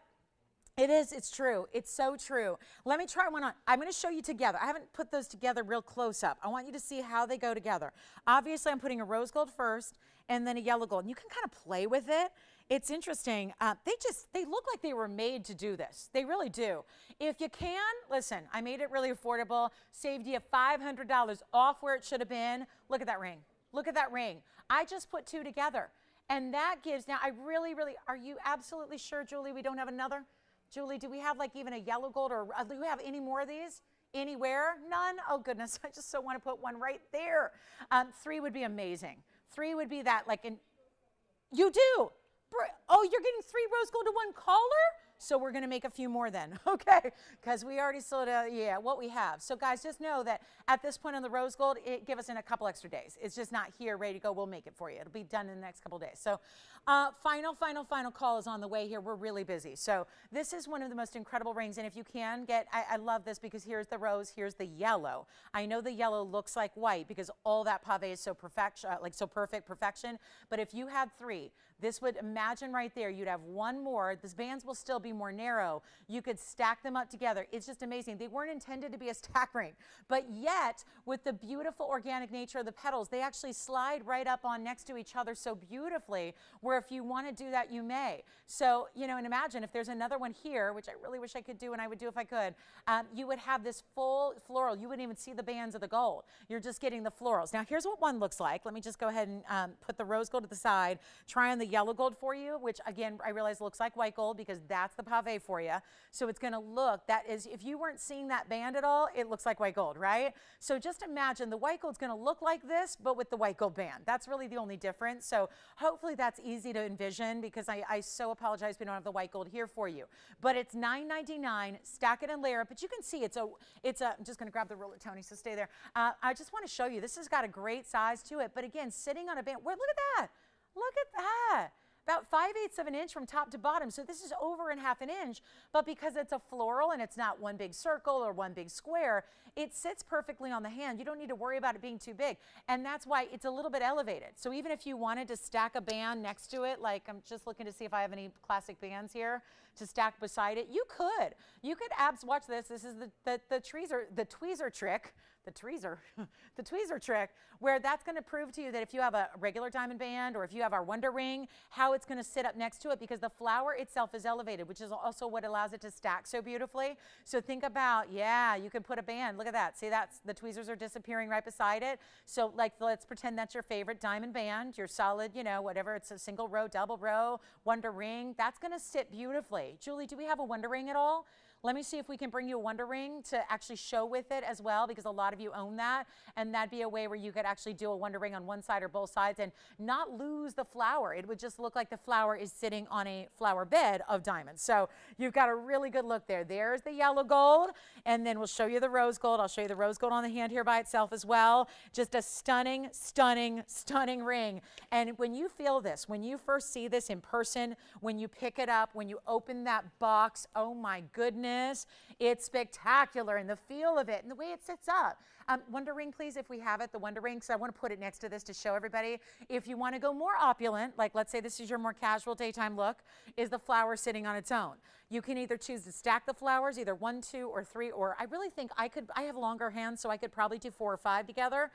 It is. It's true. It's so true. Let me try one on. I'm going to show you together. I haven't put those together real close up. I want you to see how they go together. Obviously, I'm putting a rose gold first and then a yellow gold. And you can kind of play with it. It's interesting. They look like they were made to do this. They really do. If you can, listen, I made it really affordable. Saved you $500 off where it should have been. Look at that ring. Look at that ring. I just put 2 together. And that gives, now I really, are you absolutely sure, Julie, we don't have another? Julie, do we have like even a yellow gold, or do we have any more of these? Anywhere? None? Oh goodness, I just so want to put one right there. 3 would be amazing. 3 would be that, like, you do. Oh, you're getting 3 rose gold to 1 caller? So we're going to make a few more then, okay? Because we already sold what we have. So guys, just know that at this point on the rose gold, give us in a couple extra days. It's just not here ready to go. We'll make it for you. It'll be done in the next couple days. So final call is on the way here. We're really busy. So this is one of the most incredible rings. And if you can get, I love this because here's the rose, here's the yellow. I know the yellow looks like white because all that pave is so perfect, perfection. But if you had 3, this would, imagine right there, you'd have 1 more. This bands will still be be more narrow. You could stack them up together. It's just amazing. They weren't intended to be a stack ring, but yet with the beautiful organic nature of the petals, they actually slide right up on next to each other so beautifully, where if you want to do that, you may. So, you know, and imagine if there's another one here, which I really wish I could do, and I would do if I could, you would have this full floral. You wouldn't even see the bands of the gold. You're just getting the florals. Now, here's what one looks like. Let me just go ahead and put the rose gold to the side. Try on the yellow gold for you, which again, I realize looks like white gold because that's the pave for you. So it's going to look, that is, if you weren't seeing that band at all, it looks like white gold, right? So just imagine the white gold's going to look like this, but with the white gold band. That's really the only difference. So hopefully that's easy to envision, because I so apologize we don't have the white gold here for you. But it's $9.99, stack it and layer it. But you can see I'm just going to grab the ruler, Tony, so stay there. I just want to show you, this has got a great size to it. But again, sitting on a band, look at that. Look at that. About 5/8 of an inch from top to bottom. So this is over in half an inch, but because it's a floral and it's not one big circle or one big square, it sits perfectly on the hand. You don't need to worry about it being too big. And that's why it's a little bit elevated. So even if you wanted to stack a band next to it, like I'm just looking to see if I have any classic bands here to stack beside it, you could. You could watch this. This is the tweezer trick. The tweezer trick, where that's going to prove to you that if you have a regular diamond band or if you have our Wonder Ring, how it's going to sit up next to it, because the flower itself is elevated, which is also what allows it to stack so beautifully. So think about, yeah, you can put a band. Look at that. See, that's the tweezers are disappearing right beside it. So like, let's pretend that's your favorite diamond band, your solid, you know, whatever. It's a single row, double row, Wonder Ring. That's going to sit beautifully. Julie, do we have a Wonder Ring at all? Let me see if we can bring you a Wonder Ring to actually show with it as well, because a lot of you own that, and that'd be a way where you could actually do a Wonder Ring on one side or both sides and not lose the flower. It would just look like the flower is sitting on a flower bed of diamonds. So you've got a really good look there. There's the yellow gold, and then we'll show you the rose gold. I'll show you the rose gold on the hand here by itself as well. Just a stunning, stunning, stunning ring. And when you feel this, when you first see this in person, when you pick it up, when you open that box, oh my goodness, it's spectacular, and the feel of it and the way it sits up. Wonder Ring, please, if we have it, the Wonder Ring, because I want to put it next to this to show everybody. If you want to go more opulent, like let's say this is your more casual daytime look, is the flower sitting on its own. You can either choose to stack the flowers, either 1, 2, or 3, or I really think I have longer hands, so I could probably do 4 or 5 together.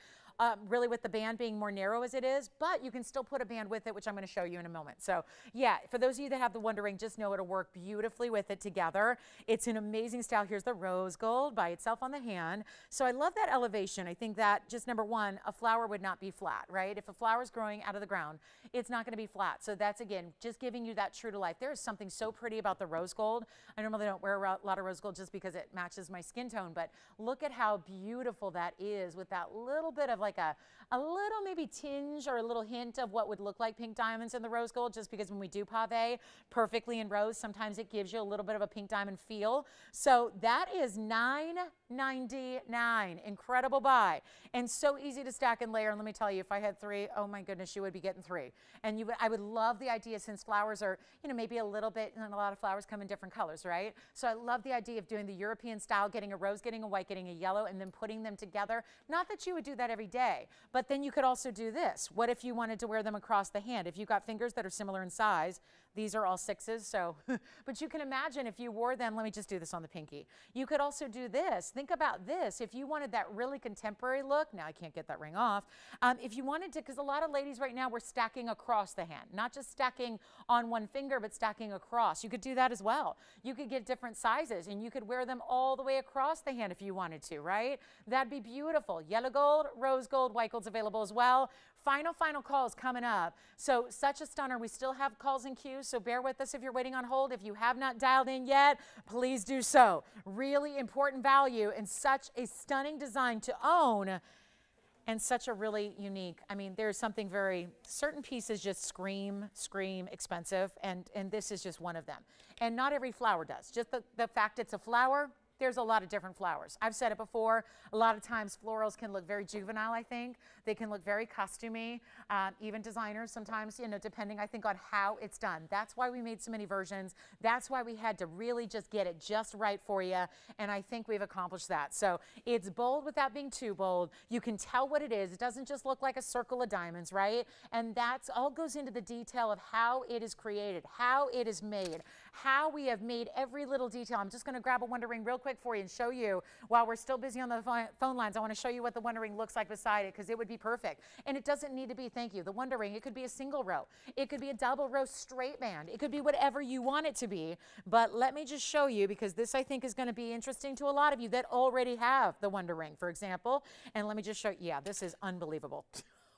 Really with the band being more narrow as it is, but you can still put a band with it, which I'm going to show you in a moment. So yeah, for those of you that have the Wonder Ring, just know it'll work beautifully with it together. It's an amazing style. Here's the rose gold by itself on the hand. So I love that elevation. I think that just number one, a flower would not be flat, right? If a flower is growing out of the ground, it's not going to be flat. So that's, again, just giving you that true to life. There is something so pretty about the rose gold. I normally don't wear a lot of rose gold just because it matches my skin tone, but look at how beautiful that is with that little bit of like a little maybe tinge or a little hint of what would look like pink diamonds in the rose gold, just because when we do pave perfectly in rose, sometimes it gives you a little bit of a pink diamond feel. So that is $9.99. Incredible buy, and so easy to stack and layer. And let me tell you, if I had 3, oh my goodness, you would be getting 3. And I would love the idea, since flowers are, you know, maybe a little bit, and a lot of flowers come in different colors, right? So I love the idea of doing the European style, getting a rose, getting a white, getting a yellow, and then putting them together. Not that you would do that every day, but then you could also do this. What if you wanted to wear them across the hand? If you've got fingers that are similar in size, these are all 6s, so, but you can imagine if you wore them, let me just do this on the pinky. You could also do this. Think about this. If you wanted that really contemporary look, now I can't get that ring off. If you wanted to, because a lot of ladies right now, we're stacking across the hand, not just stacking on one finger, but stacking across. You could do that as well. You could get different sizes, and you could wear them all the way across the hand if you wanted to, right? That'd be beautiful. Yellow gold, rose gold, white gold's available as well. Final calls coming up. So such a stunner. We still have calls in queue, so bear with us if you're waiting on hold. If you have not dialed in yet, please do so. Really important value and such a stunning design to own, and such a really unique, I mean, there's something certain pieces just scream expensive, and this is just one of them. And not every flower does. Just the fact it's a flower, there's a lot of different flowers. I've said it before, a lot of times florals can look very juvenile, I think. They can look very costumey, even designers sometimes, you know, depending, I think, on how it's done. That's why we made so many versions. That's why we had to really just get it just right for you, and I think we've accomplished that. So it's bold without being too bold. You can tell what it is. It doesn't just look like a circle of diamonds, right? And that's all goes into the detail of how it is created, how it is made, how we have made every little detail. I'm just going to grab a Wonder Ring real quick for you and show you while we're still busy on the phone lines. I want to show you what the Wonder Ring looks like beside it because it would be perfect. And it doesn't need to be, thank you, the Wonder Ring. It could be a single row. It could be a double row straight band. It could be whatever you want it to be. But let me just show you because this I think is going to be interesting to a lot of you that already have the Wonder Ring, for example. And let me just show you, yeah, this is unbelievable.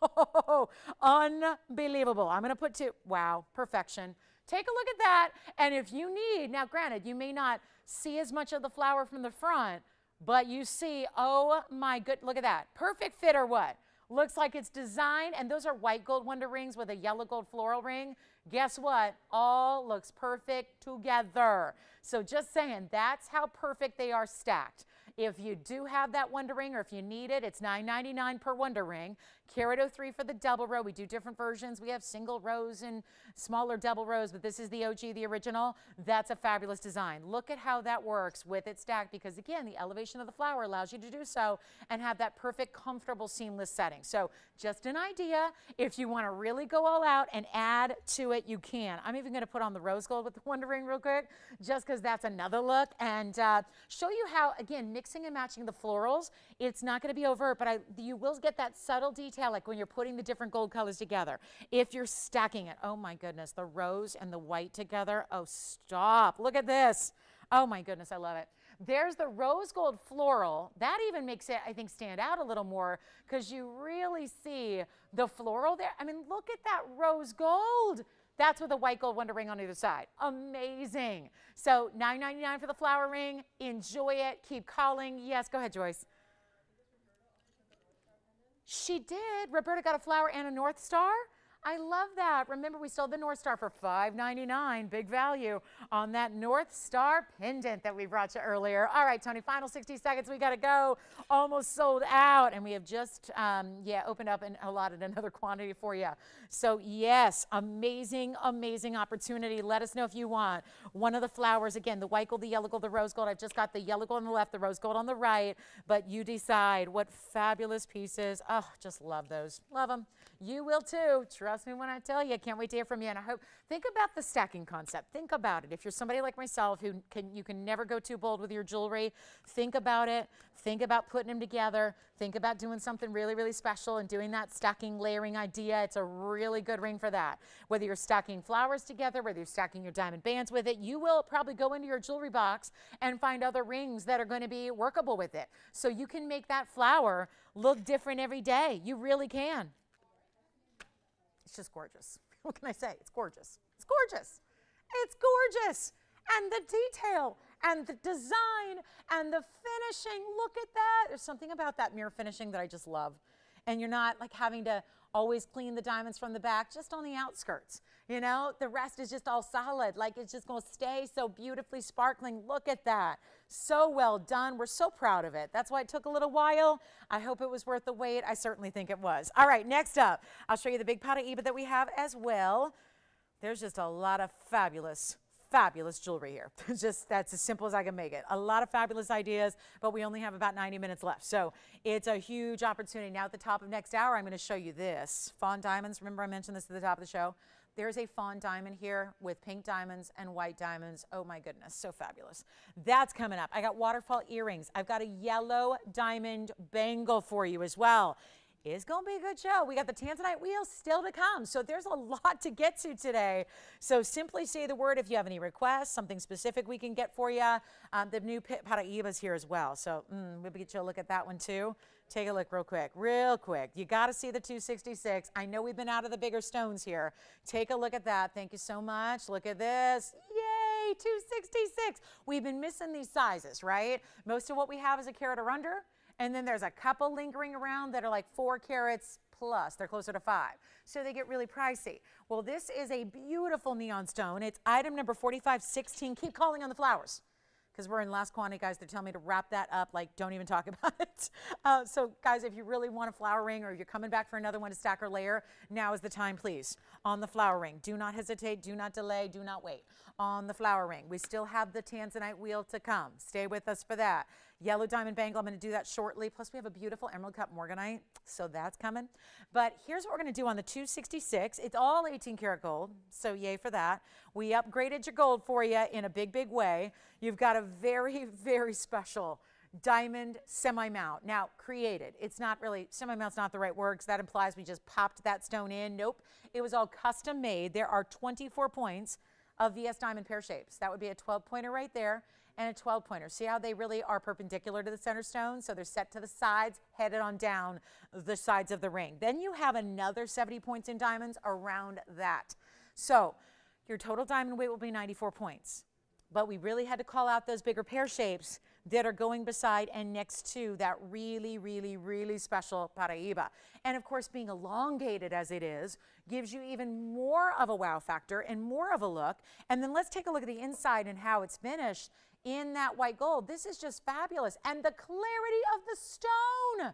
Oh, unbelievable. I'm going to put wow, perfection. Take a look at that. And if you need, now granted, you may not see as much of the flower from the front, but you see, oh my good, look at that. Perfect fit or what? Looks like it's designed, and those are white gold Wonder Rings with a yellow gold floral ring. Guess what? All looks perfect together. So just saying, that's how perfect they are stacked. If you do have that Wonder Ring or if you need it, it's $9.99 per Wonder Ring. Carat 03 for the double row. We do different versions. We have single rows and smaller double rows, but this is the OG, the original. That's a fabulous design. Look at how that works with it stacked because, again, the elevation of the flower allows you to do so and have that perfect, comfortable, seamless setting. So just an idea. If you want to really go all out and add to it, you can. I'm even going to put on the rose gold with the Wonder Ring real quick just because that's another look and show you how, again, mixing and matching the florals, it's not going to be overt, but you will get that subtle detail like when you're putting the different gold colors together. If you're stacking it, oh my goodness, the rose and the white together, oh stop, look at this. Oh my goodness, I love it. There's the rose gold floral. That even makes it, I think, stand out a little more because you really see the floral there. I mean, look at that rose gold. That's with a white gold Wonder Ring on either side. Amazing. So $9.99 for the flower ring. Enjoy it. Keep calling. Yes, go ahead, Joyce. She did. Roberta got a flower and a North Star. I love that. Remember, we sold the North Star for $5.99. Big value on that North Star pendant that we brought you earlier. All right, Tony, final 60 seconds. We got to go. Almost sold out. And we have just, opened up and allotted another quantity for you. So, yes, amazing, amazing opportunity. Let us know if you want one of the flowers. Again, the white gold, the yellow gold, the rose gold. I've just got the yellow gold on the left, the rose gold on the right. But you decide what fabulous pieces. Oh, just love those. Love them. You will too. Trust me when I tell you. Can't wait to hear from you. And I hope, think about the stacking concept. Think about it. If you're somebody like myself who you can never go too bold with your jewelry, think about it. Think about putting them together. Think about doing something really, really special and doing that stacking, layering idea. It's a really good ring for that. Whether you're stacking flowers together, whether you're stacking your diamond bands with it, you will probably go into your jewelry box and find other rings that are going to be workable with it. So you can make that flower look different every day. You really can. It's just gorgeous. What can I say? It's gorgeous. It's gorgeous. It's gorgeous. And the detail and the design and the finishing. Look at that. There's something about that mirror finishing that I just love. And you're not like having to always clean the diamonds from the back, just on the outskirts. You know, the rest is just all solid. Like it's just going to stay so beautifully sparkling. Look at that. So well done. We're so proud of it. That's why it took a little while. I hope it was worth the wait. I certainly think it was. All right, next up, I'll show you the big Paraiba that we have as well. There's just a lot of fabulous jewelry here. That's as simple as I can make it. A lot of fabulous ideas, but we only have about 90 minutes left. So it's a huge opportunity. Now at the top of next hour, I'm going to show you this. Fawn diamonds. Remember I mentioned this at the top of the show? There's a fawn diamond here with pink diamonds and white diamonds. Oh my goodness, so fabulous. That's coming up. I got waterfall earrings. I've got a yellow diamond bangle for you as well. It's going to be a good show. We got the Tanzanite wheels still to come. So there's a lot to get to today. So simply say the word if you have any requests, something specific we can get for you. The new Paraiba's here as well. So we'll get you a look at that one too. Take a look real quick. You got to see the 266. I know we've been out of the bigger stones here. Take a look at that. Thank you so much. Look at this. Yay, 266. We've been missing these sizes, right? Most of what we have is a carat or under. And then there's a couple lingering around that are like 4 carats plus. They're closer to 5. So they get really pricey. Well, this is a beautiful neon stone. It's item number 4516. Keep calling on the flowers because we're in last quantity, guys. They're telling me to wrap that up. Like, don't even talk about it. So, guys, if you really want a flower ring or you're coming back for another one to stack or layer, now is the time, please. On the flower ring. Do not hesitate. Do not delay. Do not wait. On the flower ring. We still have the Tanzanite wheel to come. Stay with us for that. Yellow diamond bangle, I'm going to do that shortly. Plus, we have a beautiful emerald cut morganite, so that's coming. But here's what we're going to do on the 266. It's all 18 karat gold, so yay for that. We upgraded your gold for you in a big, big way. You've got a very, very special diamond semi-mount. Now, created. It's not really, semi-mount's not the right word because that implies we just popped that stone in. Nope. It was all custom made. There are 24 points of VS diamond pear shapes. That would be a 12-pointer right there and a 12-pointer. See how they really are perpendicular to the center stone? So they're set to the sides, headed on down the sides of the ring. Then you have another 70 points in diamonds around that. So your total diamond weight will be 94 points. But we really had to call out those bigger pear shapes that are going beside and next to that really, really, really special Paraiba. And of course, being elongated as it is, gives you even more of a wow factor and more of a look. And then let's take a look at the inside and how it's finished in that white gold. This is just fabulous. And the clarity of the stone.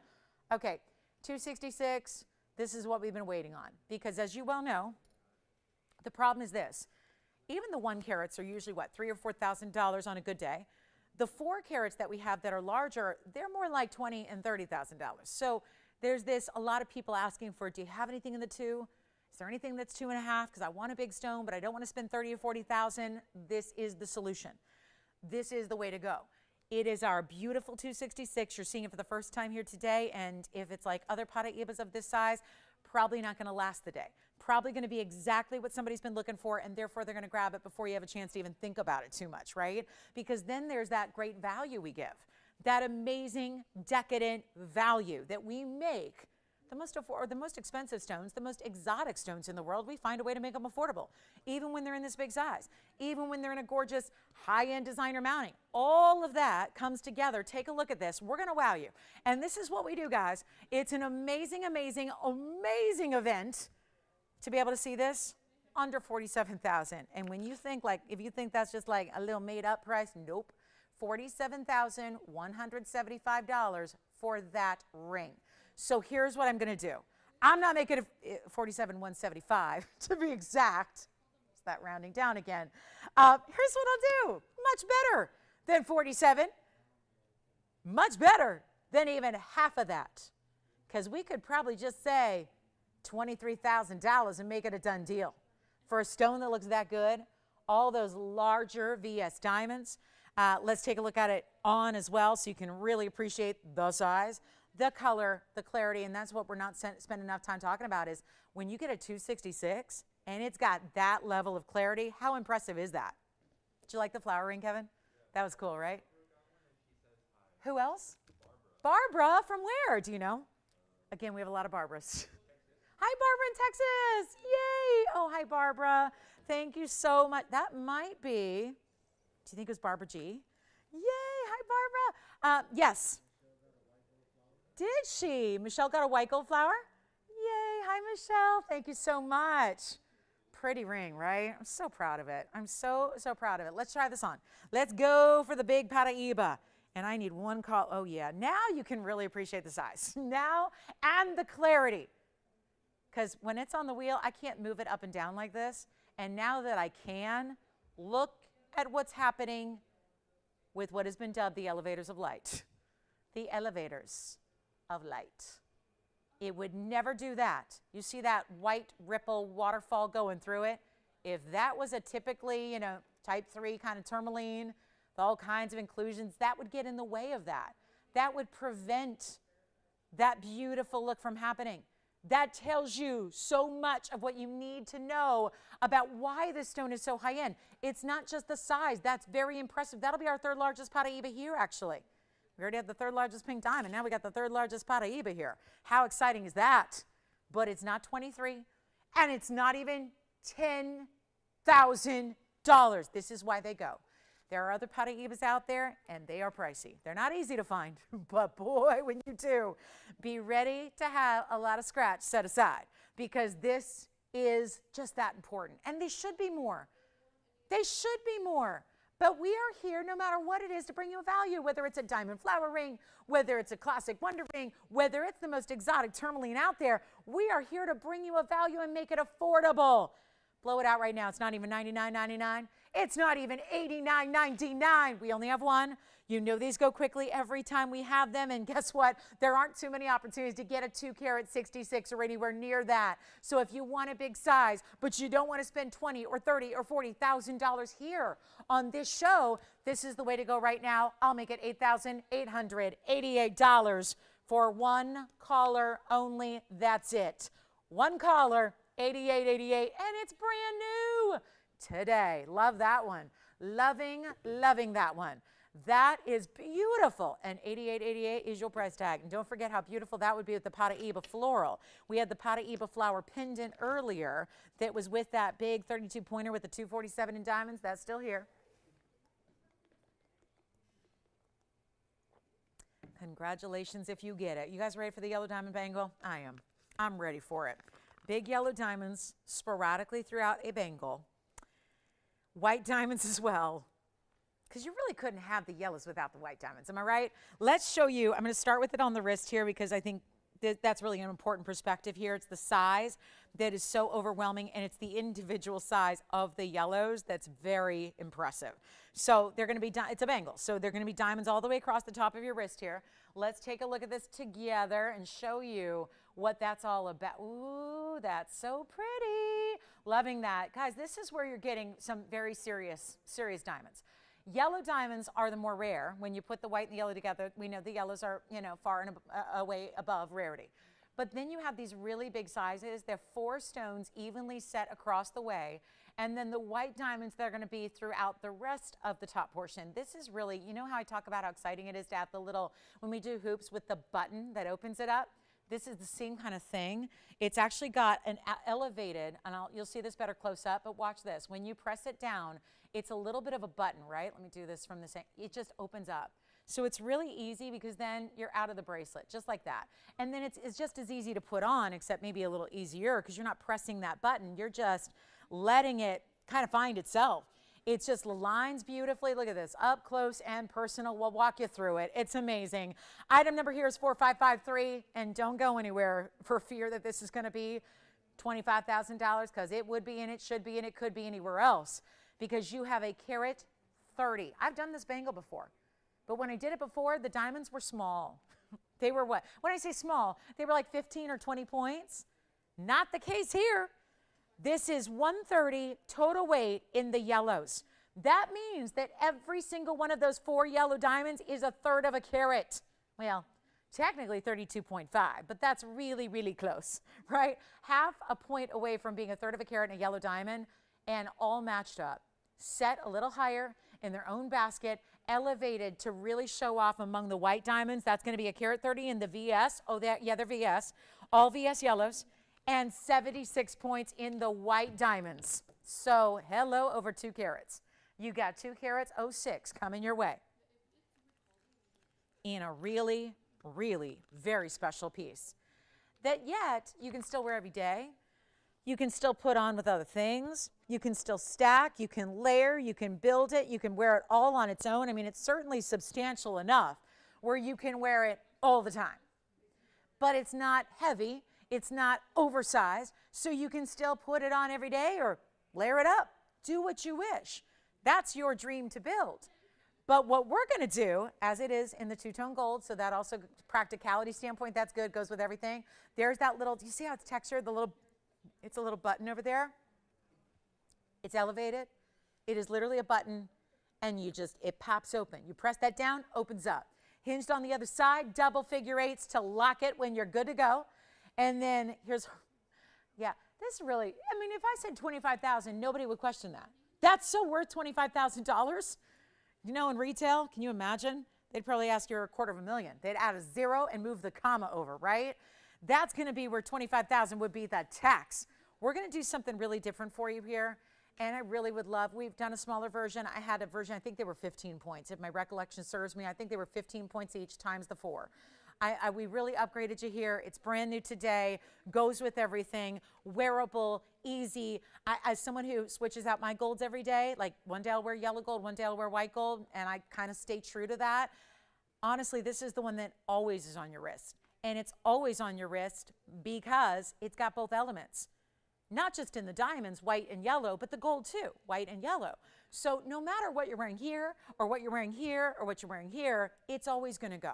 Okay, 266, this is what we've been waiting on. Because as you well know, the problem is this. Even the 1 carats are usually what, $3,000 or $4,000 on a good day. The 4 carats that we have that are larger, they're more like $20,000 and $30,000. So there's this, a lot of people asking for, do you have anything in the 2? Is there anything that's 2.5? Because I want a big stone, but I don't want to spend $30,000 or $40,000. This is the solution. This is the way to go. It is our beautiful 266. You're seeing it for the first time here today. And if it's like other Paraibas of this size, probably not going to last the day. Probably going to be exactly what somebody's been looking for, and therefore they're going to grab it before you have a chance to even think about it too much, right? Because then there's that great value we give, that amazing decadent value that we make. The most expensive stones, the most exotic stones in the world, we find a way to make them affordable, even when they're in this big size, even when they're in a gorgeous high-end designer mounting. All of that comes together. Take a look at this. We're going to wow you. And this is what we do, guys. It's an amazing, amazing, amazing event to be able to see this under $47,000. And when you think like, if you think that's just like a little made-up price, nope. $47,175 for that ring. So here's what I'm going to do. I'm not making it $47,175 to be exact. It's that rounding down again. Here's what I'll do. Much better than 47. Much better than even half of that. Because we could probably just say $23,000 and make it a done deal. For a stone that looks that good, all those larger VS diamonds. Let's take a look at it on as well so you can really appreciate the size, the color, the clarity, and that's what we're not spending enough time talking about is when you get a 266 and it's got that level of clarity, how impressive is that? Did you like the flower ring, Kevin? That was cool, right? Who else? Barbara from where? Do you know? Again, we have a lot of Barbaras. Hi, Barbara in Texas. Yay. Oh, hi, Barbara. Thank you so much. That might be, do you think it was Barbara G? Yay. Hi, Barbara. Yes. Did she? Michelle got a white gold flower? Yay. Hi, Michelle. Thank you so much. Pretty ring, right? I'm so proud of it. I'm so, so proud of it. Let's try this on. Let's go for the big Paraiba. And I need one call. Oh, yeah. Now you can really appreciate the size. Now, and the clarity. Because when it's on the wheel, I can't move it up and down like this. And now that I can, look at what's happening with what has been dubbed the elevators of light. The elevators of light. It would never do that. You see that white ripple waterfall going through it? If that was a typically, type 3 kind of tourmaline, with all kinds of inclusions, that would get in the way of that. That would prevent that beautiful look from happening. That tells you so much of what you need to know about why this stone is so high end. It's not just the size. That's very impressive. That'll be our 3rd largest Paraiba here, actually. We already had the 3rd largest pink diamond. Now we got the 3rd largest Paraiba here. How exciting is that? But it's not 23, and it's not even $10,000. This is why they go. There are other Paraibas out there, and they are pricey. They're not easy to find, but boy, when you do, be ready to have a lot of scratch set aside because this is just that important. And they should be more. They should be more. But we are here no matter what it is to bring you a value, whether it's a diamond flower ring, whether it's a classic wonder ring, whether it's the most exotic tourmaline out there. We are here to bring you a value and make it affordable. Blow it out right now. It's not even $99.99. It's not even $89.99. We only have one. You know these go quickly every time we have them, and guess what? There aren't too many opportunities to get a 2-carat 66 or anywhere near that. So if you want a big size, but you don't want to spend $20 or $30 or $40,000 here on this show, this is the way to go right now. I'll make it $8,888 for one caller only. That's it. One caller, $88.88, and it's brand new today. Love that one. Loving that one. That is beautiful, and $88.88 is your price tag. And don't forget how beautiful that would be with the Paraiba floral. We had the Paraiba flower pendant earlier that was with that big 32-pointer with the 247 in diamonds. That's still here. Congratulations if you get it. You guys ready for the yellow diamond bangle? I am. I'm ready for it. Big yellow diamonds sporadically throughout a bangle. White diamonds as well. Because you really couldn't have the yellows without the white diamonds. Am I right? Let's show you. I'm going to start with it on the wrist here because I think that's really an important perspective here. It's the size that is so overwhelming, and it's the individual size of the yellows that's very impressive. So they're going to be, it's a bangle. So they're going to be diamonds all the way across the top of your wrist here. Let's take a look at this together and show you what that's all about. Ooh, that's so pretty. Loving that. Guys, this is where you're getting some very serious diamonds. Yellow diamonds are the more rare. When you put the white and the yellow together, we know the yellows are, far and away above rarity. But then you have these really big sizes. They're 4 stones evenly set across the way. And then the white diamonds, they're going to be throughout the rest of the top portion. This is really, you know how I talk about how exciting it is to have the little, when we do hoops with the button that opens it up? This is the same kind of thing. It's actually got an elevated, and you'll see this better close up, but watch this. When you press it down, it's a little bit of a button, right? Let me do this from the same. It just opens up. So it's really easy because then you're out of the bracelet, just like that. And then it's just as easy to put on, except maybe a little easier because you're not pressing that button. You're just letting it kind of find itself. It just aligns beautifully. Look at this, up close and personal. We'll walk you through it. It's amazing. Item number here is 4553, and don't go anywhere for fear that this is going to be $25,000 because it would be, and it should be, and it could be anywhere else because you have a carat 30. I've done this bangle before, but when I did it before, the diamonds were small. They were what? When I say small, they were like 15 or 20 points. Not the case here. This is 130 total weight in the yellows. That means that every single one of those 4 yellow diamonds is 1/3 of a carat. Well, technically 32.5, but that's really, really close, right? Half a point away from being 1/3 of a carat in a yellow diamond, and all matched up. Set a little higher in their own basket, elevated to really show off among the white diamonds. That's going to be a carat 30 in the VS. Oh, they're VS. All VS yellows. And 76 points in the white diamonds. So, hello, over 2 carats. You got 2 carats, 06 coming your way. In a really, really very special piece. That yet, you can still wear every day. You can still put on with other things. You can still stack. You can layer. You can build it. You can wear it all on its own. I mean, it's certainly substantial enough where you can wear it all the time. But it's not heavy. It's not oversized, so you can still put it on every day or layer it up. Do what you wish. That's your dream to build. But what we're going to do, as it is in the two-tone gold, so that also, practicality standpoint, that's good, goes with everything. There's that little, do you see how it's textured? It's a little button over there. It's elevated. It is literally a button, and it pops open. You press that down, opens up. Hinged on the other side, double figure 8s to lock it when you're good to go. And then here's, this really, I mean, if I said $25,000, nobody would question that. That's so worth $25,000. You know, in retail, can you imagine? They'd probably ask you $250,000. They'd add a 0 and move the comma over, right? That's going to be where $25,000 would be that tax. We're going to do something really different for you here. And I really would love, we've done a smaller version. I had a version, I think they were 15 points. If my recollection serves me, I think they were 15 points each times the 4. We really upgraded you here. It's brand new today, goes with everything, wearable, easy. As someone who switches out my golds every day, like one day I'll wear yellow gold, one day I'll wear white gold, and I kind of stay true to that. Honestly, this is the one that always is on your wrist. And it's always on your wrist because it's got both elements. not just in the diamonds, white and yellow, but the gold too, white and yellow. So no matter what you're wearing here or what you're wearing here or what you're wearing here, it's always going to go.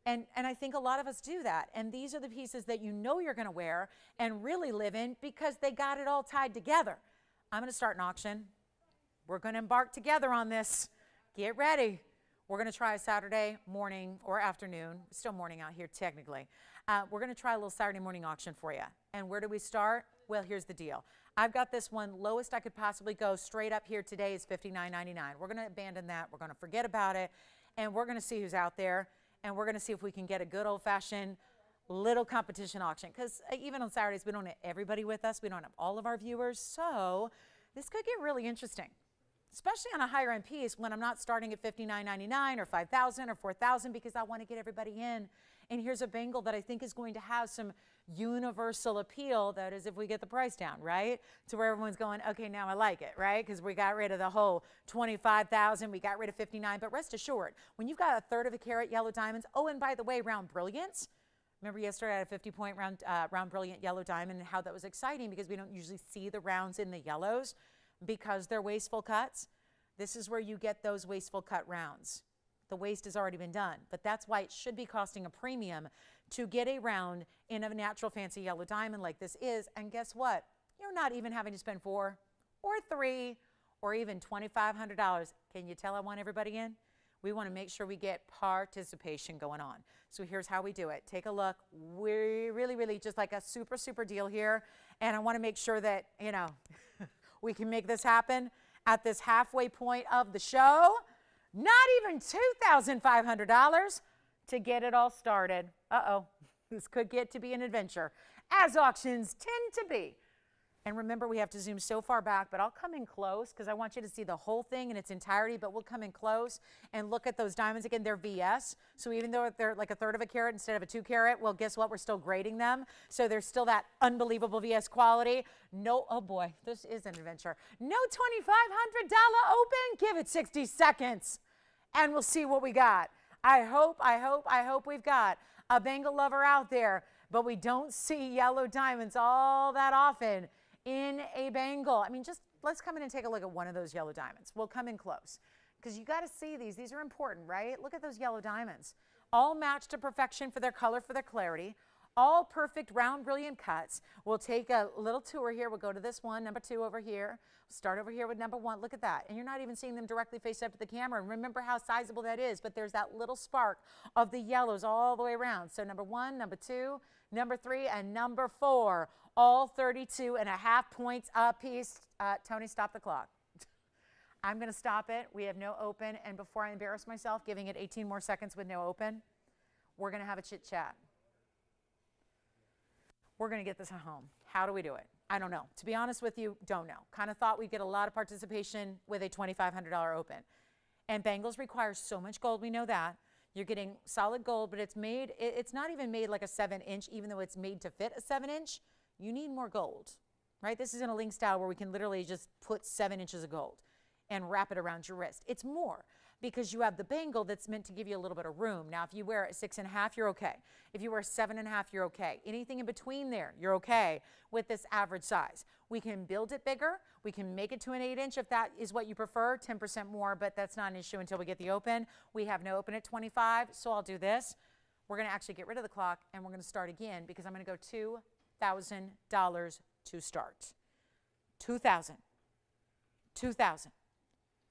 And I think a lot of us do that. And these are the pieces that you know you're going to wear and really live in because they got it all tied together. I'm going to start an auction. We're going to embark together on this. Get ready. We're going to try a Saturday morning or afternoon. Still morning out here technically. We're going to try a little Saturday morning auction for you. And where do we start? Well, here's the deal. I've got this one. Lowest I could possibly go straight up here today is $59.99. We're going to abandon that. We're going to forget about it. And we're going to see who's out there. And we're going to see if we can get a good old-fashioned little competition auction. Because even on Saturdays, we don't have everybody with us. We don't have all of our viewers. So this could get really interesting, especially on a higher-end piece when I'm not starting at $59.99 or $5,000 or $4,000 because I want to get everybody in. And here's a bangle that I think is going to have some universal appeal. That is if we get the price down, right? To where everyone's going, okay, now I like it, right? Because we got rid of the whole $25,000, we got rid of $59,000. But rest assured, when you've got 1/3 of a carat yellow diamonds, oh, and by the way, round brilliants. Remember yesterday I had a 50-point round brilliant yellow diamond and how that was exciting because we don't usually see the rounds in the yellows because they're wasteful cuts. This is where you get those wasteful cut rounds. The waste has already been done, but that's why it should be costing a premium to get a round in a natural fancy yellow diamond like this is. And guess what? You're not even having to spend $4 or $3 or even $2,500. Can you tell I want everybody in? We want to make sure we get participation going on. So here's how we do it. Take a look. We really just like a super deal here. And I want to make sure that, you know, we can make this happen at this halfway point of the show. Not even $2,500 to get it all started. Uh-oh, this could get to be an adventure, as auctions tend to be. And remember, we have to zoom so far back, but I'll come in close because I want you to see the whole thing in its entirety, but we'll come in close and look at those diamonds again. They're VS, so even though they're like 1/3 of a carat instead of a 2 carat, well, guess what? We're still grading them, so there's still that unbelievable VS quality. No, oh boy, this is an adventure. No $2,500 open. Give it 60 seconds, and we'll see what we got. I hope we've got a bangle lover out there, but we don't see yellow diamonds all that often in a bangle. I mean, just let's come in and take a look at one of those yellow diamonds. We'll come in close because you got to see these. These are important, right? Look at those yellow diamonds. All matched to perfection for their color, for their clarity. All perfect round brilliant cuts. We'll take a little tour here. We'll go to this one, number 2 over here. Start over here with number 1. Look at that. And you're not even seeing them directly face up to the camera. And remember how sizable that is, but there's that little spark of the yellows all the way around. So number 1, number 2, number 3, and number 4, all 32.5 points a piece. Tony, stop the clock. I'm going to stop it. We have no open. And before I embarrass myself, giving it 18 more seconds with no open, we're going to have a chit chat. We're going to get this at home. How do we do it? I don't know. To be honest with you, don't know. Kind of thought we'd get a lot of participation with a $2,500 open. And bangles require so much gold. We know that. You're getting solid gold, but it's made, it's not even made like a 7-inch, even though it's made to fit a 7-inch. You need more gold, right? This isn't a link style where we can literally just put 7 inches of gold and wrap it around your wrist. It's more because you have the bangle that's meant to give you a little bit of room. Now, if you wear a 6.5, you're okay. If you wear 7.5, you're okay. Anything in between there, you're okay with this average size. We can build it bigger. We can make it to an 8-inch if that is what you prefer, 10% more, but that's not an issue until we get the open. We have no open at 25, so I'll do this. We're going to actually get rid of the clock, and we're going to start again because I'm going to go $2,000 to start. $2,000. $2,000.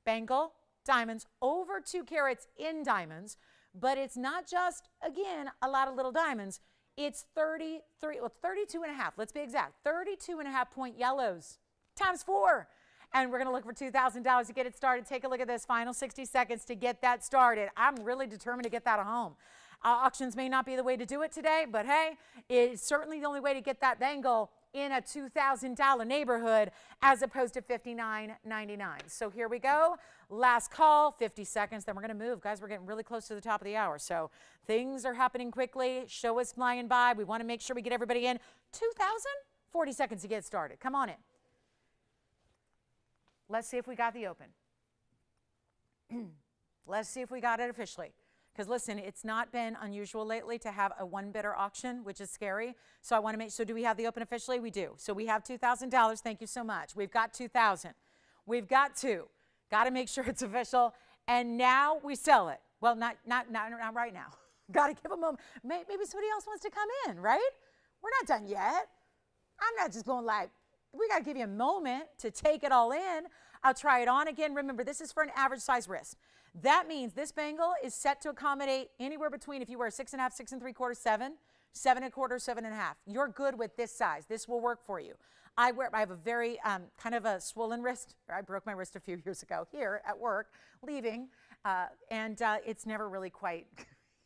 Bangle, diamonds, over 2 carats in diamonds, but it's not just, again, a lot of little diamonds. It's 32.5, let's be exact, 32.5 point yellows times 4. And we're going to look for $2,000 to get it started. Take a look at this final 60 seconds to get that started. I'm really determined to get that at home. Auctions may not be the way to do it today, but hey, it's certainly the only way to get that bangle in a $2,000 neighborhood as opposed to $59.99. So here we go. Last call, 50 seconds, then we're going to move. Guys, we're getting really close to the top of the hour. So things are happening quickly. Show is flying by. We want to make sure we get everybody in. 2,000? 40 seconds to get started. Come on in. Let's see if we got the open. Let's see if we got it officially. Because listen, it's not been unusual lately to have a one bidder auction, which is scary. So I want to make, so do we have the open officially? We do. So we have $2,000. Thank you so much. We've got 2,000. We've got two. Got to make sure it's official. And now we sell it. Well, not right now. Got to give a moment. Maybe somebody else wants to come in, right? We're not done yet. I'm not just going like, we got to give you a moment to take it all in. I'll try it on again. Remember, this is for an average size wrist. That means this bangle is set to accommodate anywhere between, if you wear 6.5, 6 3/4, 7, 7 1/4, 7 1/2. You're good with this size. This will work for you. I have a very kind of a swollen wrist. I broke my wrist a few years ago here at work, leaving, and it's never really quite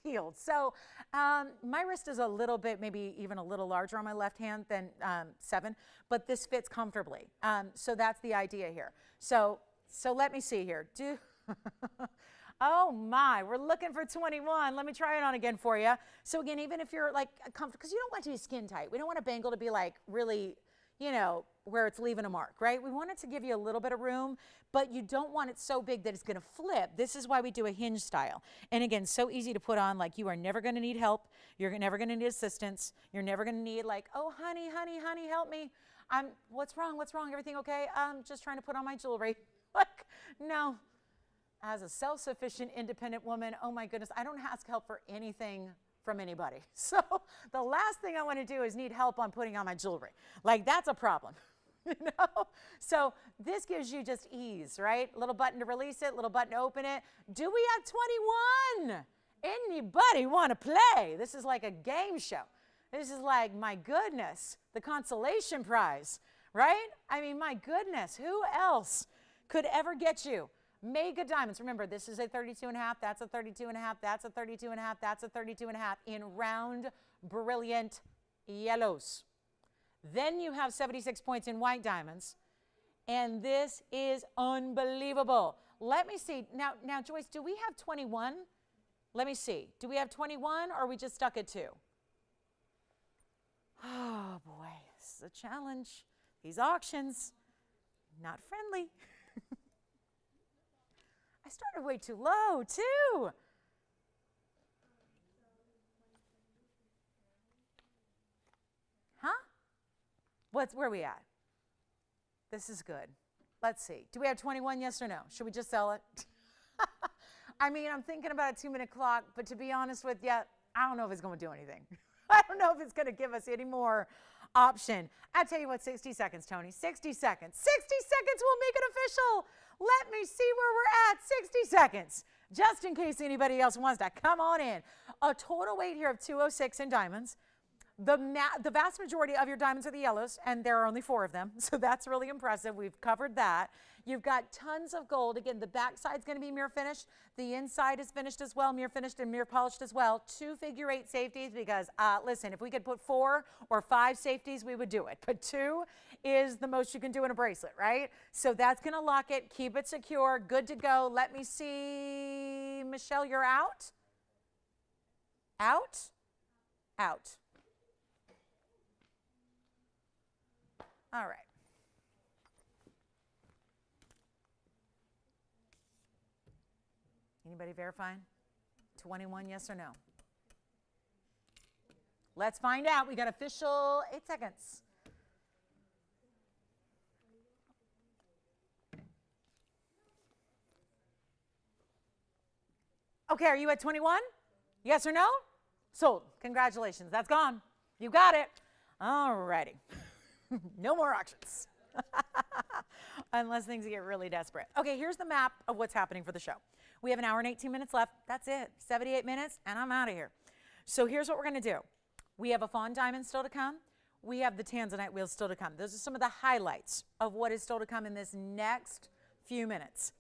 healed. So my wrist is a little bit, maybe even a little larger on my left hand than 7, but this fits comfortably. So that's the idea here. So let me see here. Oh my, we're looking for 21. Let me try it on again for you. So again, even if you're like comfortable, because you don't want it to be skin tight. We don't want a bangle to be like really, you know, where it's leaving a mark, right? We want it to give you a little bit of room, but you don't want it so big that it's going to flip. This is why we do a hinge style. And again, so easy to put on, like you are never going to need help. You're never going to need assistance. You're never going to need like, oh, honey, help me. What's wrong? Everything okay? I'm just trying to put on my jewelry. Like, no. As a self-sufficient, independent woman, oh my goodness, I don't ask help for anything from anybody. So the last thing I want to do is need help on putting on my jewelry. Like, that's a problem, you know? So this gives you just ease, right? Little button to release it, little button to open it. Do we have 21? Anybody want to play? This is like a game show. This is like, my goodness, the consolation prize, right? I mean, my goodness, who else could ever get you? Mega diamonds. Remember, this is a 32.5, that's a 32.5, that's a 32.5, that's a 32.5 in round, brilliant yellows. Then you have 76 points in white diamonds, and this is unbelievable. Let me see. Now, Joyce, do we have 21? Let me see. Do we have 21, or are we just stuck at 2? Oh, boy, this is a challenge. These auctions, not friendly. I started way too low, too. Huh? Where are we at? This is good. Let's see. Do we have 21, yes or no? Should we just sell it? I mean, I'm thinking about a 2-minute clock, but to be honest with you, I don't know if it's going to do anything. I don't know if it's going to give us any more option. I'll tell you what, 60 seconds, Tony. 60 seconds. 60 seconds will make it official. Let me see where we're at. 60 seconds. Just in case anybody else wants to come on in. A total weight here of 206 in diamonds. The vast majority of your diamonds are the yellows, and there are only 4 of them, so that's really impressive. We've covered that. You've got tons of gold. Again, the back side's going to be mirror finished. The inside is finished as well, mirror finished and mirror polished as well. 2 figure-8 safeties because, listen, if we could put 4 or 5 safeties, we would do it. But 2 is the most you can do in a bracelet, right? So that's going to lock it, keep it secure, good to go. Let me see. Michelle, you're out? Out? Out. All right. Anybody verifying? 21, yes or no? Let's find out. We got official 8 seconds. Okay, are you at 21? Yes or no? Sold. Congratulations. That's gone. You got it. All righty. No more auctions. Unless things get really desperate. Okay, here's the map of what's happening for the show. We have 1 hour and 18 minutes left. That's it. 78 minutes, and I'm out of here. So here's what we're going to do. We have a Fawn diamond still to come. We have the Tanzanite wheels still to come. Those are some of the highlights of what is still to come in this next few minutes.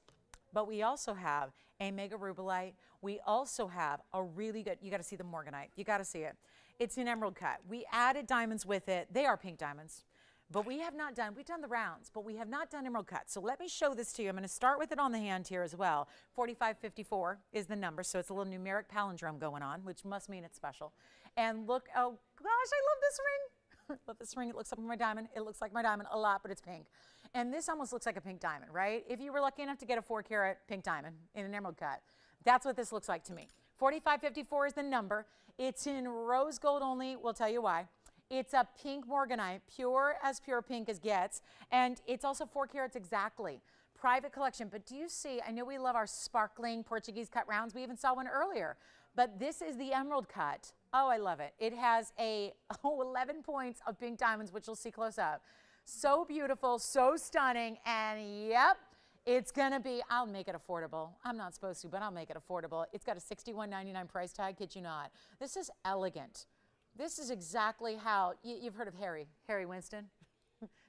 But we also have a mega Rubellite. We also have a really good, you got to see the Morganite. You got to see it. It's an emerald cut. We added diamonds with it. They are pink diamonds. But we have not done, we've done the rounds, but we have not done emerald cut. So let me show this to you. I'm going to start with it on the hand here as well. 4554 is the number, so it's a little numeric palindrome going on, which must mean it's special. And look, oh gosh, I love this ring. I love this ring. It looks like my diamond. It looks like my diamond a lot, but it's pink. And this almost looks like a pink diamond, right? If you were lucky enough to get a 4-carat pink diamond in an emerald cut, that's what this looks like to me. 4554 is the number. It's in rose gold only. We'll tell you why. It's a pink morganite, pure pink as gets, and it's also 4 carats exactly. Private collection, but do you see, I know we love our sparkling Portuguese cut rounds. We even saw one earlier, but this is the emerald cut. Oh, I love it. It has 11 points of pink diamonds, which you'll see close up. So beautiful, so stunning, and yep, it's gonna be, I'll make it affordable. I'm not supposed to, but I'll make it affordable. It's got a $61.99 price tag, kid you not. This is elegant. This is exactly how, you've heard of Harry Winston?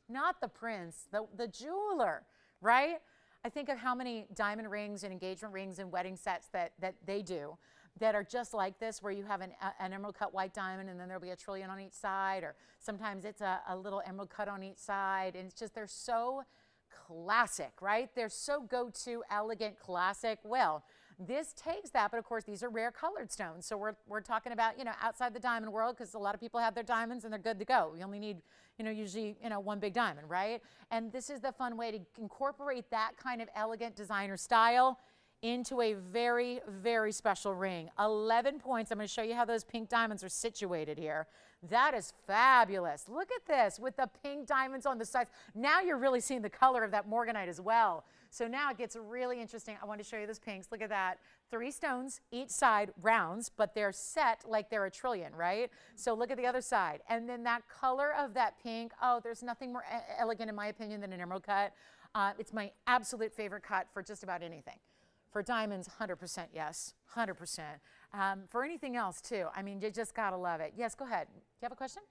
Not the prince, the jeweler, right? I think of how many diamond rings and engagement rings and wedding sets that they do that are just like this, where you have an emerald cut white diamond and then there'll be a trillion on each side, or sometimes it's a little emerald cut on each side, and it's just, they're so classic, right? They're so go-to, elegant, classic. Well, this takes that, but of course these are rare colored stones. So we're talking about, you know, outside the diamond world, because a lot of people have their diamonds and they're good to go. You only need, you know, usually, you know, one big diamond, right? And this is the fun way to incorporate that kind of elegant designer style into a very, very special ring. 11 points. I'm going to show you how those pink diamonds are situated here. That is fabulous. Look at this with the pink diamonds on the sides. Now you're really seeing the color of that morganite as well. So now it gets really interesting. I want to show you those pinks. Look at that. 3 stones each side, rounds, but they're set like they're a trillion, right? So look at the other side. And then that color of that pink, oh, there's nothing more elegant in my opinion than an emerald cut. It's my absolute favorite cut for just about anything. For diamonds, 100% yes, 100%. For anything else too, I mean, you just gotta love it. Yes, go ahead. Do you have a question?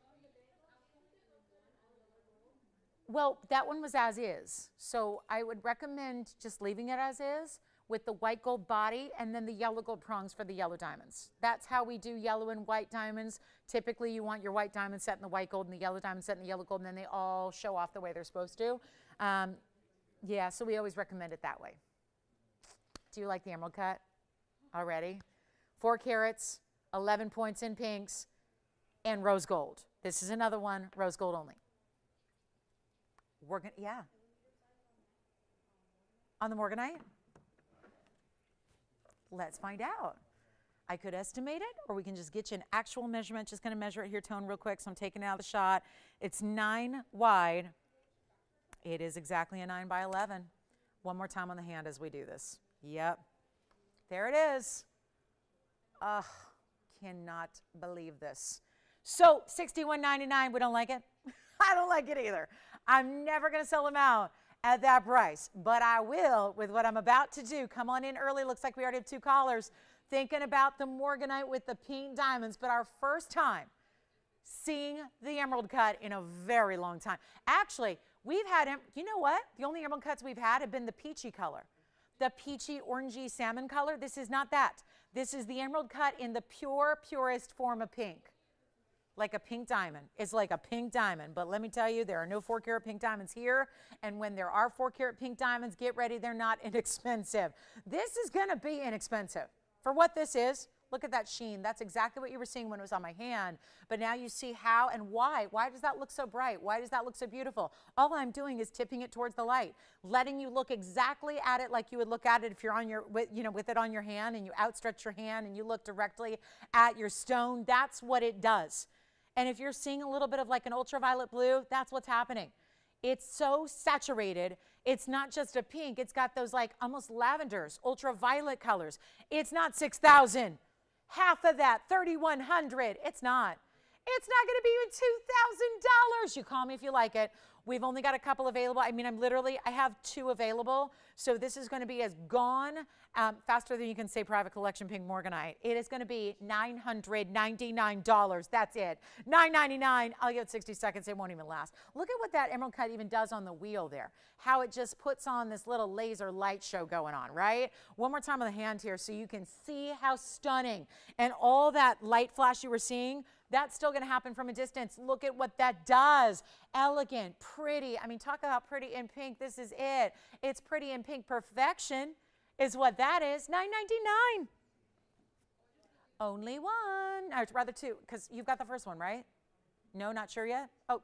Well, that one was as is. So I would recommend just leaving it as is with the white gold body and then the yellow gold prongs for the yellow diamonds. That's how we do yellow and white diamonds. Typically you want your white diamond set in the white gold and the yellow diamond set in the yellow gold, and then they all show off the way they're supposed to. Yeah, so we always recommend it that way. Do you like the emerald cut already? 4 carats, 11 points in pinks, and rose gold. This is another one, rose gold only. We're gonna, yeah. On the morganite? Let's find out. I could estimate it, or we can just get you an actual measurement. Just gonna measure it here, Tone, real quick, so I'm taking it out of the shot. It's 9 wide. It is exactly a 9 by 11. One more time on the hand as we do this. Yep, there it is. Ugh, cannot believe this. So $61.99, we don't like it? I don't like it either. I'm never gonna sell them out at that price, but I will with what I'm about to do. Come on in early, looks like we already have 2 callers thinking about the morganite with the pink diamonds, but our first time seeing the emerald cut in a very long time. Actually, we've had, you know what? The only emerald cuts we've had have been the peachy color. The peachy, orangey salmon color. This is not that. This is the emerald cut in the purest form of pink. Like a pink diamond. It's like a pink diamond. But let me tell you, there are no 4 carat pink diamonds here. And when there are 4 carat pink diamonds, get ready, they're not inexpensive. This is going to be inexpensive. For what this is, look at that sheen. That's exactly what you were seeing when it was on my hand. But now you see how and why. Why does that look so bright? Why does that look so beautiful? All I'm doing is tipping it towards the light, letting you look exactly at it like you would look at it if you're on your, with it on your hand, and you outstretch your hand and you look directly at your stone. That's what it does. And if you're seeing a little bit of like an ultraviolet blue, that's what's happening. It's so saturated. It's not just a pink. It's got those like almost lavenders, ultraviolet colors. It's not 6,000. Half of that, 3,100. It's not. It's not going to be even $2,000. You call me if you like it. We've only got a couple available. I mean, I have 2 available. So this is going to be as gone faster than you can say private collection pink morganite. It is going to be $999. That's it. $999. I'll give it 60 seconds. It won't even last. Look at what that emerald cut even does on the wheel there. How it just puts on this little laser light show going on, right? One more time on the hand here so you can see how stunning. And all that light flash you were seeing, that's still going to happen from a distance. Look at what that does. Elegant, pretty. I mean, talk about pretty in pink. This is it. It's pretty in pink perfection is what that is. $9.99. Only one. Or rather 2, because you've got the first one, right? No, not sure yet? Oh,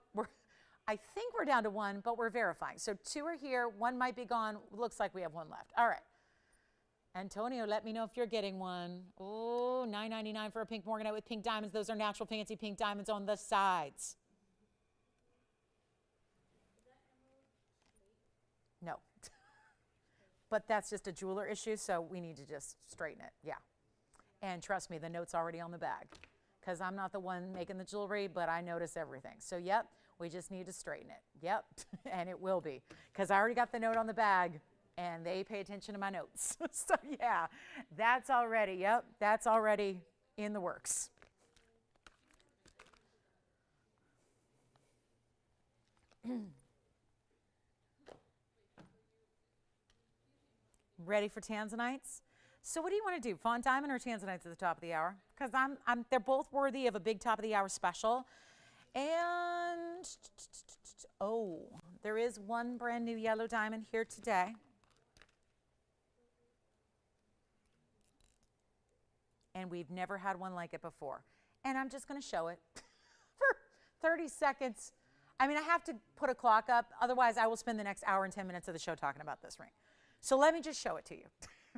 I think we're down to 1, but we're verifying. So 2 are here. 1 might be gone. Looks like we have 1 left. All right. Antonio, let me know if you're getting one. Oh, $9.99 for a pink morganite with pink diamonds. Those are natural fancy pink diamonds on the sides. No. But that's just a jeweler issue, so we need to just straighten it. Yeah. And trust me, the note's already on the bag because I'm not the one making the jewelry, but I notice everything. So, yep, we just need to straighten it. Yep, and it will be because I already got the note on the bag. And they pay attention to my notes. So yeah, that's already, yep, that's already in the works. Ready for Tanzanites? So what do you want to do, Fawn Diamond or Tanzanites at the top of the hour? Because they're both worthy of a big top of the hour special. And, oh, there is one brand new yellow diamond here today. And we've never had one like it before. And I'm just going to show it for 30 seconds. I mean, I have to put a clock up. Otherwise, I will spend the next hour and 10 minutes of the show talking about this ring. So let me just show it to you.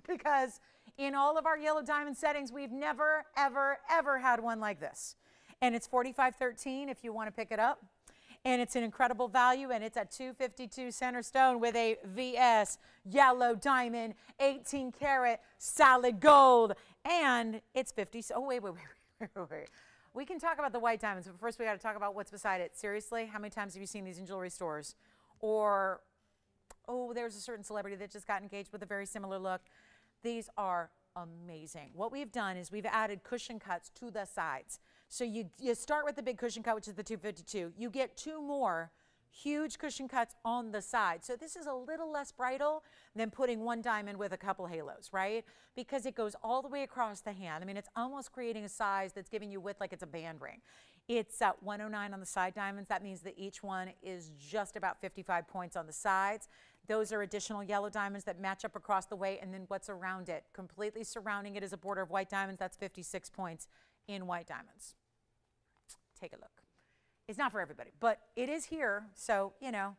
Because in all of our yellow diamond settings, we've never, ever, ever had one like this. And it's $45.13 if you want to pick it up. And it's an incredible value, and it's a 252 center stone with a VS yellow diamond, 18 karat solid gold, and it's 50. Oh, wait. We can talk about the white diamonds, but first we got to talk about what's beside it. Seriously, how many times have you seen these in jewelry stores? Or, oh, there's a certain celebrity that just got engaged with a very similar look. These are amazing. What we've done is we've added cushion cuts to the sides. So you start with the big cushion cut, which is the 252. You get two more huge cushion cuts on the side. So this is a little less bridal than putting one diamond with a couple halos, right? Because it goes all the way across the hand. I mean, it's almost creating a size that's giving you width like it's a band ring. It's 109 on the side diamonds. That means that each one is just about 55 points on the sides. Those are additional yellow diamonds that match up across the way, and then what's around it. Completely surrounding it is a border of white diamonds. That's 56 points in white diamonds. Take a look. It's not for everybody, but it is here. So, you know,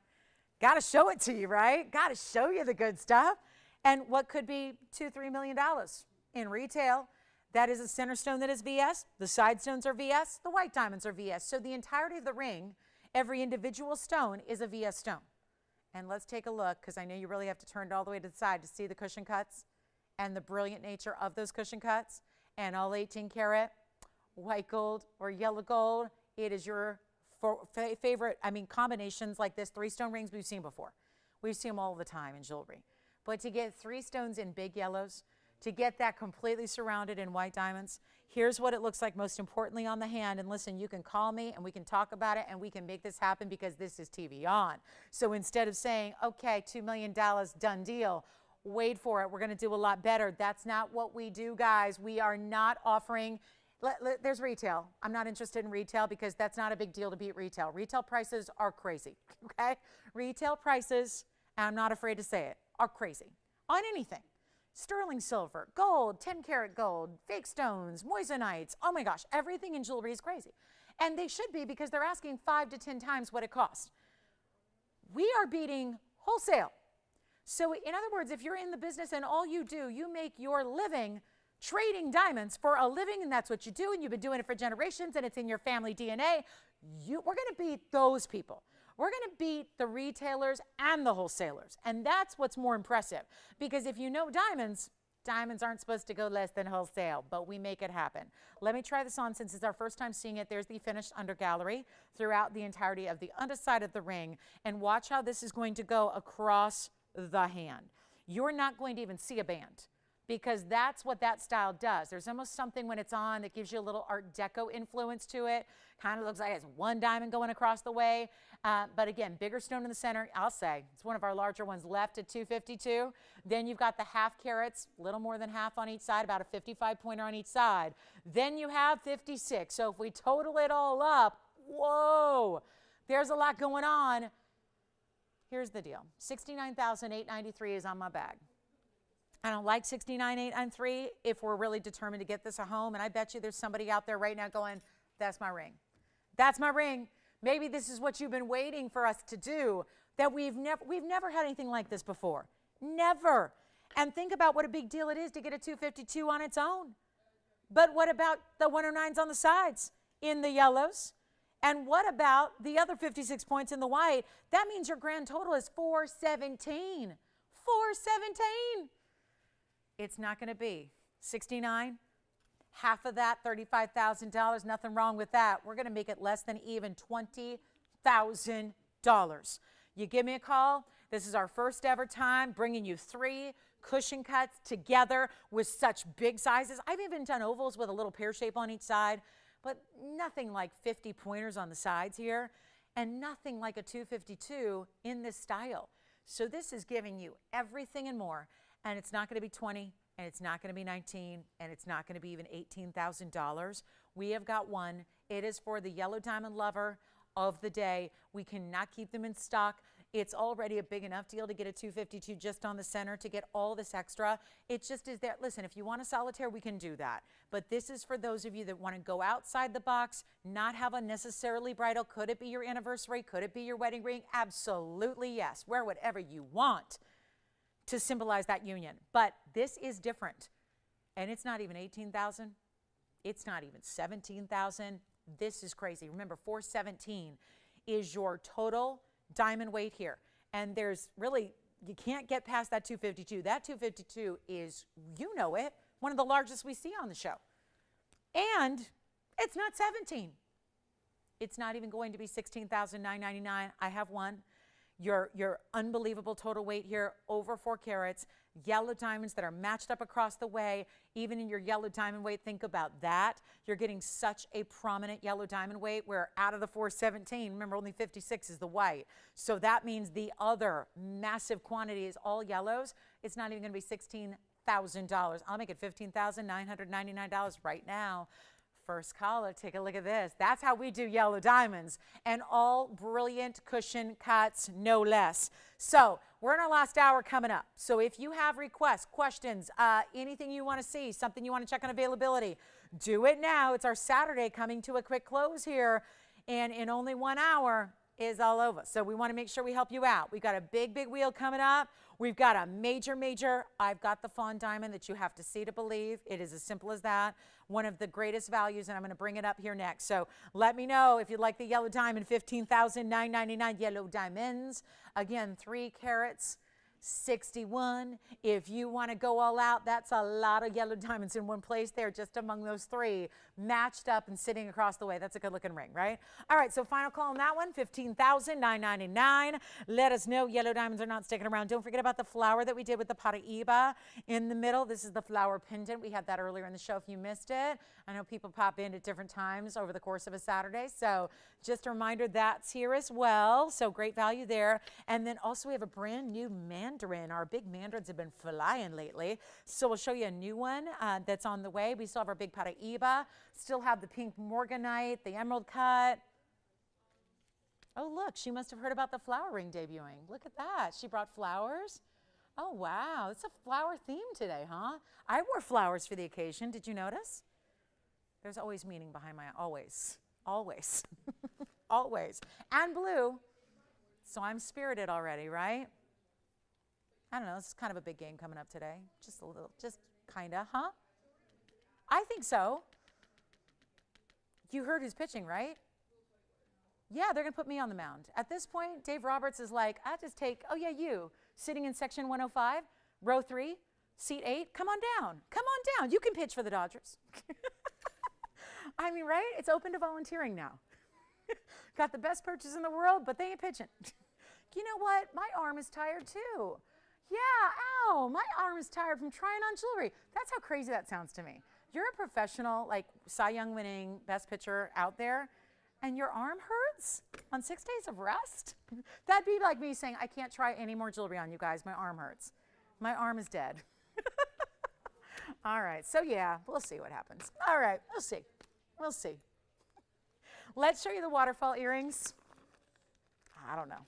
got to show it to you, right? Got to show you the good stuff. And what could be $2-3 million in retail. That is a center stone that is VS. The side stones are VS. The white diamonds are VS. So the entirety of the ring, every individual stone is a VS stone. And let's take a look, because I know you really have to turn it all the way to the side to see the cushion cuts and the brilliant nature of those cushion cuts. And all 18 karat white gold or yellow gold. It is your favorite, I mean, combinations like this, 3-stone rings we've seen before. We've seen them all the time in jewelry. But to get 3 stones in big yellows, to get that completely surrounded in white diamonds, here's what it looks like most importantly on the hand. And listen, you can call me and we can talk about it and we can make this happen because this is TVON. So instead of saying, okay, $2 million, done deal, wait for it, we're going to do a lot better. That's not what we do, guys. We are not offering, there's retail. I'm not interested in retail because that's not a big deal to beat retail. Retail prices are crazy, okay? Retail prices, and I'm not afraid to say it, are crazy on anything. Sterling silver, gold, 10 karat gold, fake stones, moissanite. Oh my gosh, everything in jewelry is crazy. And they should be because they're asking 5 to 10 times what it costs. We are beating wholesale. So in other words, if you're in the business and all you do, you make your living trading diamonds for a living, and that's what you do, and you've been doing it for generations, and it's in your family DNA, we're going to beat those people. We're going to beat the retailers and the wholesalers. And that's what's more impressive. Because if you know diamonds, diamonds aren't supposed to go less than wholesale, but we make it happen. Let me try this on since it's our first time seeing it. There's the finished under gallery throughout the entirety of the underside of the ring. And watch how this is going to go across the hand. You're not going to even see a band, because that's what that style does. There's almost something when it's on that gives you a little Art Deco influence to it. Kind of looks like it's one diamond going across the way. But again, bigger stone in the center, I'll say. It's one of our larger ones left at 252. Then you've got the half carats, a little more than half on each side, about a 55 pointer on each side. Then you have 56. So if we total it all up, whoa, there's a lot going on. Here's the deal. $69,893 is on my bag. I don't like $69,893 if we're really determined to get this a home. And I bet you there's somebody out there right now going, that's my ring. That's my ring. Maybe this is what you've been waiting for us to do, that we've never had anything like this before. Never. And think about what a big deal it is to get a 252 on its own. But what about the 109s on the sides in the yellows? And what about the other 56 points in the white? That means your grand total is 417. 417. It's not going to be 69. Half of that, $35,000. Nothing wrong with that. We're going to make it less than even $20,000. You give me a call. This is our first ever time bringing you 3 cushion cuts together with such big sizes. I've even done ovals with a little pear shape on each side, but nothing like 50 pointers on the sides here, and nothing like a 252 in this style. So this is giving you everything and more, and it's not going to be 20, and it's not going to be 19, and it's not going to be even $18,000. We have got one. It is for the yellow diamond lover of the day. We cannot keep them in stock. It's already a big enough deal to get a 252 just on the center to get all this extra. It just is there. Listen, if you want a solitaire, we can do that. But this is for those of you that want to go outside the box, not have a necessarily bridal. Could it be your anniversary? Could it be your wedding ring? Absolutely yes. Wear whatever you want to symbolize that union. But this is different. And it's not even 18,000. It's not even 17,000. This is crazy. Remember, 417 is your total diamond weight here. And there's really, you can't get past that 252. That 252 is, you know it, one of the largest we see on the show. And it's not 17. It's not even going to be $16,999. I have one. Your unbelievable total weight here, over 4 carats, yellow diamonds that are matched up across the way. Even in your yellow diamond weight, think about that. You're getting such a prominent yellow diamond weight where out of the 417, remember only 56 is the white. So that means the other massive quantity is all yellows. It's not even going to be $16,000. I'll make it $15,999 right now. First caller, take a look at this. That's how we do yellow diamonds, and all brilliant cushion cuts, no less. So we're in our last hour coming up. So if you have requests, questions, anything you want to see, something you want to check on availability, do it now. It's our Saturday coming to a quick close here, and in only 1 hour is all over. So we want to make sure we help you out. We've got a big, big wheel coming up. We've got a major, I've got the Fawn diamond that you have to see to believe. It is as simple as that. One of the greatest values, and I'm going to bring it up here next. So let me know if you'd like the yellow diamond, $15,999 yellow diamonds. Again, 3 carats, 61. If you want to go all out, that's a lot of yellow diamonds in one place there, just among those 3, matched up and sitting across the way. That's a good looking ring, right? All right, so final call on that one, $15,999. Let us know yellow diamonds are not sticking around. Don't forget about the flower that we did with the Paraiba in the middle. This is the flower pendant. We had that earlier in the show if you missed it. I know people pop in at different times over the course of a Saturday, so just a reminder that's here as well. So great value there. And then also we have a brand new mandarin. Our big mandarins have been flying lately, so we'll show you a new one that's on the way. We still have our big Paraiba, still have the pink morganite, the emerald cut. Oh, look, she must have heard about the flower ring debuting. Look at that. She brought flowers. Oh, wow. It's a flower theme today, huh? I wore flowers for the occasion. Did you notice? There's always meaning behind my always. Always. Always. And blue. So I'm spirited already, right? I don't know. This is kind of a big game coming up today. Just a little, just kind of, huh? I think so. You heard who's pitching, right? Yeah, they're going to put me on the mound. At this point, Dave Roberts is like, I just take, oh yeah, you, sitting in section 105, row 3, seat 8, come on down. Come on down. You can pitch for the Dodgers. I mean, right? It's open to volunteering now. Got the best perches in the world, but they ain't pitching. You know what? My arm is tired too. Yeah, ow, my arm is tired from trying on jewelry. That's how crazy that sounds to me. You're a professional, like Cy Young winning best pitcher out there, and your arm hurts on 6 days of rest? That'd be like me saying, I can't try any more jewelry on you guys. My arm hurts. My arm is dead. All right, so yeah, we'll see what happens. All right, we'll see. We'll see. Let's show you the waterfall earrings. I don't know.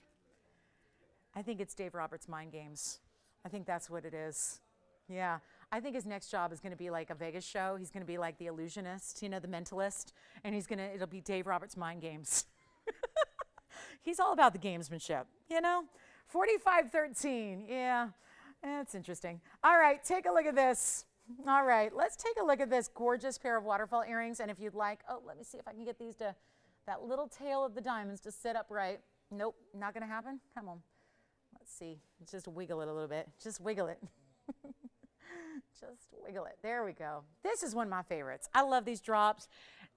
I think it's Dave Roberts' mind games. I think that's what it is. Yeah. I think his next job is going to be like a Vegas show. He's going to be like the illusionist, you know, the mentalist, and it'll be Dave Roberts' mind games. He's all about the gamesmanship, you know? 4513, yeah. That's interesting. All right, take a look at this. All right, let's take a look at this gorgeous pair of waterfall earrings. And if you'd like, oh, let me see if I can get these to, that little tail of the diamonds to sit upright. Nope, not gonna happen. Come on. Let's see, just wiggle it a little bit. Just wiggle it. Just wiggle it. There we go. This is one of my favorites. I love these drops.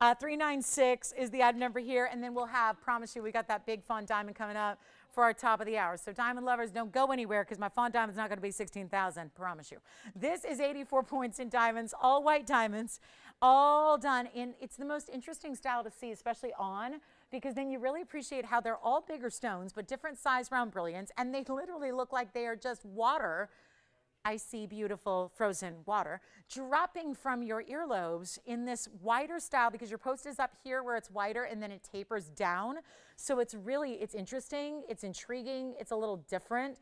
396 is the item number here, and then we'll have, promise you, we got that big Fawn diamond coming up for our top of the hour. So diamond lovers, don't go anywhere because my Fawn diamond's not going to be 16,000, promise you. This is 84 points in diamonds, all white diamonds, all done in, it's the most interesting style to see, especially on, because then you really appreciate how they're all bigger stones, but different size round brilliance, and they literally look like they are just water, icy, beautiful, frozen water, dropping from your earlobes in this wider style because your post is up here where it's wider and then it tapers down. So it's really, it's interesting, it's intriguing, it's a little different.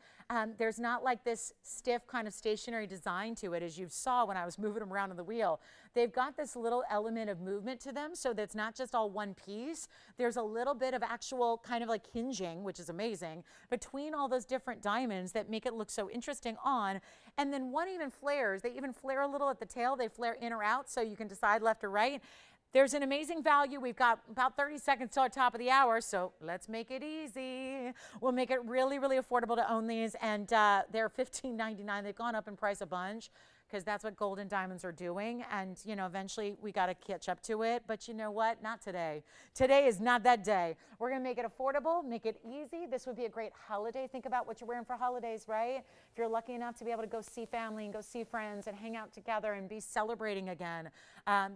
There's not like this stiff kind of stationary design to it as you saw when I was moving them around on the wheel. They've got this little element of movement to them so that's not just all one piece. There's a little bit of actual kind of like hinging, which is amazing, between all those different diamonds that make it look so interesting on. And then one even flares. They even flare a little at the tail. They flare in or out so you can decide left or right. There's an amazing value. We've got about 30 seconds till our top of the hour, so let's make it easy. We'll make it really, really affordable to own these, and they're $15.99. They've gone up in price a bunch because that's what gold and diamonds are doing, and you know, eventually we got to catch up to it, but you know what? Not today. Today is not that day. We're going to make it affordable, make it easy. This would be a great holiday. Think about what you're wearing for holidays, right? If you're lucky enough to be able to go see family and go see friends and hang out together and be celebrating again,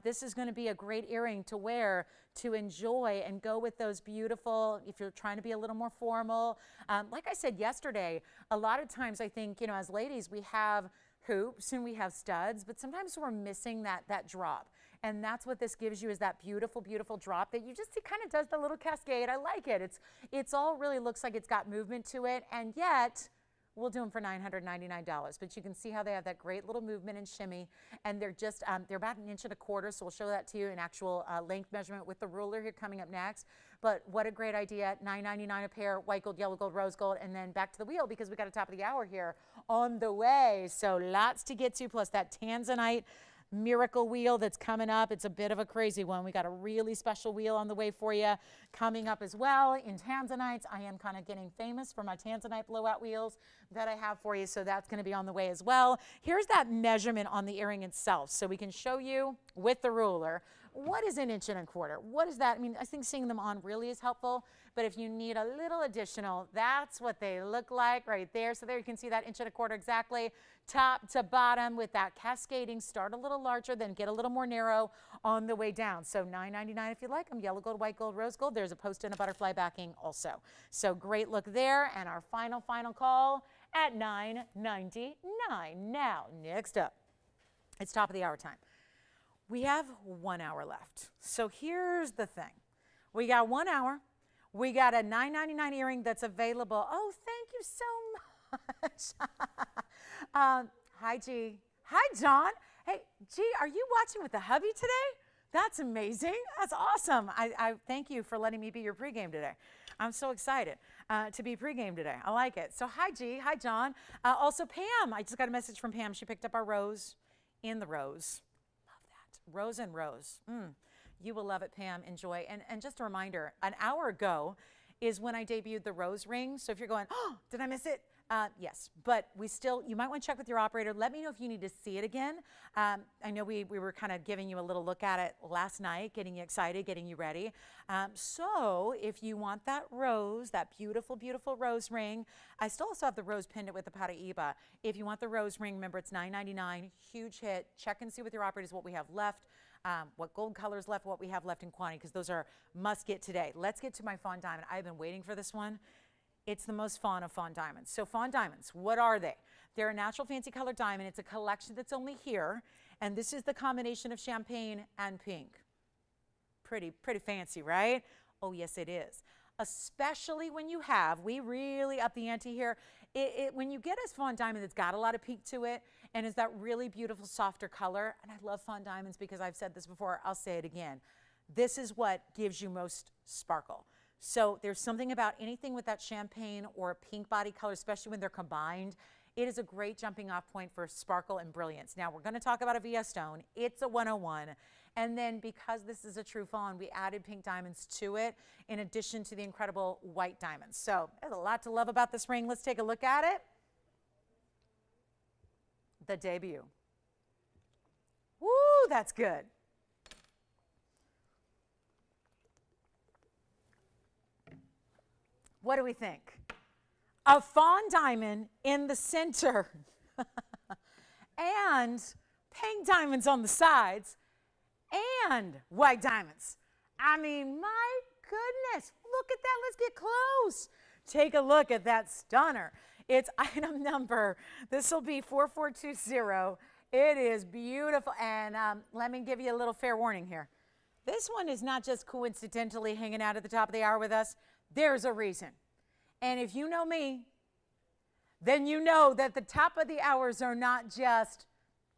this is going to be a great earring to wear, to enjoy and go with those beautiful, if you're trying to be a little more formal. Like I said yesterday, a lot of times I think, you know, as ladies, we have hoops and we have studs, but sometimes we're missing that drop. And that's what this gives you, is that beautiful, beautiful drop that you just see kind of does the little cascade. I like it. It's all really looks like it's got movement to it, and yet we'll do them for $999. But you can see how they have that great little movement and shimmy, and they're just, they're about 1.25 inches, so we'll show that to you in actual length measurement with the ruler here coming up next. But what a great idea, $9.99 a pair, white gold, yellow gold, rose gold, and then back to the wheel because we got a top of the hour here on the way. So lots to get to, plus that Tanzanite miracle wheel that's coming up. It's a bit of a crazy one. We got a really special wheel on the way for you coming up as well in Tanzanites. I am kind of getting famous for my Tanzanite blowout wheels that I have for you, so that's going to be on the way as well. Here's that measurement on the earring itself, so we can show you with the ruler what is 1.25 inches. What is that? I mean, I think seeing them on really is helpful, but if you need a little additional, that's what they look like right there. So there you can see that 1.25 inches exactly, top to bottom with that cascading. Start a little larger, then get a little more narrow on the way down. So $9.99 if you like them. Yellow gold, white gold, rose gold. There's a post and a butterfly backing also. So great look there. And our final call at $9.99. Now, next up, it's top of the hour time. We have 1 hour left. So here's the thing. We got 1 hour. We got a $9.99 earring that's available. Oh, thank you so much. Hi, G. Hi, John. Hey, G, are you watching with the hubby today? That's amazing. That's awesome. I thank you for letting me be your pregame today. I'm so excited to be pregame today. I like it. So hi, G. Hi, John. Also, Pam. I just got a message from Pam. She picked up our rose in the rose. Rose and rose. You will love it, Pam. Enjoy. And just a reminder, an hour ago is when I debuted the rose ring. So if you're going, oh, did I miss it? Yes, but you might want to check with your operator. Let me know if you need to see it again. I know we were kind of giving you a little look at it last night, getting you excited, getting you ready. So if you want that rose, that beautiful, beautiful rose ring, I still also have the rose pendant with the Paraiba. If you want the rose ring, remember it's $9.99, huge hit. Check and see with your operators what we have left, what gold colors left, what we have left in quantity, because those are must get today. Let's get to my Fawn diamond. I've been waiting for this one. It's the most fawn of fawn diamonds. So fawn diamonds, what are they? They're a natural fancy color diamond. It's a collection that's only here. And this is the combination of champagne and pink. Pretty fancy, right? Oh, yes, it is. Especially when you have, we really up the ante here. When you get a fawn diamond that's got a lot of pink to it and is that really beautiful, softer color, and I love fawn diamonds because I've said this before, I'll say it again. This is what gives you most sparkle. So there's something about anything with that champagne or pink body color, especially when they're combined, It is a great jumping off point for sparkle and brilliance. Now we're going to talk about a VS stone. It's a 101. And then because this is a true fawn, we added pink diamonds to it in addition to the incredible white diamonds. So there's a lot to love about this ring. Let's take a look at it. The debut. Woo, that's good. What do we think? A fawn diamond in the center and pink diamonds on the sides and white diamonds. I mean, my goodness, look at that. Let's get close. Take a look at that stunner. It's item number, this will be 4420. It is beautiful. And let me give you a little fair warning here. This one is not just coincidentally hanging out at the top of the hour with us. There's a reason. And if you know me, then you know that the top of the hours are not just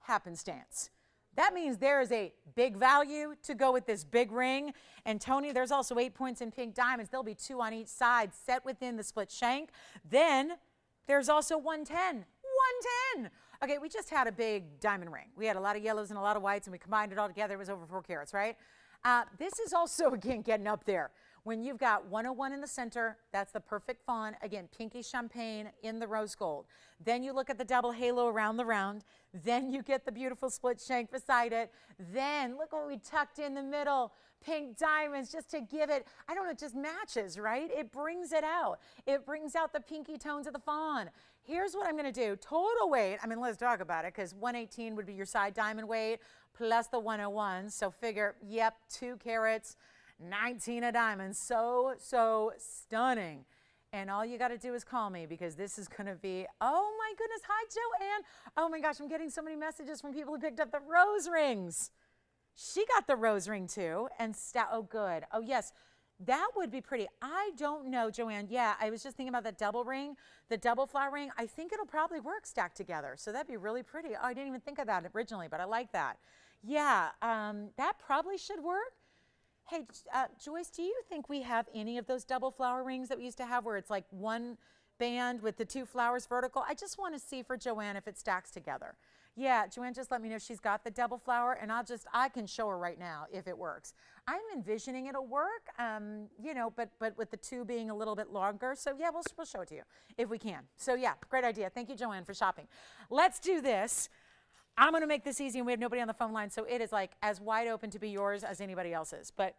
happenstance. That means there is a big value to go with this big ring. And Tony, there's also 8 points in pink diamonds. There'll be 2 on each side set within the split shank. Then there's also 110. 110. Okay, we just had a big diamond ring. We had a lot of yellows and a lot of whites, and we combined it all together. It was over 4 carats, right? This is also, again, getting up there. When you've got 101 in the center, that's the perfect fawn. Again, pinky champagne in the rose gold. Then you look at the double halo around the round. Then you get the beautiful split shank beside it. Then look what we tucked in the middle. Pink diamonds just to give it, I don't know, it just matches, right? It brings it out. It brings out the pinky tones of the fawn. Here's what I'm going to do. Total weight, I mean, let's talk about it because 118 would be your side diamond weight plus the 101. So figure, yep, 2 carats. 19 of diamonds, so stunning. And all you got to do is call me because this is going to be, oh my goodness, hi Joanne. Oh my gosh, I'm getting so many messages from people who picked up the rose rings. She got the rose ring too. And oh good, oh yes, that would be pretty. I don't know, Joanne, yeah, I was just thinking about that double ring, the double flower ring. I think it'll probably work stacked together. So that'd be really pretty. Oh, I didn't even think of that originally, but I like that. Yeah, that probably should work. Hey, Joyce, do you think we have any of those double flower rings that we used to have where it's like one band with the 2 flowers vertical? I just want to see for Joanne if it stacks together. Yeah, Joanne just let me know she's got the double flower, and I can show her right now if it works. I'm envisioning it'll work, you know, but with the 2 being a little bit longer. So yeah, we'll show it to you if we can. So yeah, great idea. Thank you, Joanne, for shopping. Let's do this. I'm going to make this easy, and we have nobody on the phone line, so it is like as wide open to be yours as anybody else's. But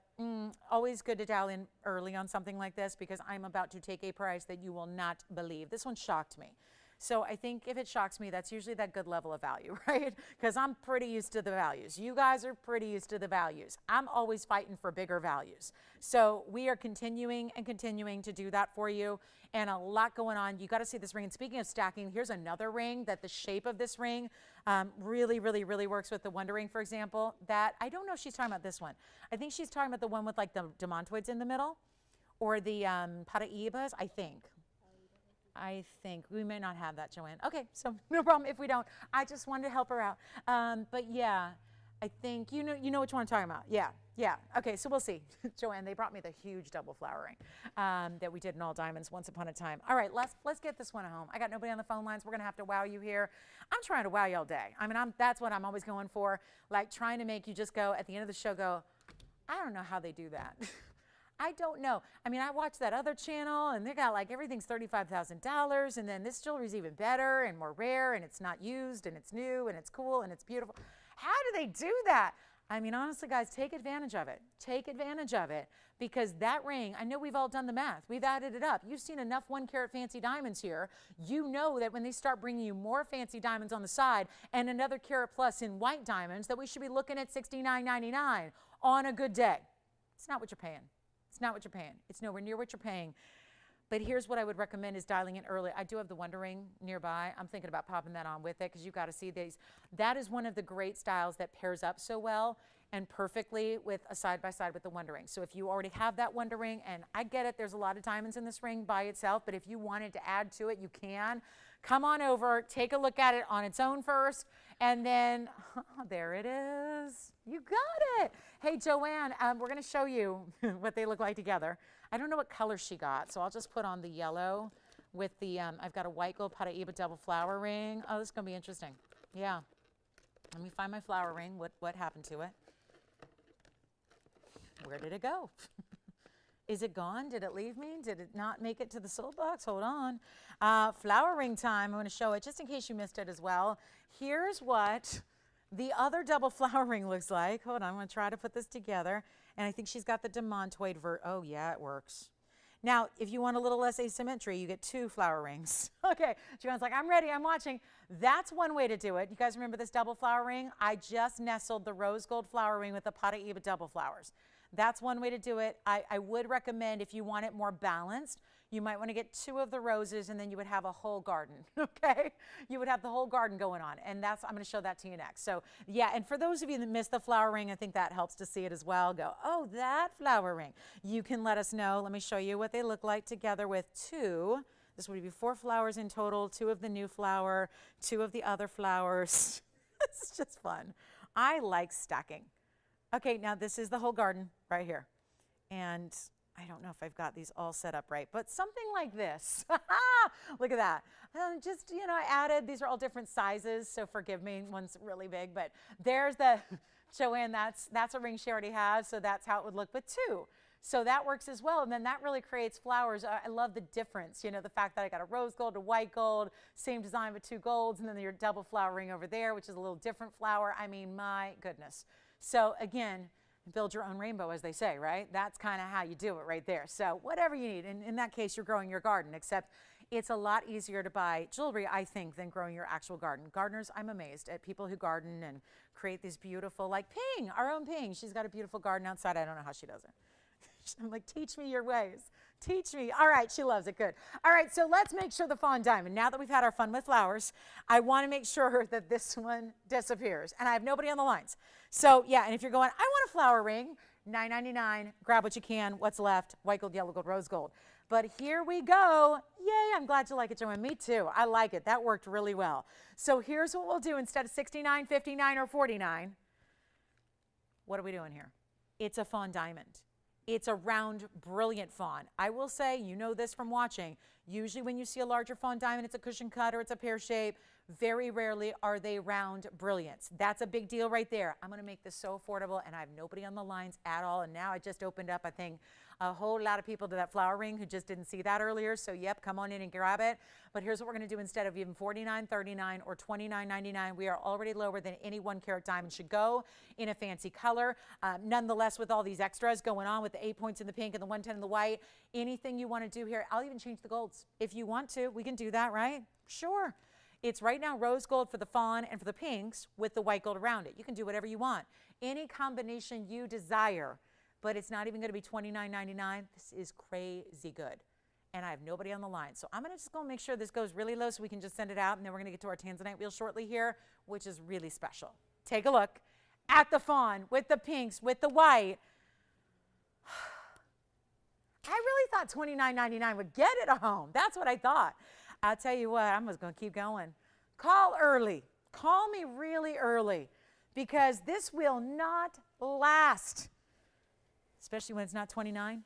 always good to dial in early on something like this because I'm about to take a price that you will not believe. This one shocked me. So I think if it shocks me, that's usually that good level of value, right? Because I'm pretty used to the values. You guys are pretty used to the values. I'm always fighting for bigger values. So we are continuing and continuing to do that for you, and a lot going on. You got to see this ring. And speaking of stacking, here's another ring that the shape of this ring really works with the Wonder Ring, for example. That I don't know if she's talking about this one. I think she's talking about the one with like the demontoids in the middle, or the Paraibas, I think we may not have that, Joanne. Okay, so no problem if we don't. I just wanted to help her out. But yeah, I think you know which one I'm talking about. Yeah. Okay, so we'll see. Joanne, they brought me the huge double flowering that we did in all diamonds once upon a time. All right, let's get this one home. I got nobody on the phone lines. We're gonna have to wow you here. I'm trying to wow you all day. I mean, that's what I'm always going for. Like trying to make you just go at the end of the show, go, I don't know how they do that. I don't know. I mean, I watched that other channel and they got like everything's $35,000 and then this jewelry's even better and more rare and it's not used and it's new and it's cool and it's beautiful. How do they do that? I mean, honestly, guys, take advantage of it. Take advantage of it because that ring, I know we've all done the math. We've added it up. You've seen enough 1 carat fancy diamonds here. You know that when they start bringing you more fancy diamonds on the side and another carat plus in white diamonds that we should be looking at $69.99 on a good day. It's not what you're paying. It's not what you're paying. It's nowhere near what you're paying. But here's what I would recommend is dialing in early. I do have the Wonder Ring nearby. I'm thinking about popping that on with it because you've got to see these. That is one of the great styles that pairs up so well and perfectly with a side-by-side with the Wonder Ring. So if you already have that Wonder Ring, and I get it, there's a lot of diamonds in this ring by itself, but if you wanted to add to it, you can. Come on over, take a look at it on its own first, and then, there it is. You got it. Hey, Joanne, we're going to show you what they look like together. I don't know what color she got, so I'll just put on the yellow. with the, I've got a white gold Paraiba double flower ring. Oh, this is going to be interesting. Yeah. Let me find my flower ring. What happened to it? Where did it go? Is it gone? Did it leave me? Did it not make it to the soul box? Hold on. Flower ring time. I'm going to show it just in case you missed it as well. Here's what the other double flower ring looks like. Hold on. I'm going to try to put this together. And I think she's got the demontoid Oh, yeah, it works. Now, if you want a little less asymmetry, you get 2 flower rings. Okay, Joanne's like, I'm ready, I'm watching. That's one way to do it. You guys remember this double flower ring? I just nestled the rose gold flower ring with the Paraiba double flowers. That's one way to do it. I would recommend, if you want it more balanced, you might want to get 2 of the roses, and then you would have a whole garden, okay? You would have the whole garden going on, and I'm going to show that to you next. So, yeah, and for those of you that missed the flower ring, I think that helps to see it as well. Go, oh, that flower ring. You can let us know. Let me show you what they look like together with 2. This would be 4 flowers in total, 2 of the new flower, 2 of the other flowers. This is just fun. I like stacking. Okay, now this is the whole garden right here. And I don't know if I've got these all set up right, but something like this. Look at that. Just, you know, I added, these are all different sizes, so forgive me, one's really big, but there's the, Joanne, that's a ring she already has, so that's how it would look with 2. So that works as well, and then that really creates flowers. I love the difference, you know, the fact that I got a rose gold, a white gold, same design with 2 golds, and then your double flower ring over there, which is a little different flower. I mean, my goodness. So again, build your own rainbow, as they say, right? That's kind of how you do it right there. So whatever you need. And in that case, you're growing your garden, except it's a lot easier to buy jewelry, I think, than growing your actual garden. Gardeners, I'm amazed at people who garden and create these beautiful, like Ping, our own Ping. She's got a beautiful garden outside. I don't know how she does it. I'm like, teach me your ways. Teach me. All right, she loves it. Good. All right, so let's make sure the Fawn diamond, now that we've had our fun with flowers, I want to make sure that this one disappears. And I have nobody on the lines. So, yeah, and if you're going, I want a flower ring, $9.99, grab what you can, what's left, white gold, yellow gold, rose gold. But here we go. Yay, I'm glad you like it, Joanne. Me too. I like it. That worked really well. So here's what we'll do. Instead of $69, $59, or $49, what are we doing here? It's a Fawn diamond. It's a round, brilliant fawn. I will say, you know this from watching, usually when you see a larger fawn diamond, it's a cushion cut or it's a pear shape. Very rarely are they round brilliants. That's a big deal right there. I'm going to make this so affordable, and I have nobody on the lines at all. And now I just opened up, I think, a whole lot of people to that flower ring who just didn't see that earlier. So, yep, come on in and grab it. But here's what we're going to do instead of even $49, $39, or $29.99. We are already lower than any 1 carat diamond should go in a fancy color. Nonetheless, with all these extras going on with the 8 points in the pink and the 110 in the white, anything you want to do here, I'll even change the golds. If you want to, we can do that, right? Sure. It's right now rose gold for the fawn and for the pinks with the white gold around it. You can do whatever you want. Any combination you desire, but it's not even going to be $29.99. This is crazy good. And I have nobody on the line. So I'm going to just go make sure this goes really low so we can just send it out. And then we're going to get to our Tanzanite wheel shortly here, which is really special. Take a look at the fawn with the pinks, with the white. I really thought $29.99 would get it a home. That's what I thought. I'll tell you what, I'm just going to keep going. Call early. Call me really early, because this will not last, especially when it's not 29.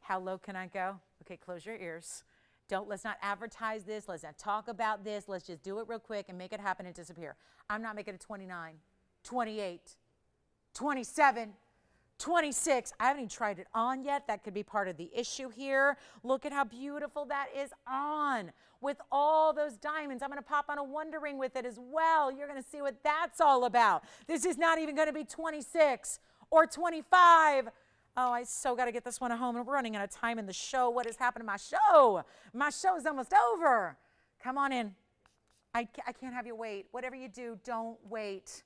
How low can I go? Okay, close your ears. Let's not advertise this. Let's not talk about this. Let's just do it real quick and make it happen and disappear. I'm not making it 29, 28, 27, 26. I haven't even tried it on yet. That could be part of the issue here. Look at how beautiful that is on with all those diamonds. I'm going to pop on a Wonder Ring with it as well. You're going to see what that's all about. This is not even going to be 26 or 25. Oh, I so got to get this one at home, and we're running out of time in the show. What has happened to my show? My show is almost over. Come on in. I can't have you wait. Whatever you do, don't wait.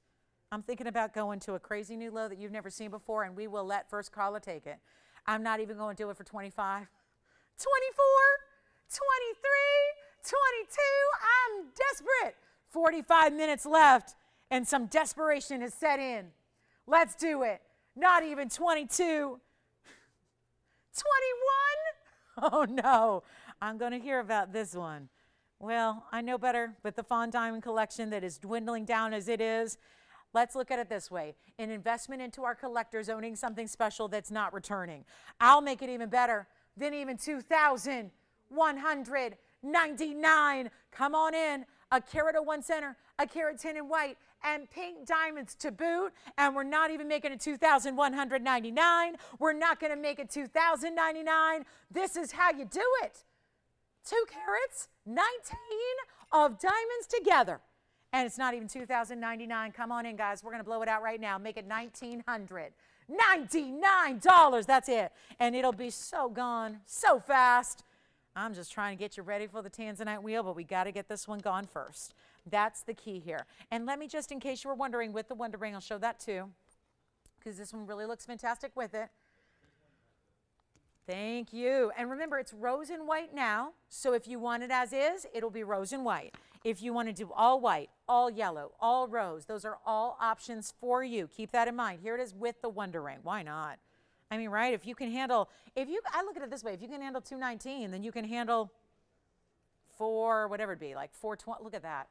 I'm thinking about going to a crazy new low that you've never seen before, and we will let first caller take it. I'm not even going to do it for 25, 24, 23, 22. I'm desperate. 45 minutes left, and some desperation has set in. Let's do it. Not even 22, 21. Oh, no. I'm going to hear about this one. Well, I know better with the Fawn Diamond collection that is dwindling down as it is. Let's look at it this way. An investment into our collectors owning something special that's not returning. I'll make it even better than even 2,000. $2,199. Come on in. A carat of 1 center, a carat 10 in white, and pink diamonds to boot. And we're not even making it $2,199. We're not going to make it $2,099. This is how you do it. 2 carats, 19 of diamonds together. And it's not even $2,099. Come on in, guys. We're going to blow it out right now. Make it $1,999. That's it. And it'll be so gone so fast. I'm just trying to get you ready for the Tanzanite wheel, but we got to get this one gone first. That's the key here. And let me just, in case you were wondering, with the Wonder Ring, I'll show that too, because this one really looks fantastic with it. Thank you. And remember, it's rose and white now, so if you want it as is, it'll be rose and white. If you want to do all white, all yellow, all rose, those are all options for you. Keep that in mind. Here it is with the Wonder Ring. Why not? I mean, right, if you can handle, I look at it this way, if you can handle 219, then you can handle whatever it be, like 420, look at that.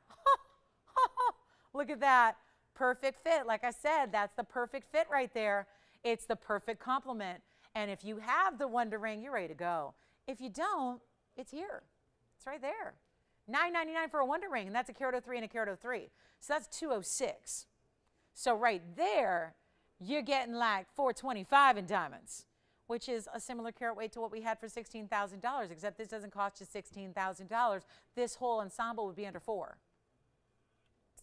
Look at that, perfect fit. Like I said, that's the perfect fit right there. It's the perfect complement. And if you have the Wonder Ring, you're ready to go. If you don't, it's here. It's right there. $9.99 for a Wonder Ring, and that's a carat 03 and a carat 03. So that's $206. So right there, you're getting like $425 in diamonds, which is a similar carat weight to what we had for $16,000, except this doesn't cost you $16,000. This whole ensemble would be under $4,000.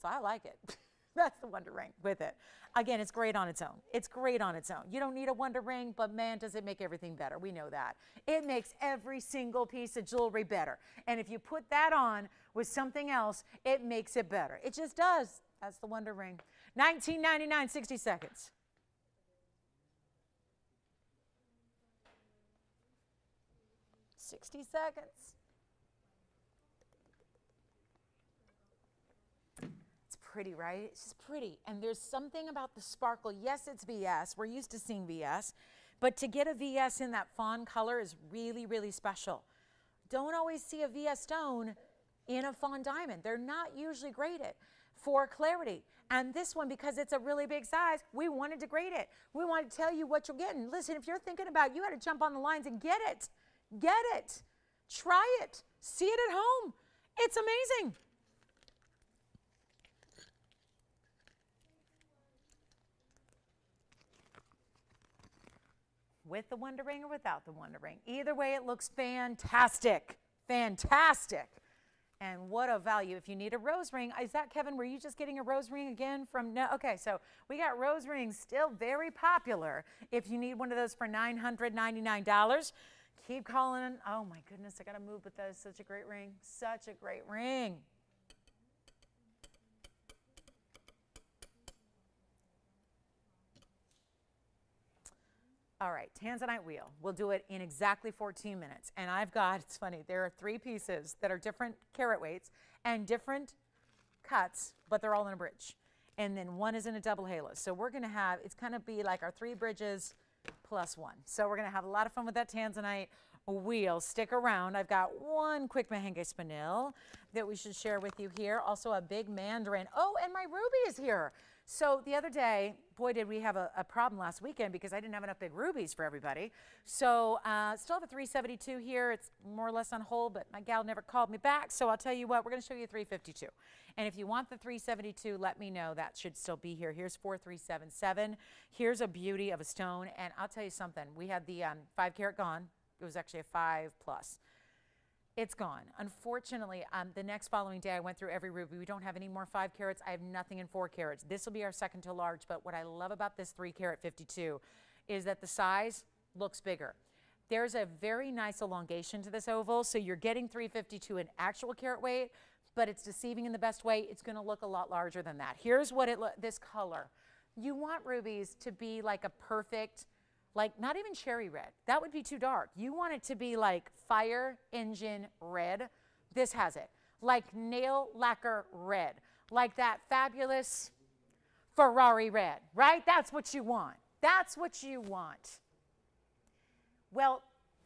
So I like it. That's the Wonder Ring with it. Again, it's great on its own. It's great on its own. You don't need a Wonder Ring, but man, does it make everything better. We know that. It makes every single piece of jewelry better. And if you put that on with something else, it makes it better. It just does. That's the Wonder Ring. $19.99, 60 seconds. 60 seconds. It's pretty, right? It's just pretty. And there's something about the sparkle. Yes, it's VS. We're used to seeing VS. But to get a VS in that fawn color is really, really special. Don't always see a VS stone in a fawn diamond. They're not usually graded for clarity. And this one, because it's a really big size, we wanted to grade it. We wanted to tell you what you're getting. Listen, if you're thinking about, you got to jump on the lines and get it. Get it. Try it. See it at home. It's amazing. With the Wonder Ring or without the Wonder Ring. Either way, it looks fantastic. Fantastic. And what a value. If you need a rose ring, is that, Kevin, were you just getting a rose ring again from, no? Okay, so we got rose rings still very popular. If you need one of those for $999, keep calling. Oh my goodness, I got to move, but that is such a great ring. Such a great ring. All right, Tanzanite wheel. We'll do it in exactly 14 minutes. And I've got, it's funny, there are 3 pieces that are different carat weights and different cuts, but they're all in a bridge. And then one is in a double halo. So we're going to have, it's going to be like our 3 bridges plus 1. So we're going to have a lot of fun with that Tanzanite wheel. Stick around. I've got one quick merengue spinel that we should share with you here. Also a big mandarin. Oh, and my ruby is here. So the other day, boy, did we have a problem last weekend because I didn't have enough big rubies for everybody. So still have a 372 here. It's more or less on hold, but my gal never called me back. So I'll tell you what, we're going to show you 352. And if you want the 372, let me know. That should still be here. Here's 4377. Here's a beauty of a stone. And I'll tell you something. We had the 5 carat gone. It was actually a 5 plus. It's gone. Unfortunately, the next following day, I went through every ruby. We don't have any more 5 carats. I have nothing in 4 carats. This will be our second to large, but what I love about this 3 carat 52 is that the size looks bigger. There's a very nice elongation to this oval, so you're getting 352 in actual carat weight, but it's deceiving in the best way. It's going to look a lot larger than that. Here's what this color. You want rubies to be like a perfect, like not even cherry red. That would be too dark. You want it to be like fire engine red. This has it. Like nail lacquer red. Like that fabulous Ferrari red, right? That's what you want. That's what you want. Well,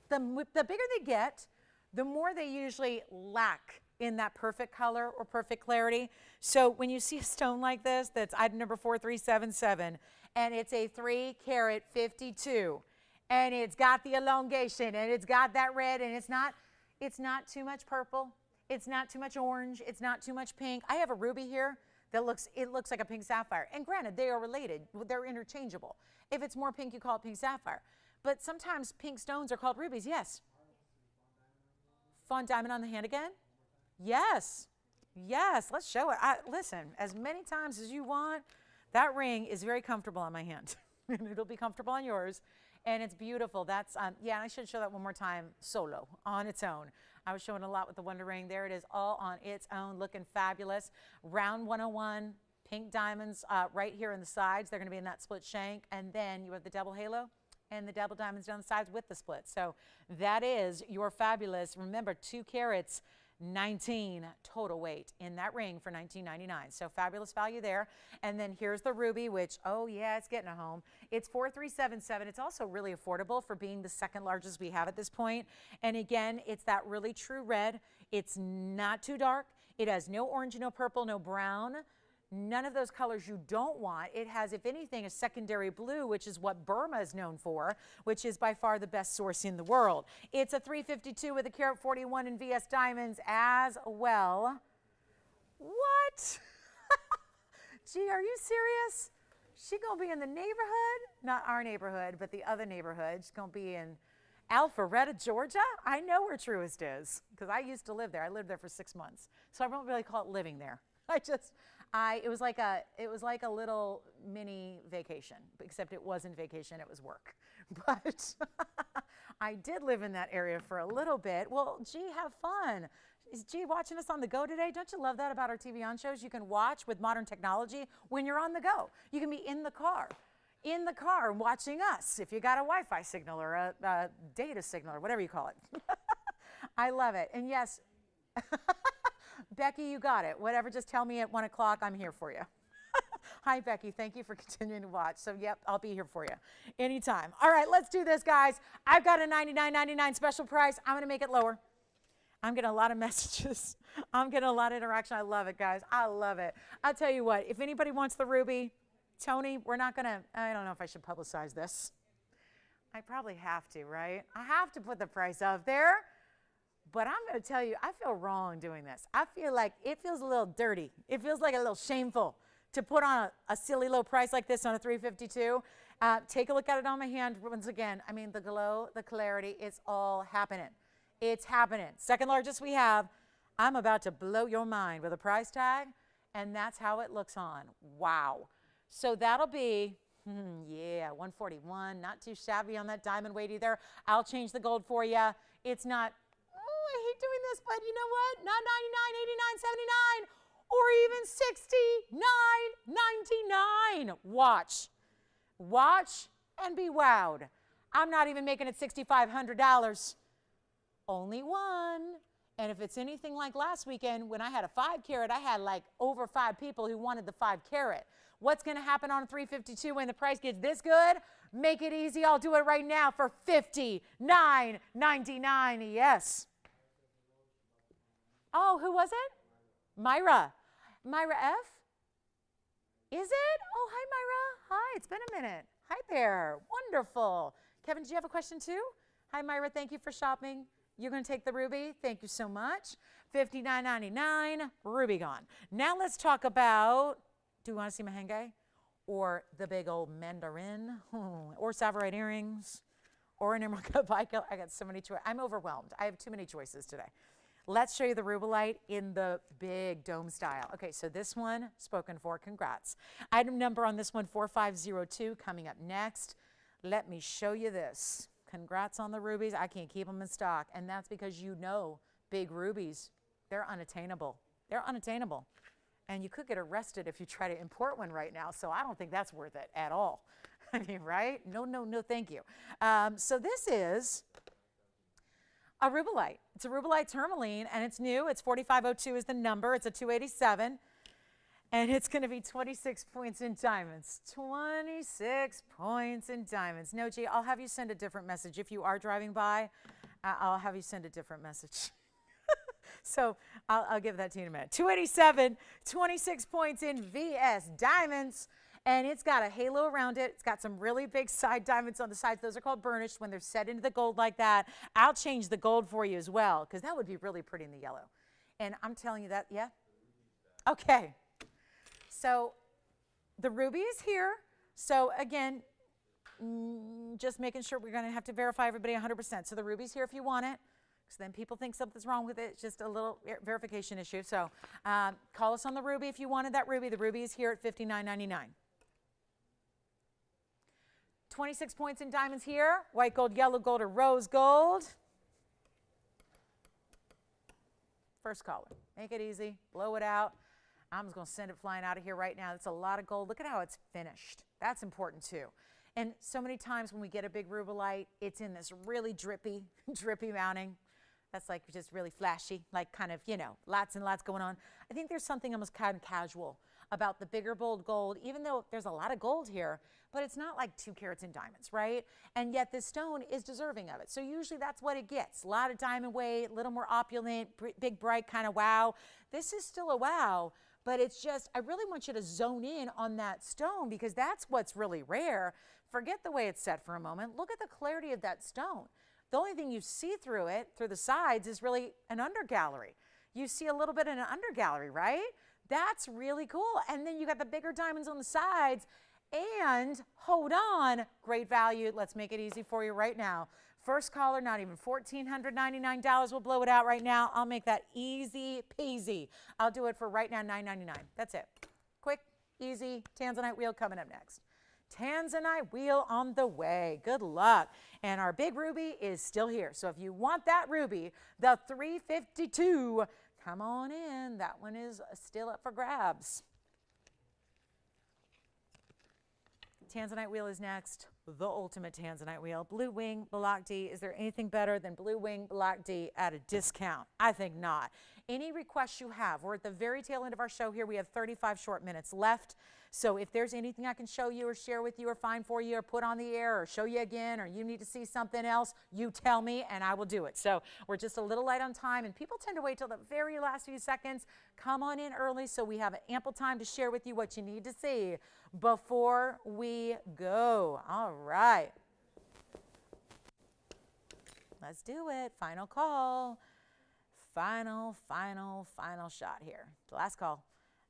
the bigger they get, the more they usually lack in that perfect color or perfect clarity. So when you see a stone like this, that's item number 4377, and it's a 3 carat 52, and it's got the elongation, and it's got that red, and it's not, It's not too much purple. It's not too much orange. It's not too much pink. I have a ruby here that looks like a pink sapphire. And granted, they are related. They're interchangeable. If it's more pink, you call it pink sapphire. But sometimes pink stones are called rubies. Yes. Fawn diamond on the hand again? Yes. Yes. Let's show it. Listen, as many times as you want, that ring is very comfortable on my hand. And it'll be comfortable on yours. And it's beautiful. That's, yeah, and I should show that one more time solo, on its own. I was showing a lot with the Wonder Ring. There it is, all on its own, looking fabulous. Round 101, pink diamonds right here in the sides. They're going to be in that split shank. And then you have the double halo and the double diamonds down the sides with the split. So that is your fabulous, remember, 2 carats, 19 total weight in that ring for $19.99. So fabulous value there. And then here's the ruby, which, oh yeah, it's getting a home. It's $4,377. It's also really affordable for being the second largest we have at this point. And again, it's that really true red. It's not too dark. It has no orange, no purple, no brown. None of those colors you don't want. It has, if anything, a secondary blue, which is what Burma is known for, which is by far the best source in the world. It's a 352 with a carat 41 in VS diamonds as well. What? Gee, are you serious? She gonna be in the neighborhood? Not our neighborhood, but the other neighborhood. She's gonna be in Alpharetta, Georgia? I know where Truist is because I used to live there. I lived there for 6 months. So I don't really call it living there. It was like a little mini vacation, except it wasn't vacation, it was work. But I did live in that area for a little bit. Well, gee, have fun. Is G watching us on the go today? Don't you love that about our TVON shows? You can watch with modern technology when you're on the go. You can be in the car watching us if you got a Wi-Fi signal or a data signal or whatever you call it. I love it. And yes, Becky, you got it. Whatever, just tell me at 1 o'clock. I'm here for you. Hi, Becky. Thank you for continuing to watch. So, yep, I'll be here for you anytime. All right, let's do this, guys. I've got a $99.99 special price. I'm going to make it lower. I'm getting a lot of messages. I'm getting a lot of interaction. I love it, guys. I love it. I'll tell you what, if anybody wants the ruby, Tony, we're not going to, I don't know if I should publicize this. I probably have to, right? I have to put the price up there. But I'm going to tell you, I feel wrong doing this. I feel like it feels a little dirty. It feels like a little shameful to put on a silly low price like this on a 352. Take a look at it on my hand once again. I mean, the glow, the clarity, it's all happening. It's happening. Second largest we have. I'm about to blow your mind with a price tag, and that's how it looks on. Wow. So that'll be, yeah, 141. Not too shabby on that diamond weight either. I'll change the gold for you. It's not, I hate doing this, but you know what? Not 99, 89, 79, or even 69.99. Watch. Watch and be wowed. I'm not even making it $6,500. Only one. And if it's anything like last weekend when I had a 5 carat, I had like over 5 people who wanted the 5 carat. What's going to happen on a 352 when the price gets this good? Make it easy. I'll do it right now for $59.99. Yes. Oh, who was it? Myra. Myra F? Is it? Oh, hi, Myra. Hi, it's been a minute. Hi there. Wonderful. Kevin, did you have a question too? Hi, Myra. Thank you for shopping. You're going to take the ruby. Thank you so much. $59.99. Ruby gone. Now let's talk about, do you want to see my henge? Or the big old mandarin? Or Savarite earrings? Or an emerald bike? I got so many choices. I'm overwhelmed. I have too many choices today. Let's show you the Rubellite in the big dome style. Okay, so this one, spoken for, congrats. Item number on this one, 4502, coming up next. Let me show you this. Congrats on the rubies. I can't keep them in stock, and that's because you know big rubies, they're unattainable. They're unattainable, and you could get arrested if you try to import one right now, so I don't think that's worth it at all. I mean, right? No, no, no, thank you. So this is a Rubellite. It's a Rubellite tourmaline, and it's new. It's 4502 is the number. It's a 287, and it's going to be 26 points in diamonds. 26 points in diamonds. No, G, I'll have you send a different message. If you are driving by, I'll have you send a different message. So I'll give that to you in a minute. 287, 26 points in VS diamonds. and it's got a halo around it. It's got some really big side diamonds on the sides. Those are called burnished when they're set into the gold like that. I'll change the gold for you as well, because that would be really pretty in the yellow. And I'm telling you that, yeah? Okay. So the ruby is here. So again, just making sure we're going to have to verify everybody 100%. So the ruby's here if you want it, because then people think something's wrong with it. It's just a little verification issue. So call us on the ruby if you wanted that ruby. The ruby is here at $59.99. 26 points in diamonds here. White gold, yellow gold, or rose gold. First caller. Make it easy. Blow it out. I'm just going to send it flying out of here right now. That's a lot of gold. Look at how it's finished. That's important too. And so many times when we get a big Rubellite, it's in this really drippy mounting. That's like just really flashy, like kind of, you know, lots and lots going on. I think there's something almost kind of casual about the bigger bold gold, even though there's a lot of gold here, but it's not like 2 carats in diamonds, right? And yet this stone is deserving of it. So usually that's what it gets. A lot of diamond weight, a little more opulent, big, bright kind of wow. This is still a wow, but it's just, I really want you to zone in on that stone because that's what's really rare. Forget the way it's set for a moment. Look at the clarity of that stone. The only thing you see through it, through the sides, is really an undergallery. You see a little bit in an undergallery, right? That's really cool. And then you got the bigger diamonds on the sides. And hold on, great value. Let's make it easy for you right now. First caller, not even $1,499. We'll blow it out right now. I'll make that easy peasy. I'll do it for right now, $9.99. That's it. Quick, easy, Tanzanite wheel coming up next. Tanzanite wheel on the way. Good luck. And our big ruby is still here. So if you want that ruby, the 352, come on in. That one is still up for grabs. Tanzanite wheel is next. The ultimate Tanzanite wheel. Blue wing, block D. Is there anything better than blue wing, block D at a discount? I think not. Any requests you have, we're at the very tail end of our show here. We have 35 short minutes left. So if there's anything I can show you or share with you or find for you or put on the air or show you again or you need to see something else, you tell me and I will do it. So we're just a little light on time and people tend to wait till the very last few seconds. Come on in early so we have ample time to share with you what you need to see before we go. All right. Let's do it. Final call. Final shot here. The last call.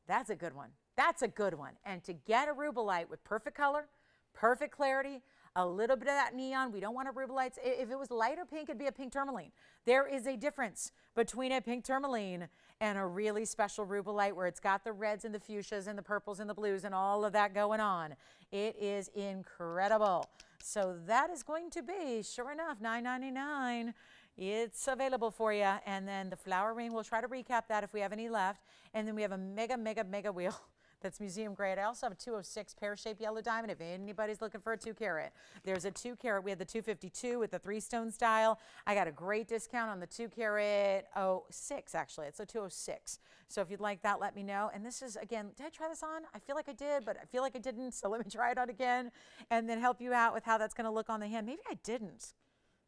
That's a good one. That's a good one. And to get a Rubellite with perfect color, perfect clarity, a little bit of that neon. We don't want a Rubellite. If it was lighter pink, it'd be a pink tourmaline. There is a difference between a pink tourmaline and a really special Rubellite where it's got the reds and the fuchsias and the purples and the blues and all of that going on. It is incredible. So that is going to be, sure enough, $9.99. It's available for you. And then the flower ring, we'll try to recap that if we have any left. And then we have a mega wheel. That's museum grade. I also have a 206 pear-shaped yellow diamond if anybody's looking for a 2 carat. There's a 2 carat. We have the 252 with the 3-stone style. I got a great discount on the 2 carat 06, actually. It's a 206. So if you'd like that, let me know. And this is, again, did I try this on? I feel like I did, but I feel like I didn't. So let me try it on again and then help you out with how that's going to look on the hand. Maybe I didn't.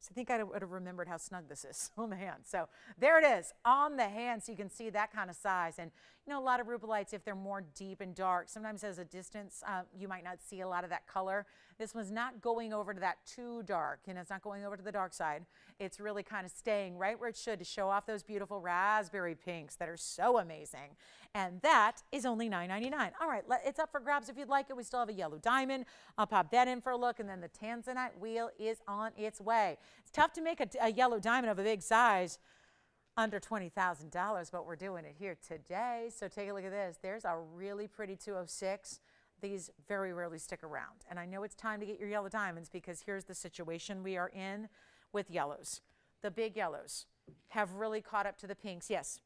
So I think I would have remembered how snug this is on the hand. So there it is on the hand, so you can see that kind of size. And you know, a lot of Rubellites, if they're more deep and dark, sometimes as a distance, you might not see a lot of that color. This one's not going over to that too dark. You know, it's not going over to the dark side. It's really kind of staying right where it should to show off those beautiful raspberry pinks that are so amazing. And that is only $9.99. All right, it's up for grabs if you'd like it. We still have a yellow diamond. I'll pop that in for a look, and then the Tanzanite wheel is on its way. It's tough to make a yellow diamond of a big size under $20,000, but we're doing it here today. So take a look at this. There's a really pretty 206. These very rarely stick around. And I know it's time to get your yellow diamonds because here's the situation we are in with yellows. The big yellows have really caught up to the pinks. Yes.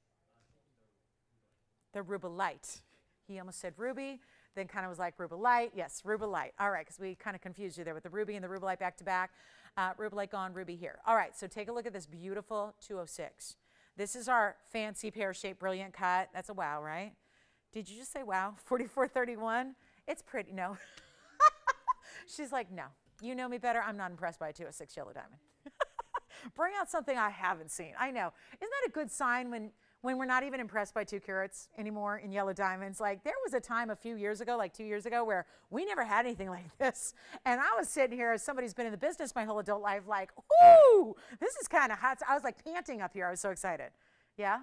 The Rubellite. He almost said ruby, then kind of was like Rubellite. Yes, Rubellite. All right, because we kind of confused you there with the ruby and the Rubellite back to back. Rubellite gone, ruby here. All right, so take a look at this beautiful 206. This is our fancy pear-shaped brilliant cut. That's a wow, right? Did you just say wow? 4431? It's pretty. No. She's like, no. You know me better. I'm not impressed by a 206 yellow diamond. Bring out something I haven't seen. I know. Isn't that a good sign when we're not even impressed by 2 carats anymore in yellow diamonds. Like there was a time a few years ago, like 2 years ago, where we never had anything like this. And I was sitting here as somebody who's been in the business my whole adult life like, ooh, this is kind of hot. I was like panting up here. I was so excited. Yeah?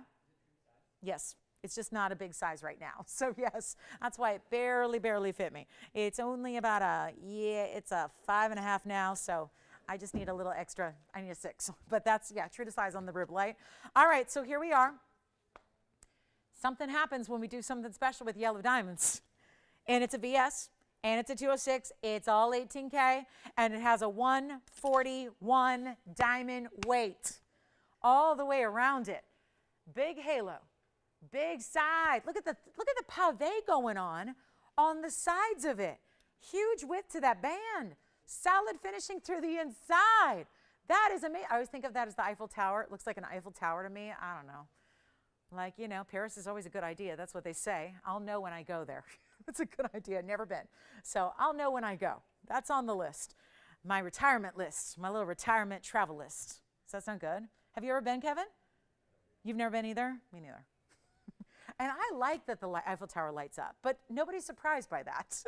Yes. It's just not a big size right now. So yes, that's why it barely fit me. It's only about it's a 5.5 now. So I just need a little extra. I need a 6. But that's, yeah, true to size on the Rubellite. All right, so here we are. Something happens when we do something special with yellow diamonds. And it's a VS, and it's a 206. It's all 18K, and it has a 141 diamond weight all the way around it. Big halo. Big side. Look at the pavé going on the sides of it. Huge width to that band. Solid finishing through the inside. That is amazing. I always think of that as the Eiffel Tower. It looks like an Eiffel Tower to me. I don't know. Like, you know, Paris is always a good idea. That's what they say. I'll know when I go there. It's a good idea. Never been. So I'll know when I go. That's on the list. My retirement list. My little retirement travel list. Does that sound good? Have you ever been, Kevin? You've never been either? Me neither. And I like that the Eiffel Tower lights up, but nobody's surprised by that.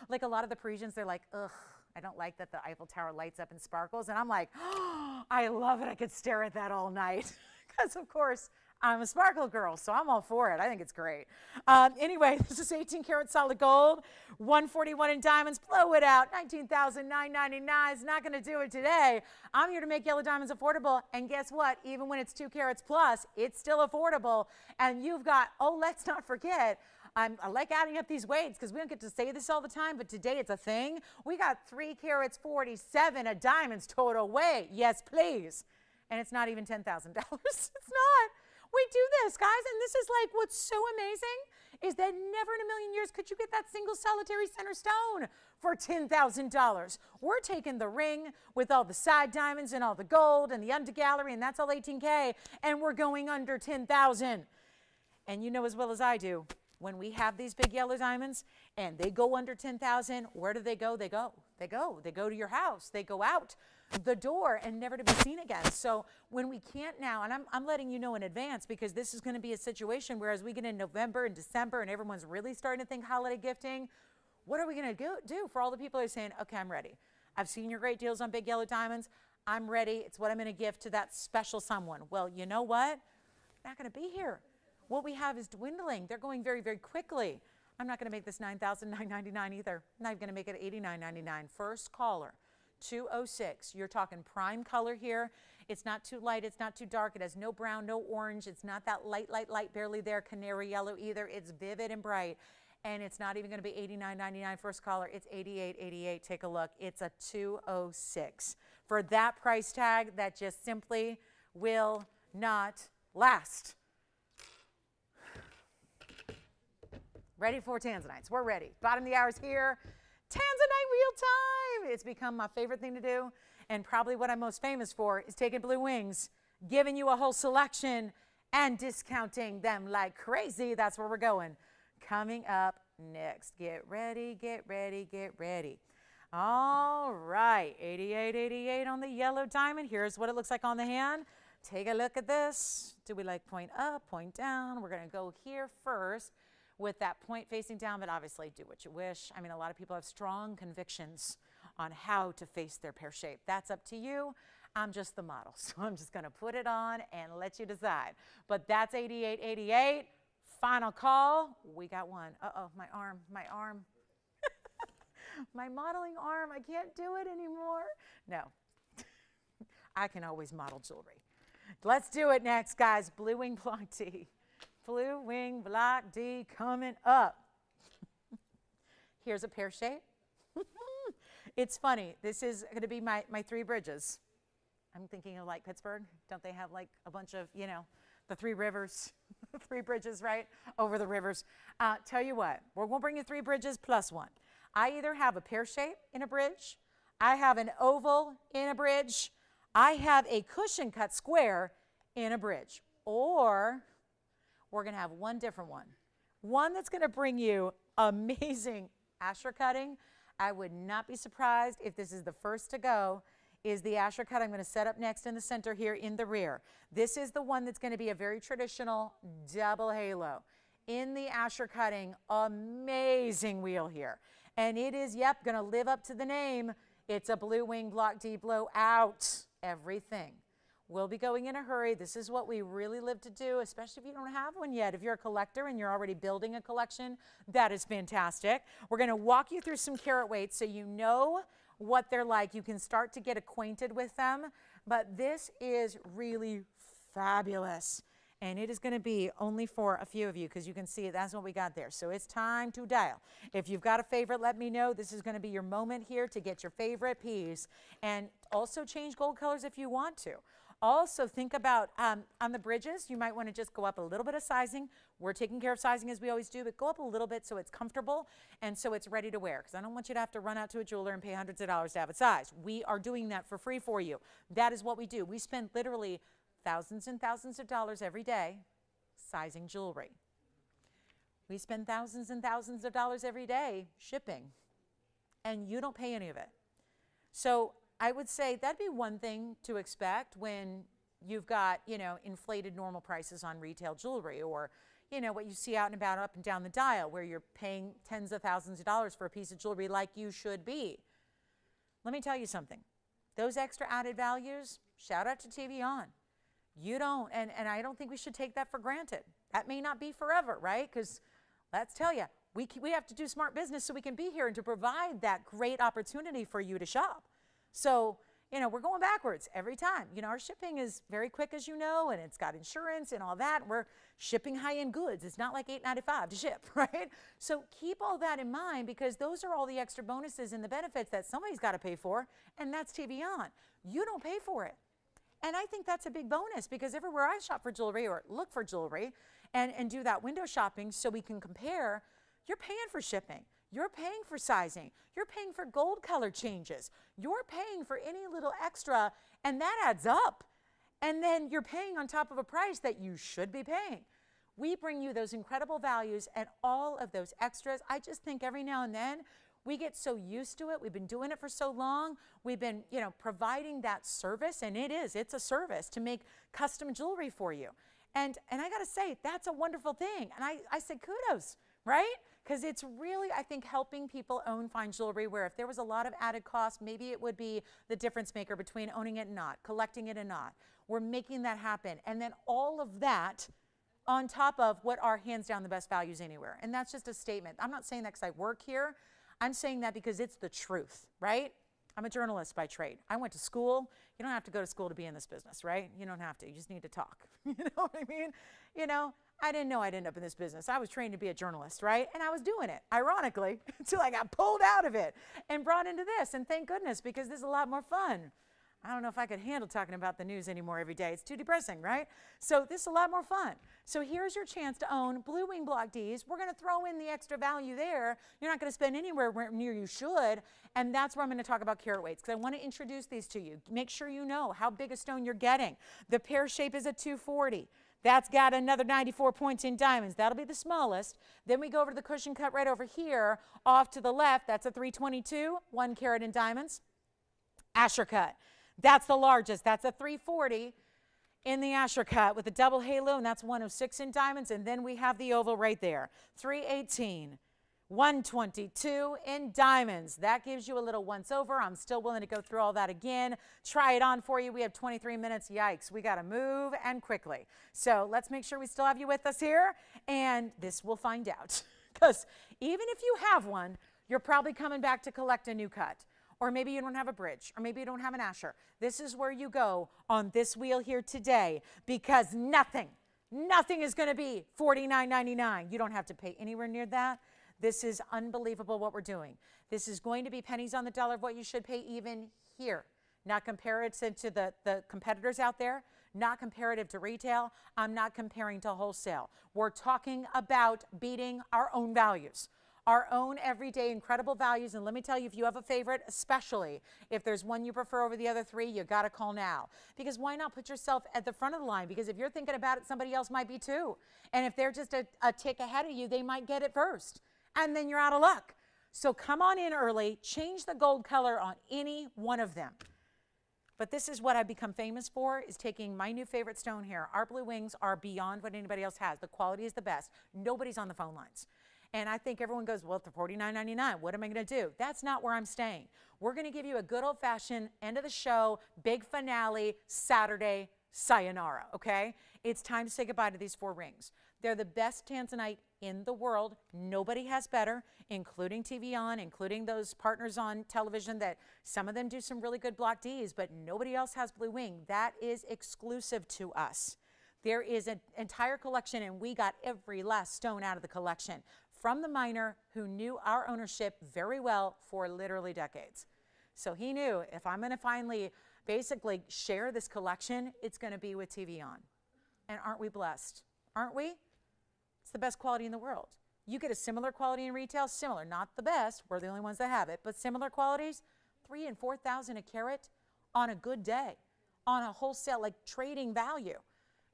Like a lot of the Parisians, they're like, ugh, I don't like that the Eiffel Tower lights up and sparkles. And I'm like, oh, I love it. I could stare at that all night. Because, of course, I'm a sparkle girl, so I'm all for it. I think it's great. Anyway, this is 18 karat solid gold, 141 in diamonds. Blow it out. $19,999 is not going to do it today. I'm here to make yellow diamonds affordable. And guess what? Even when it's 2 carats plus, it's still affordable. And you've got, oh, let's not forget, I like adding up these weights because we don't get to say this all the time, but today it's a thing. We got 3 carats 47 of diamonds total weight. Yes, please. And it's not even $10,000. It's not. We do this, guys, and this is like what's so amazing is that never in a million years could you get that single solitary center stone for $10,000. We're taking the ring with all the side diamonds and all the gold and the undergallery, and that's all 18K, and we're going under 10,000. And you know as well as I do, when we have these big yellow diamonds and they go under 10,000, where do they go? They go to your house. They go out the door and never to be seen again. So when we can't now, and I'm letting you know in advance because this is going to be a situation where as we get in November and December and everyone's really starting to think holiday gifting, what are we going to do for all the people who are saying, okay, I'm ready. I've seen your great deals on big yellow diamonds. I'm ready. It's what I'm going to gift to that special someone. Well, you know what? Not going to be here. What we have is dwindling. They're going very, very quickly. I'm not going to make this $9,999 either. I'm not even going to make it $89.99. First caller. 206. You're talking prime color here. It's not too light. It's not too dark. It has no brown, no orange. It's not that light, barely there canary yellow either. It's vivid and bright. And it's not even going to be $89.99 first caller. It's $88.88. Take a look. It's a 206. For that price tag, that just simply will not last. Ready for Tanzanites. We're ready. Bottom of the hour's here. Tanzanite real time. It's become my favorite thing to do. And probably what I'm most famous for is taking Blue Wings, giving you a whole selection and discounting them like crazy. That's where we're going. Coming up next. Get ready, get ready, get ready. All right. 88.88 on the yellow diamond. Here's what it looks like on the hand. Take a look at this. Do we like point up, point down? We're going to go here first with that point facing down, but obviously do what you wish. I mean, a lot of people have strong convictions on how to face their pear shape. That's up to you. I'm just the model, so I'm just gonna put it on and let you decide. But that's 88.88. Final call. We got one. Uh-oh, my arm. My modeling arm, I can't do it anymore. No, I can always model jewelry. Let's do it next, guys. Blue Wing Block D. Blue Wing Block D coming up. Here's a pear shape. It's funny. This is going to be my 3 bridges. I'm thinking of like Pittsburgh. Don't they have like a bunch of, you know, the 3 rivers, 3 bridges, right? Over the rivers. Tell you what, we're going to bring you 3 bridges plus 1. I either have a pear shape in a bridge, I have an oval in a bridge, I have a cushion cut square in a bridge, or we're going to have one different one. One that's going to bring you amazing asher cutting. I would not be surprised if this is the first to go is the Asher cut I'm going to set up next in the center here in the rear. This is the one that's going to be a very traditional double halo. In the Asher cutting, amazing wheel here. And it is, yep, going to live up to the name. It's a blue wing block D blowout everything. We'll be going in a hurry. This is what we really live to do, especially if you don't have one yet. If you're a collector and you're already building a collection, that is fantastic. We're going to walk you through some carat weights so you know what they're like. You can start to get acquainted with them, but this is really fabulous. And it is going to be only for a few of you because you can see that's what we got there. So it's time to dial. If you've got a favorite, let me know. This is going to be your moment here to get your favorite piece, and also change gold colors if you want to. Also think about on the bridges, you might want to just go up a little bit of sizing. We're taking care of sizing as we always do, but go up a little bit so it's comfortable and so it's ready to wear, because I don't want you to have to run out to a jeweler and pay hundreds of dollars to have it sized. We are doing that for free for you. That is what we do. We spend literally thousands and thousands of dollars every day sizing jewelry. We spend thousands and thousands of dollars every day shipping, and you don't pay any of it. So I would say that'd be one thing to expect when you've got, you know, inflated normal prices on retail jewelry, or, you know, what you see out and about up and down the dial where you're paying tens of thousands of dollars for a piece of jewelry like you should be. Let me tell you something. Those extra added values, shout out to TVON. You don't, and I don't think we should take that for granted. That may not be forever, right? Because let's tell you, we have to do smart business so we can be here and to provide that great opportunity for you to shop. So, you know, we're going backwards every time. You know, our shipping is very quick, as you know, and it's got insurance and all that. We're shipping high-end goods. It's not like $8.95 to ship, right? So keep all that in mind, because those are all the extra bonuses and the benefits that somebody's got to pay for, and that's TVON. You don't pay for it. And I think that's a big bonus, because everywhere I shop for jewelry or look for jewelry and do that window shopping so we can compare, you're paying for shipping. You're paying for sizing. You're paying for gold color changes. You're paying for any little extra, and that adds up. And then you're paying on top of a price that you should be paying. We bring you those incredible values and all of those extras. I just think every now and then we get so used to it. We've been doing it for so long. We've been, you know, providing that service, and it's a service to make custom jewelry for you. And I got to say, that's a wonderful thing. And I said kudos, right? Because it's really, I think, helping people own fine jewelry, where if there was a lot of added cost, maybe it would be the difference maker between owning it and not, collecting it and not. We're making that happen. And then all of that on top of what are hands down the best values anywhere. And that's just a statement. I'm not saying that because I work here. I'm saying that because it's the truth, right? I'm a journalist by trade. I went to school. You don't have to go to school to be in this business, right? You don't have to. You just need to talk. You know what I mean? You know, I didn't know I'd end up in this business. I was trained to be a journalist, right? And I was doing it, ironically, until I got pulled out of it and brought into this. And thank goodness, because this is a lot more fun. I don't know if I could handle talking about the news anymore every day. It's too depressing, right? So this is a lot more fun. So here's your chance to own Blue Wing Block Ds. We're going to throw in the extra value there. You're not going to spend anywhere near you should. And that's where I'm going to talk about carat weights, because I want to introduce these to you. Make sure you know how big a stone you're getting. The pear shape is a 240. That's got another 94 points in diamonds. That'll be the smallest. Then we go over to the cushion cut right over here. Off to the left, that's a 322, 1 carat in diamonds. Asher cut. That's the largest. That's a 340 in the Asher cut with a double halo, and that's 106 in diamonds. And then we have the oval right there, 318, 122 in diamonds. That gives you a little once over. I'm still willing to go through all that again. Try it on for you. We have 23 minutes. Yikes. We got to move and quickly. So let's make sure we still have you with us here. And this we'll find out. Because even if you have one, you're probably coming back to collect a new cut. Or maybe you don't have a bridge, or maybe you don't have an Asher. This is where you go on this wheel here today, because nothing is going to be $49.99. You don't have to pay anywhere near that. This is unbelievable what we're doing. This is going to be pennies on the dollar of what you should pay even here. Not comparative to the competitors out there, not comparative to retail. I'm not comparing to wholesale. We're talking about beating our own values. Our own everyday incredible values. And let me tell you, if you have a favorite, especially if there's one you prefer over the other three, you got to call now. Because why not put yourself at the front of the line? Because if you're thinking about it, somebody else might be too. And if they're just a tick ahead of you, they might get it first. And then you're out of luck. So come on in early, change the gold color on any one of them. But this is what I've become famous for, is taking my new favorite stone here. Our blue wings are beyond what anybody else has. The quality is the best. Nobody's on the phone lines. And I think everyone goes, well, for $49.99, what am I going to do? That's not where I'm staying. We're going to give you a good old-fashioned end of the show, big finale, Saturday, sayonara, okay? It's time to say goodbye to these 4 rings. They're the best Tanzanite in the world. Nobody has better, including TVON, including those partners on television that some of them do some really good block Ds, but nobody else has blue wing. That is exclusive to us. There is an entire collection, and we got every last stone out of the collection from the miner who knew our ownership very well for literally decades. So he knew, if I'm going to finally basically share this collection, it's going to be with TVON. And aren't we blessed? Aren't we? It's the best quality in the world. You get a similar quality in retail, similar, not the best, we're the only ones that have it, but similar qualities, $3,000 and $4,000 a carat on a good day, on a wholesale, like trading value.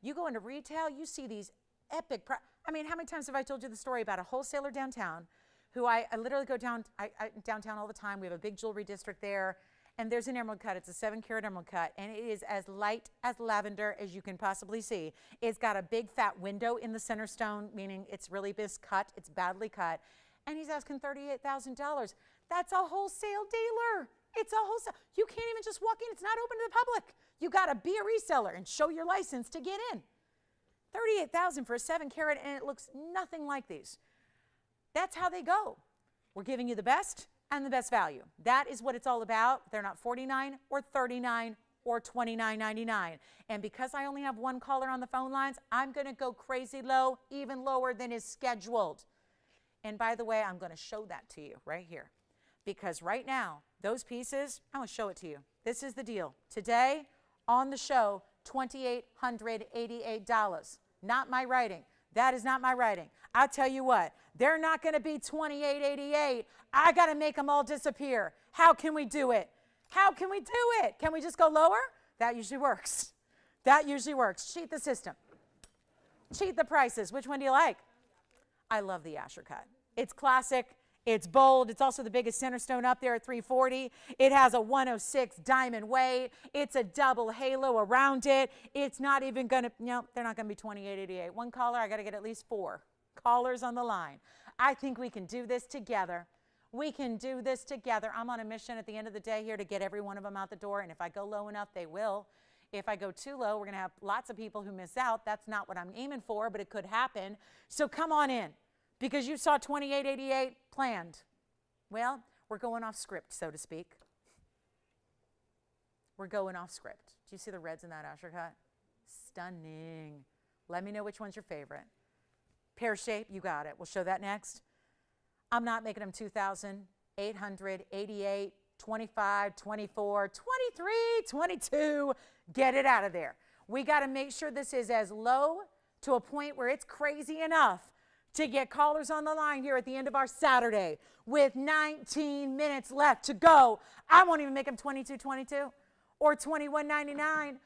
You go into retail, you see these epic, I mean, how many times have I told you the story about a wholesaler downtown who I literally go downtown all the time. We have a big jewelry district there, and there's an emerald cut. It's a 7-carat emerald cut, and it is as light as lavender as you can possibly see. It's got a big fat window in the center stone, meaning it's really miscut, it's badly cut, and he's asking $38,000. That's a wholesale dealer. It's a wholesale. You can't even just walk in. It's not open to the public. You got to be a reseller and show your license to get in. $38,000 for a 7-carat, and it looks nothing like these. That's how they go. We're giving you the best and the best value. That is what it's all about. They're not $49 or $39 or $29.99. And because I only have one caller on the phone lines, I'm going to go crazy low, even lower than is scheduled. And by the way, I'm going to show that to you right here. Because right now, those pieces, I'm going to show it to you. This is the deal. Today, on the show, $2,888. Not my writing. That is not my writing. I'll tell you what, they're not going to be $2,888. I got to make them all disappear. How can we do it? How can we do it? Can we just go lower? That usually works. That usually works. Cheat the system. Cheat the prices. Which one do you like? I love the Asher cut. It's classic. It's bold. It's also the biggest center stone up there at 340. It has a 106 diamond weight. It's a double halo around it. It's not even going to, no, they're not going to be $2,888. One caller, I got to get at least 4 callers on the line. I think we can do this together. We can do this together. I'm on a mission at the end of the day here to get every one of them out the door, and if I go low enough, they will. If I go too low, we're going to have lots of people who miss out. That's not what I'm aiming for, but it could happen. So come on in, because you saw $2,888 planned. Well, we're going off script, so to speak. We're going off script. Do you see the reds in that Asher cut? Stunning. Let me know which one's your favorite. Pear shape, you got it. We'll show that next. I'm not making them 2,888, 25, 24, 23, 22. Get it out of there. We got to make sure this is as low to a point where it's crazy enough to get callers on the line here at the end of our Saturday with 19 minutes left to go. I won't even make them 22.22 or 21.99 or 2,099.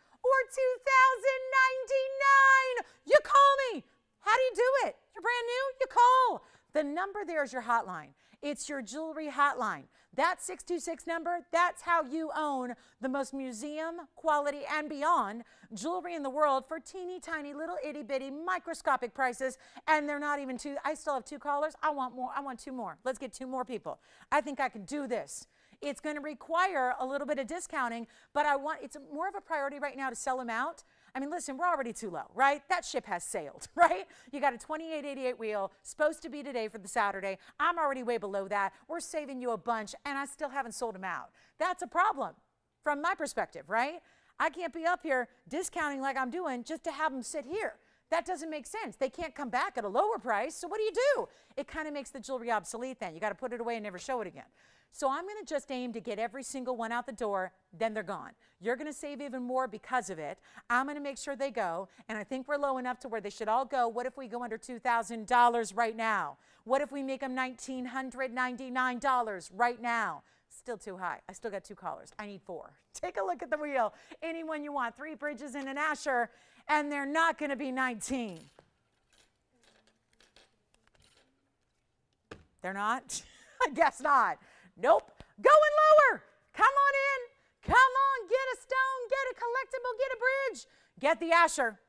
You call me. How do you do it? You're brand new? You call. The number there is your hotline. It's your jewelry hotline. That 626 number, that's how you own the most museum quality and beyond jewelry in the world for teeny tiny little itty bitty microscopic prices. And they're not even 2. I still have 2 callers. I want more. I want 2 more. Let's get 2 more people. I think I can do this. It's going to require a little bit of discounting, but it's more of a priority right now to sell them out. I mean, listen, we're already too low, right? That ship has sailed, right? You got a 2888 wheel, supposed to be today for the Saturday. I'm already way below that. We're saving you a bunch, and I still haven't sold them out. That's a problem from my perspective, right? I can't be up here discounting like I'm doing just to have them sit here. That doesn't make sense. They can't come back at a lower price, so what do? It kind of makes the jewelry obsolete then. You got to put it away and never show it again. So I'm going to just aim to get every single one out the door, then they're gone. You're going to save even more because of it. I'm going to make sure they go, and I think we're low enough to where they should all go. What if we go under $2,000 right now? What if we make them $1,999 right now? Still too high. I still got 2 callers. I need 4. Take a look at the wheel. Anyone you want. 3 bridges and an Asher, and they're not going to be 19. They're not? I guess not. Nope. Going lower. Come on in. Come on, get a stone. collectible, get a bridge. Get the Asher.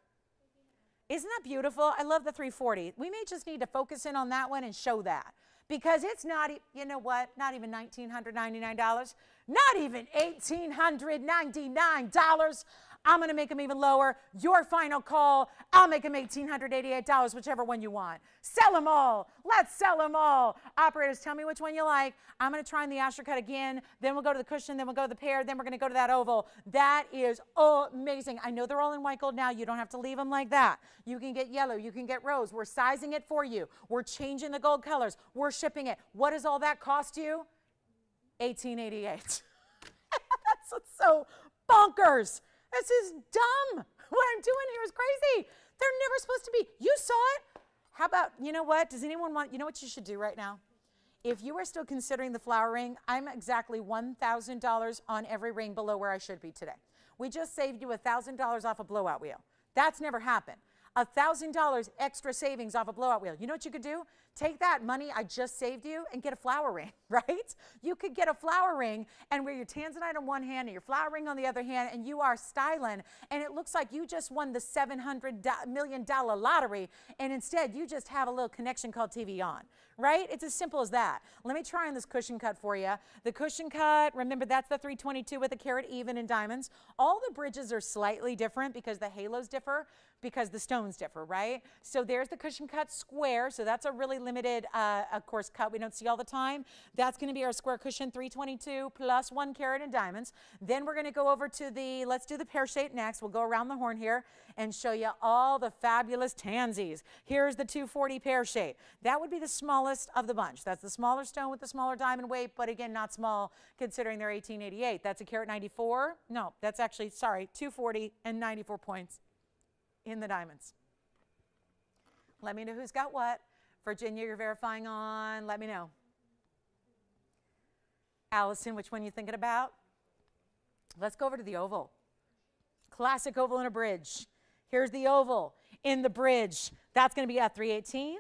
Isn't that beautiful? I love the 340. We may just need to focus in on that one and show that. Because it's not, you know what, not even $1,999. Not even $1,899. I'm going to make them even lower. Your final call. I'll make them $1,888, whichever one you want. Sell them all. Let's sell them all. Operators, tell me which one you like. I'm going to try on the Asher cut again. Then we'll go to the cushion. Then we'll go to the pear. Then we're going to go to that oval. That is amazing. I know they're all in white gold now. You don't have to leave them like that. You can get yellow. You can get rose. We're sizing it for you. We're changing the gold colors. We're shipping it. What does all that cost you? $1,888. That's so bonkers. This is dumb. What I'm doing here is crazy. They're never supposed to be. You saw it. How about, you know what? Does anyone want, you know what you should do right now? If you are still considering the flower ring, I'm exactly $1,000 on every ring below where I should be today. We just saved you $1,000 off a blowout wheel. That's never happened. $1,000 extra savings off a blowout wheel. You know what you could do? Take that money I just saved you and get a flower ring, right? You could get a flower ring and wear your Tanzanite on one hand and your flower ring on the other hand, and you are styling, and it looks like you just won the $700 million lottery, and instead you just have a little connection called TVON, right? It's as simple as that. Let me try on this cushion cut for you. The cushion cut, remember that's the 322 with a carat even in diamonds. All the bridges are slightly different because the halos differ, because the stones differ, right? So there's the cushion cut square. So that's a really limited, of course, cut we don't see all the time. That's going to be our square cushion, 322 plus 1 carat in diamonds. Then we're going to go over to the, let's do the pear shape next. We'll go around the horn here and show you all the fabulous tansies. Here's the 240 pear shape. That would be the smallest of the bunch. That's the smaller stone with the smaller diamond weight, but again, not small considering they're 1888. That's a carat 94. No, that's actually, sorry, 240 and 94 points in the diamonds. Let me know who's got what. Virginia, you're verifying on. Let me know. Allison, which one you thinking about? Let's go over to the oval. Classic oval in a bridge. Here's the oval in the bridge. That's going to be at 318.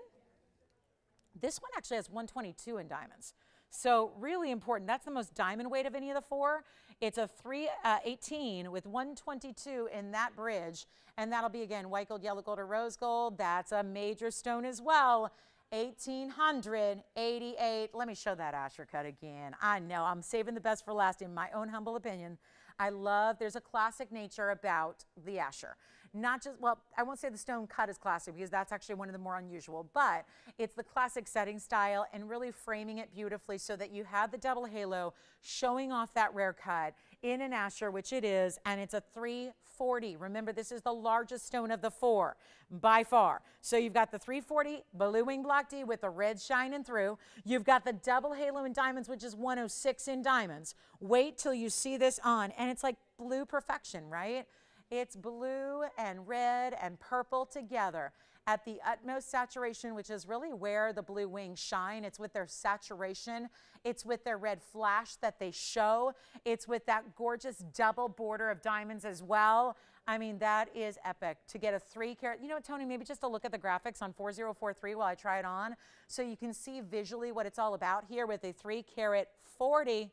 This one actually has 122 in diamonds. So really important. That's the most diamond weight of any of the four. It's a 318 with 122 in that bridge. And that'll be, again, white gold, yellow gold, or rose gold. That's a major stone as well. 1,888. Let me show that Asher cut again. I know, I'm saving the best for last in my own humble opinion. I love, there's a classic nature about the Asher. Not just, well, I won't say the stone cut is classic because that's actually one of the more unusual, but it's the classic setting style and really framing it beautifully so that you have the double halo showing off that rare cut in an Asher, which it is, and it's a 340. Remember, this is the largest stone of the four by far. So you've got the 340 blue wing block D with the red shining through. You've got the double halo in diamonds, which is 106 in diamonds. Wait till you see this on, and it's like blue perfection, right? It's blue and red and purple together at the utmost saturation, which is really where the blue wings shine. It's with their saturation. It's with their red flash that they show. It's with that gorgeous double border of diamonds as well. I mean, that is epic. To get a 3 carat, you know what, Tony, maybe just to look at the graphics on 4043 while I try it on so you can see visually what it's all about here with a 3 carat 40.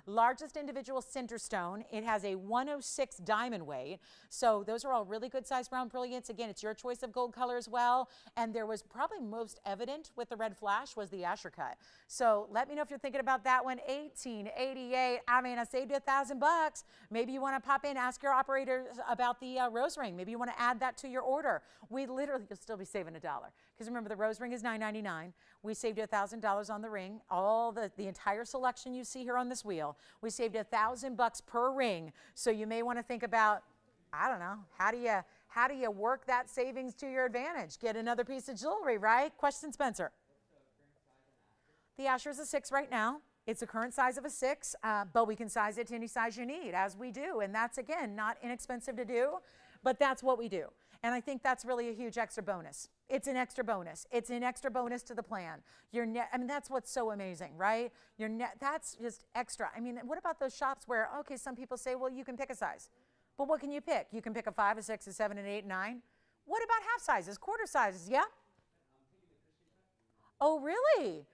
Largest individual center stone. It has a 106 diamond weight. So those are all really good size brown brilliants. Again, it's your choice of gold color as well. And there was probably most evident with the red flash was the Asher cut. So let me know if you're thinking about that one. 1888. I mean, I saved you $1,000. Maybe you want to pop in, ask your operators about the rose ring. Maybe you want to add that to your order. We literally, you'll still be saving $1. Because remember, the rose ring is $9.99. We saved you $1,000 on the ring. All the entire selection you see here on this wheel. We saved $1,000 per ring. So you may want to think about, I don't know, how do you work that savings to your advantage? Get another piece of jewelry, right? Question, Spencer. The Asher is a 6 right now. It's the current size of a 6, but we can size it to any size you need, as we do. And that's, again, not inexpensive to do, but that's what we do. And I think that's really a huge extra bonus. It's an extra bonus. It's an extra bonus to the plan. I mean, that's what's so amazing, right? That's just extra. I mean, what about those shops where, okay, some people say, well, you can pick a size. But what can you pick? You can pick a 5, a 6, a 7, an 8, 9. What about half sizes, quarter sizes? Yeah? Oh, really?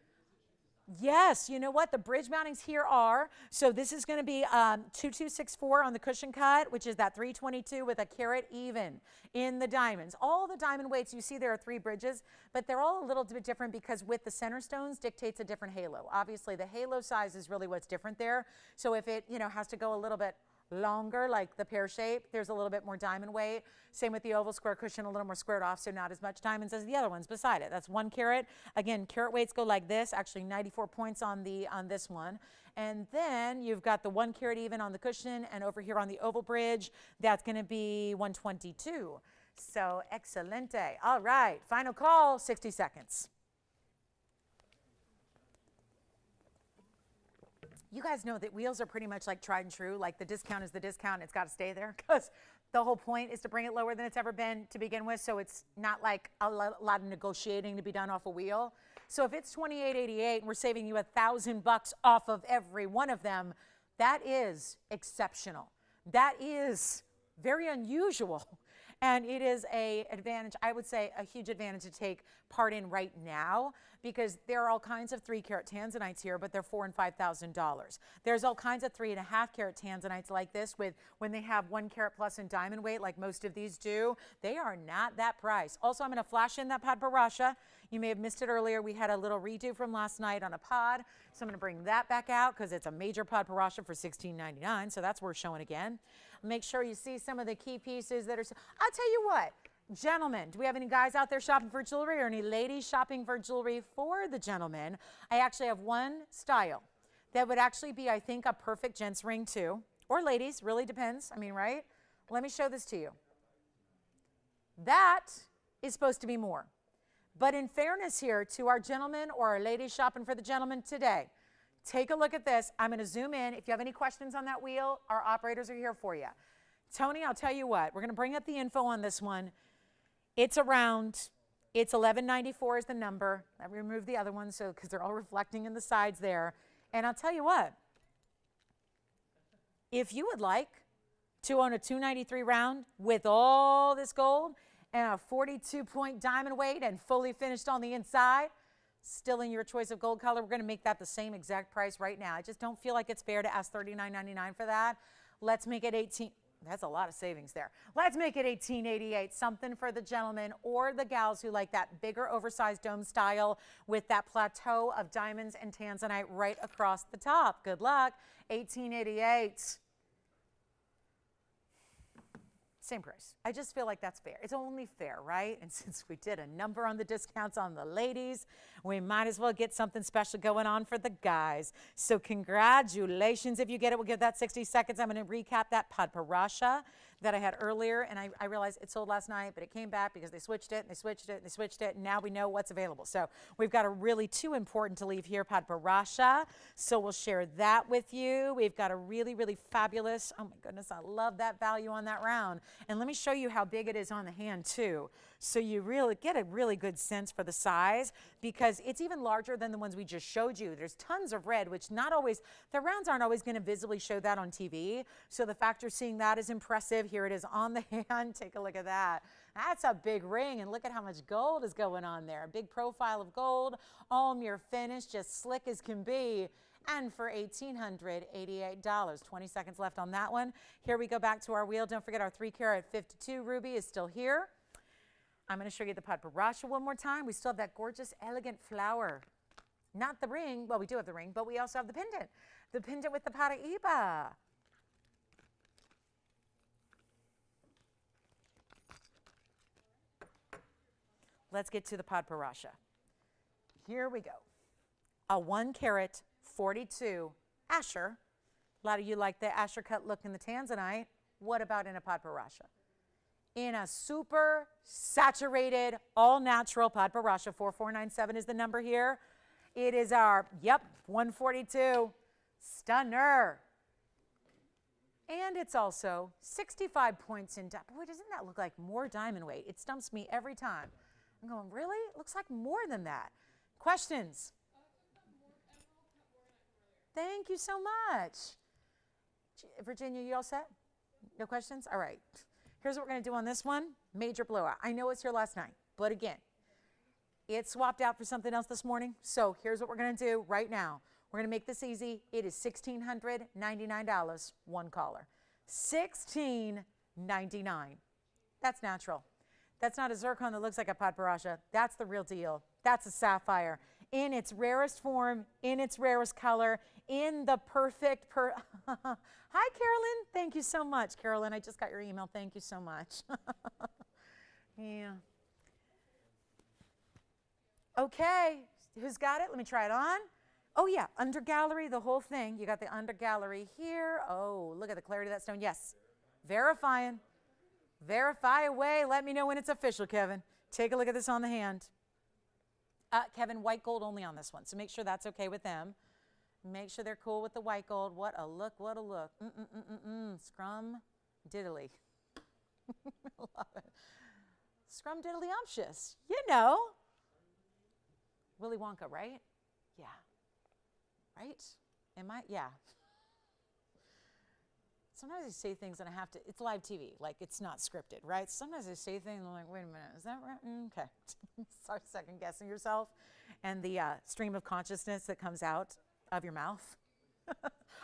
Yes, you know what? The bridge mountings here are, so this is going to be 2264 on the cushion cut, which is that 322 with a carat even in the diamonds. All the diamond weights, you see there are 3 bridges, but they're all a little bit different because with the center stones dictates a different halo. Obviously, the halo size is really what's different there. So if it, has to go a little bit longer, like the pear shape, there's a little bit more diamond weight. Same with the oval square cushion, a little more squared off, so not as much diamonds as the other ones beside it. That's 1 carat. Again, carat weights go like this, actually 94 points on this one. And then you've got the 1 carat even on the cushion, and over here on the oval bridge, that's going to be 122. So excelente. All right, final call, 60 seconds. You guys know that wheels are pretty much like tried and true. Like the discount is the discount. It's got to stay there because the whole point is to bring it lower than it's ever been to begin with. So it's not like a lot of negotiating to be done off a wheel. So if it's $28.88 and we're saving you $1,000 off of every one of them, that is exceptional. That is very unusual. And it is a advantage, I would say a huge advantage to take part in right now, because there are all kinds of 3 carat Tanzanites here, but they're $4,000 and $5,000. There's all kinds of 3.5 carat Tanzanites like this with when they have 1 carat plus in diamond weight, like most of these do. They are not that price. Also, I'm going to flash in that Padparadscha. You may have missed it earlier. We had a little redo from last night on a pod, so I'm going to bring that back out because it's a major Padparadscha for $16.99, so that's worth showing again. Make sure you see some of the key pieces that are. I'll tell you what, gentlemen, do we have any guys out there shopping for jewelry or any ladies shopping for jewelry for the gentlemen? I actually have one style that would actually be, I think, a perfect gents ring too, or ladies, really depends. I mean, right? Let me show this to you. That is supposed to be more. But in fairness here to our gentlemen or our ladies shopping for the gentlemen today, take a look at this. I'm going to zoom in. If you have any questions on that wheel, our operators are here for you. Tony, I'll tell you what. We're going to bring up the info on this one. It's $11.94 is the number. Let me remove the other ones because they're all reflecting in the sides there. And I'll tell you what. If you would like to own a 293 round with all this gold and a 42-point diamond weight and fully finished on the inside, still in your choice of gold color, we're going to make that the same exact price right now. I just don't feel like it's fair to ask $39.99 for that. Let's make it $18. That's a lot of savings there. Let's make it $18.88, something for the gentlemen or the gals who like that bigger oversized dome style with that plateau of diamonds and Tanzanite right across the top. Good luck. $18.88. Same price. I just feel like that's fair. It's only fair, right? And since we did a number on the discounts on the ladies, we might as well get something special going on for the guys. So congratulations if you get it. We'll give that 60 seconds. I'm going to recap that Padparadscha that I had earlier, and I realized it sold last night, but it came back because they switched it, and they switched it, and they switched it, and now we know what's available. So we've got a really too important to leave here, Padparadscha, so we'll share that with you. We've got a really, really fabulous, oh my goodness, I love that value on that round. And let me show you how big it is on the hand too, so you really get a really good sense for the size, because it's even larger than the ones we just showed you. There's tons of red, which not always, the rounds aren't always going to visibly show that on TV, so the fact you're seeing that is impressive. Here it is on the hand. Take a look at that. That's a big ring, and look at how much gold is going on there. A big profile of gold, all mirror finish, just slick as can be. And for $1,888. 20 seconds left on that one. Here we go back to our wheel. Don't forget our 3 carat 52 ruby is still here. I'm going to show you the Padparadscha one more time. We still have that gorgeous, elegant flower. Not the ring. Well, we do have the ring, but we also have the pendant. The pendant with the Paraiba. Let's get to the Padparadscha. Here we go. A 1 carat 42 Asher. A lot of you like the Asher cut look in the Tanzanite. What about in a Padparadscha? In a super saturated, all natural Padparadscha, 4497 is the number here. It is our, 142 stunner. And it's also 65 points in diamond. Boy, doesn't that look like more diamond weight? It stumps me every time. I'm going, really? It looks like more than that. Questions? Thank you so much. Virginia, you all set? No questions? All right. Here's what we're going to do on this one. Major blowout. I know it's here last night, but again, It swapped out for something else this morning. So here's what we're going to do right now. We're going to make this easy. It is $1,699, one caller. $1,699. That's natural. That's not a zircon that looks like a Padparadscha. That's the real deal. That's a sapphire in its rarest form, in its rarest color, in the perfect Hi, Carolyn. Thank you so much, Carolyn. I just got your email. Thank you so much. Yeah. Okay. Who's got it? Let me try it on. Oh, yeah. Under gallery, the whole thing. You got the under gallery here. Oh, look at the clarity of that stone. Yes. Verifying. Verify away. Let me know when it's official, Kevin. Take a look at this on the hand. Kevin, white gold only on this one. So make sure that's okay with them. Make sure they're cool with the white gold. What a look, what a look. Scrum diddly. Love it. Scrum diddly umptious. You know. Willy Wonka, right? Yeah. Right? Am I? Yeah. Sometimes I say things and I have to, it's live TV, like it's not scripted, right? Sometimes I say things and I'm like, wait a minute, is that right? Okay. Start second guessing yourself and the stream of consciousness that comes out of your mouth.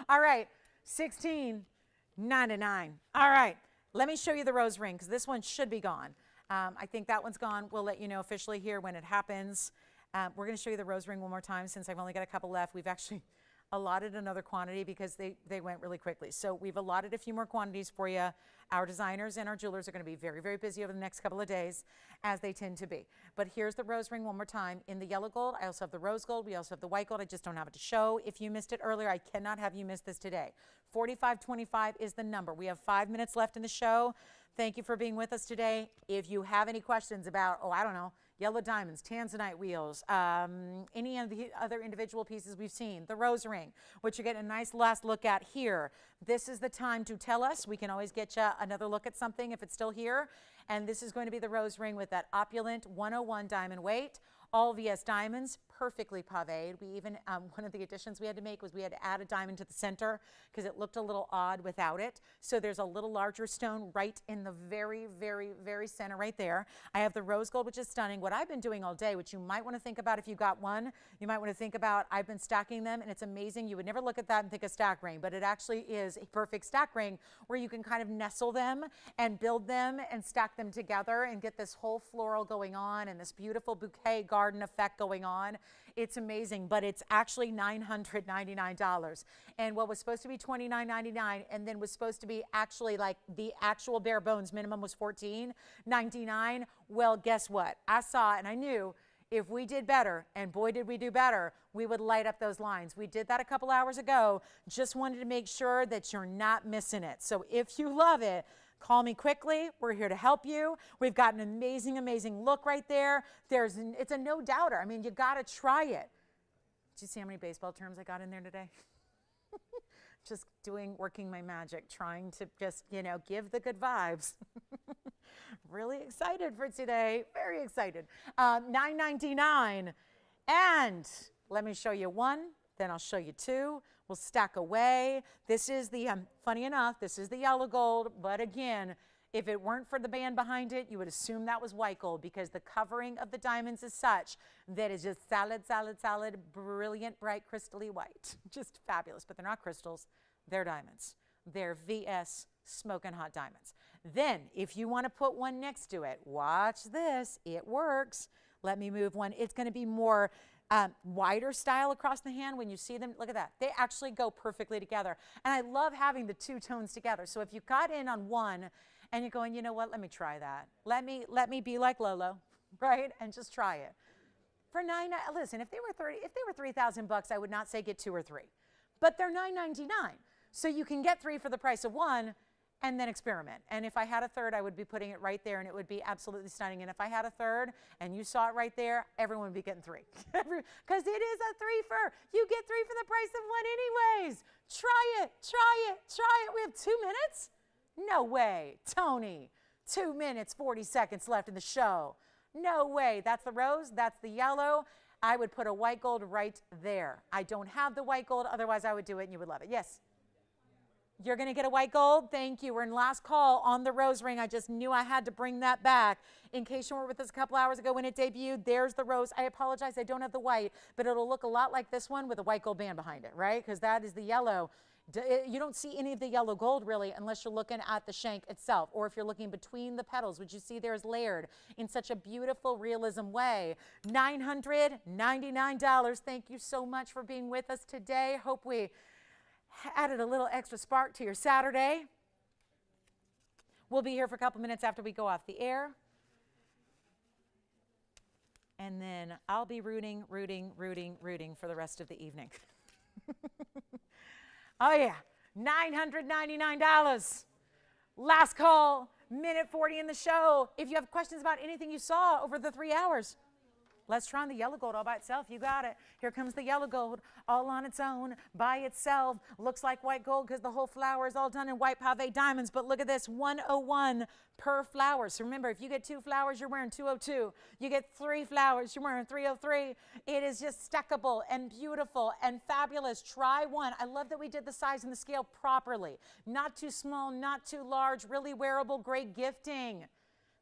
All right, $1,699. All right, let me show you the rose ring because this one should be gone. I think that one's gone. We'll let you know officially here when it happens. We're going to show you the rose ring one more time since I've only got a couple left. We've actually allotted another quantity because they went really quickly. So we've allotted a few more quantities for you. Our designers and our jewelers are going to be very, very busy over the next couple of days, as they tend to be. But here's the rose ring one more time. In the yellow gold, I also have the rose gold. We also have the white gold. I just don't have it to show. If you missed it earlier, I cannot have you miss this today. 4525 is the number. We have 5 minutes left in the show. Thank you for being with us today. If you have any questions about, oh, I don't know, yellow diamonds, Tanzanite wheels, any of the other individual pieces we've seen, the rose ring, which you're getting a nice last look at here. This is the time to tell us. We can always get you another look at something if it's still here. And this is going to be the rose ring with that opulent 101 diamond weight. All VS diamonds, perfectly pavéed. We even, one of the additions we had to make was we had to add a diamond to the center because it looked a little odd without it. So there's a little larger stone right in the very, very, very center right there. I have the rose gold, which is stunning. What I've been doing all day, which you might want to think about if you got one, you might want to think about, I've been stacking them and it's amazing. You would never look at that and think a stack ring, but it actually is a perfect stack ring where you can kind of nestle them and build them and stack them together and get this whole floral going on and this beautiful bouquet garden effect going on. It's amazing, but it's actually $999. And what was supposed to be $29.99 and then was supposed to be actually like the actual bare bones minimum was $14.99. Well, guess what? I saw and I knew if we did better, and boy did we do better, we would light up those lines. We did that a couple hours ago. Just wanted to make sure that you're not missing it. So if you love it, call me quickly. We're here to help you. We've got an amazing, amazing look right there. It's a no doubter. I mean, you got to try it. Did you see how many baseball terms I got in there today? Just working my magic, trying to just, give the good vibes. Really excited for today. Very excited. $9.99. And let me show you one. Then I'll show you two. We'll stack away. This is the, funny enough, this is the yellow gold. But again, if it weren't for the band behind it, you would assume that was white gold because the covering of the diamonds is such that it's just solid, solid, solid, brilliant, bright, crystally white. Just fabulous. But they're not crystals. They're diamonds. They're VS smoking hot diamonds. Then, if you want to put one next to it, watch this. It works. Let me move one. It's going to be more wider style across the hand. When you see them, look at that. They actually go perfectly together. And I love having the two tones together. So if you got in on one and you're going, you know what, let me try that. Let me be like Lolo, right? And just try it. For listen, if they were $3,000, I would not say get two or three. But they're $9.99. So you can get three for the price of one and then experiment. And if I had a third, I would be putting it right there and it would be absolutely stunning. And if I had a third and you saw it right there, everyone would be getting three. Because it is a three-fer. You get three for the price of one anyways. Try it, try it, try it. We have 2 minutes? No way. Tony, 2 minutes, 40 seconds left in the show. No way. That's the rose, that's the yellow. I would put a white gold right there. I don't have the white gold, otherwise I would do it and you would love it. Yes? You're going to get a white gold. Thank you. We're in last call on the rose ring. I just knew I had to bring that back. In case you weren't with us a couple hours ago when it debuted, there's the rose. I apologize, I don't have the white, but it'll look a lot like this one with a white gold band behind it, right? Because that is the yellow. You don't see any of the yellow gold really unless you're looking at the shank itself, or if you're looking between the petals, which you see there is layered in such a beautiful realism way. $999. Thank you so much for being with us today. Hope we added a little extra spark to your Saturday. We'll be here for a couple minutes after we go off the air. And then I'll be rooting for the rest of the evening. Oh yeah, $999. Last call, minute 40 in the show. If you have questions about anything you saw over the 3 hours, let's try on the yellow gold all by itself. You got it. Here comes the yellow gold all on its own, by itself. Looks like white gold because the whole flower is all done in white pave diamonds. But look at this, 101 per flower. So remember, if you get 2 flowers, you're wearing 202. You get 3 flowers, you're wearing 303. It is just stackable and beautiful and fabulous. Try one. I love that we did the size and the scale properly. Not too small, not too large, really wearable, great gifting.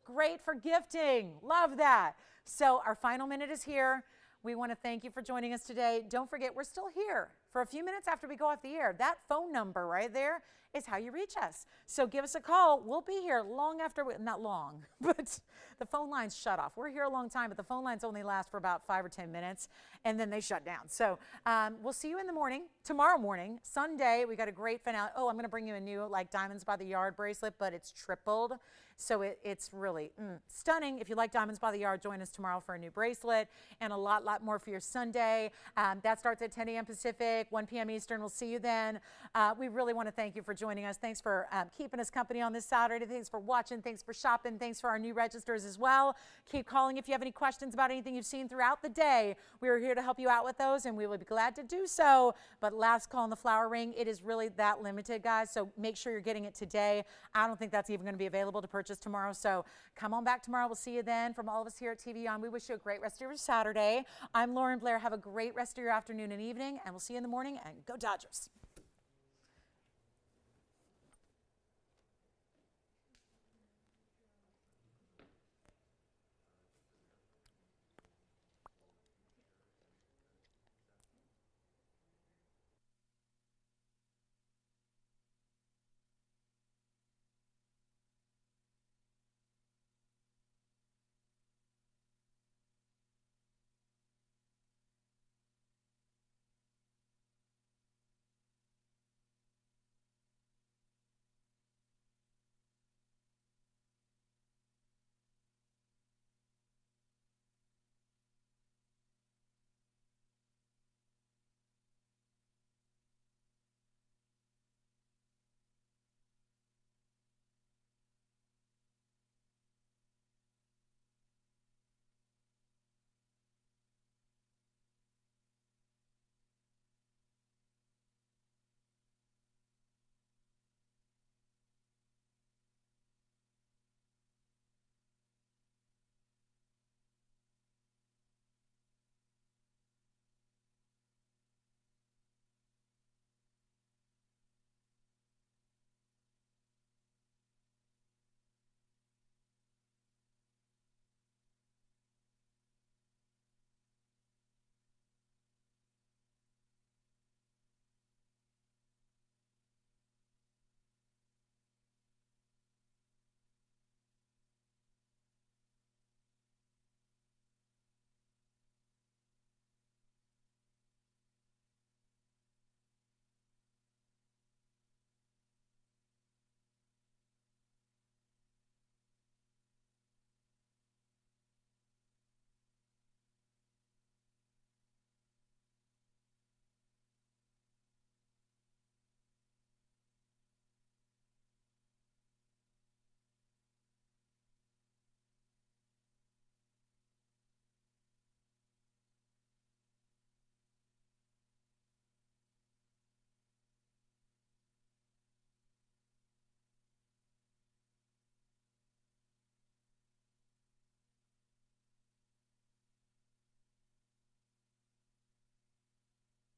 Great for gifting. Love that. So our final minute is here. We want to thank you for joining us today. Don't forget, we're still here for a few minutes after we go off the air. That phone number right there is how you reach us. So give us a call. We'll be here long after, not long, but the phone lines shut off. We're here a long time, but the phone lines only last for about 5 or 10 minutes, and then they shut down. So we'll see you in the morning, tomorrow morning, Sunday. We got a great finale. Oh, I'm going to bring you a new like Diamonds by the Yard bracelet, but it's tripled. So it's really stunning. If you like Diamonds by the Yard, join us tomorrow for a new bracelet and a lot more for your Sunday. That starts at 10 a.m. Pacific, 1 p.m. Eastern. We'll see you then. We really want to thank you for joining us. Thanks for keeping us company on this Saturday. Thanks for watching. Thanks for shopping. Thanks for our new registers as well. Keep calling if you have any questions about anything you've seen throughout the day. We are here to help you out with those, and we will be glad to do so. But last call on the flower ring, it is really that limited, guys. So make sure you're getting it today. I don't think that's even going to be available to purchase tomorrow. So come on back tomorrow. We'll see you then. From all of us here at TVON, we wish you a great rest of your Saturday. I'm Lauren Blair. Have a great rest of your afternoon and evening, and we'll see you in the morning, and go Dodgers.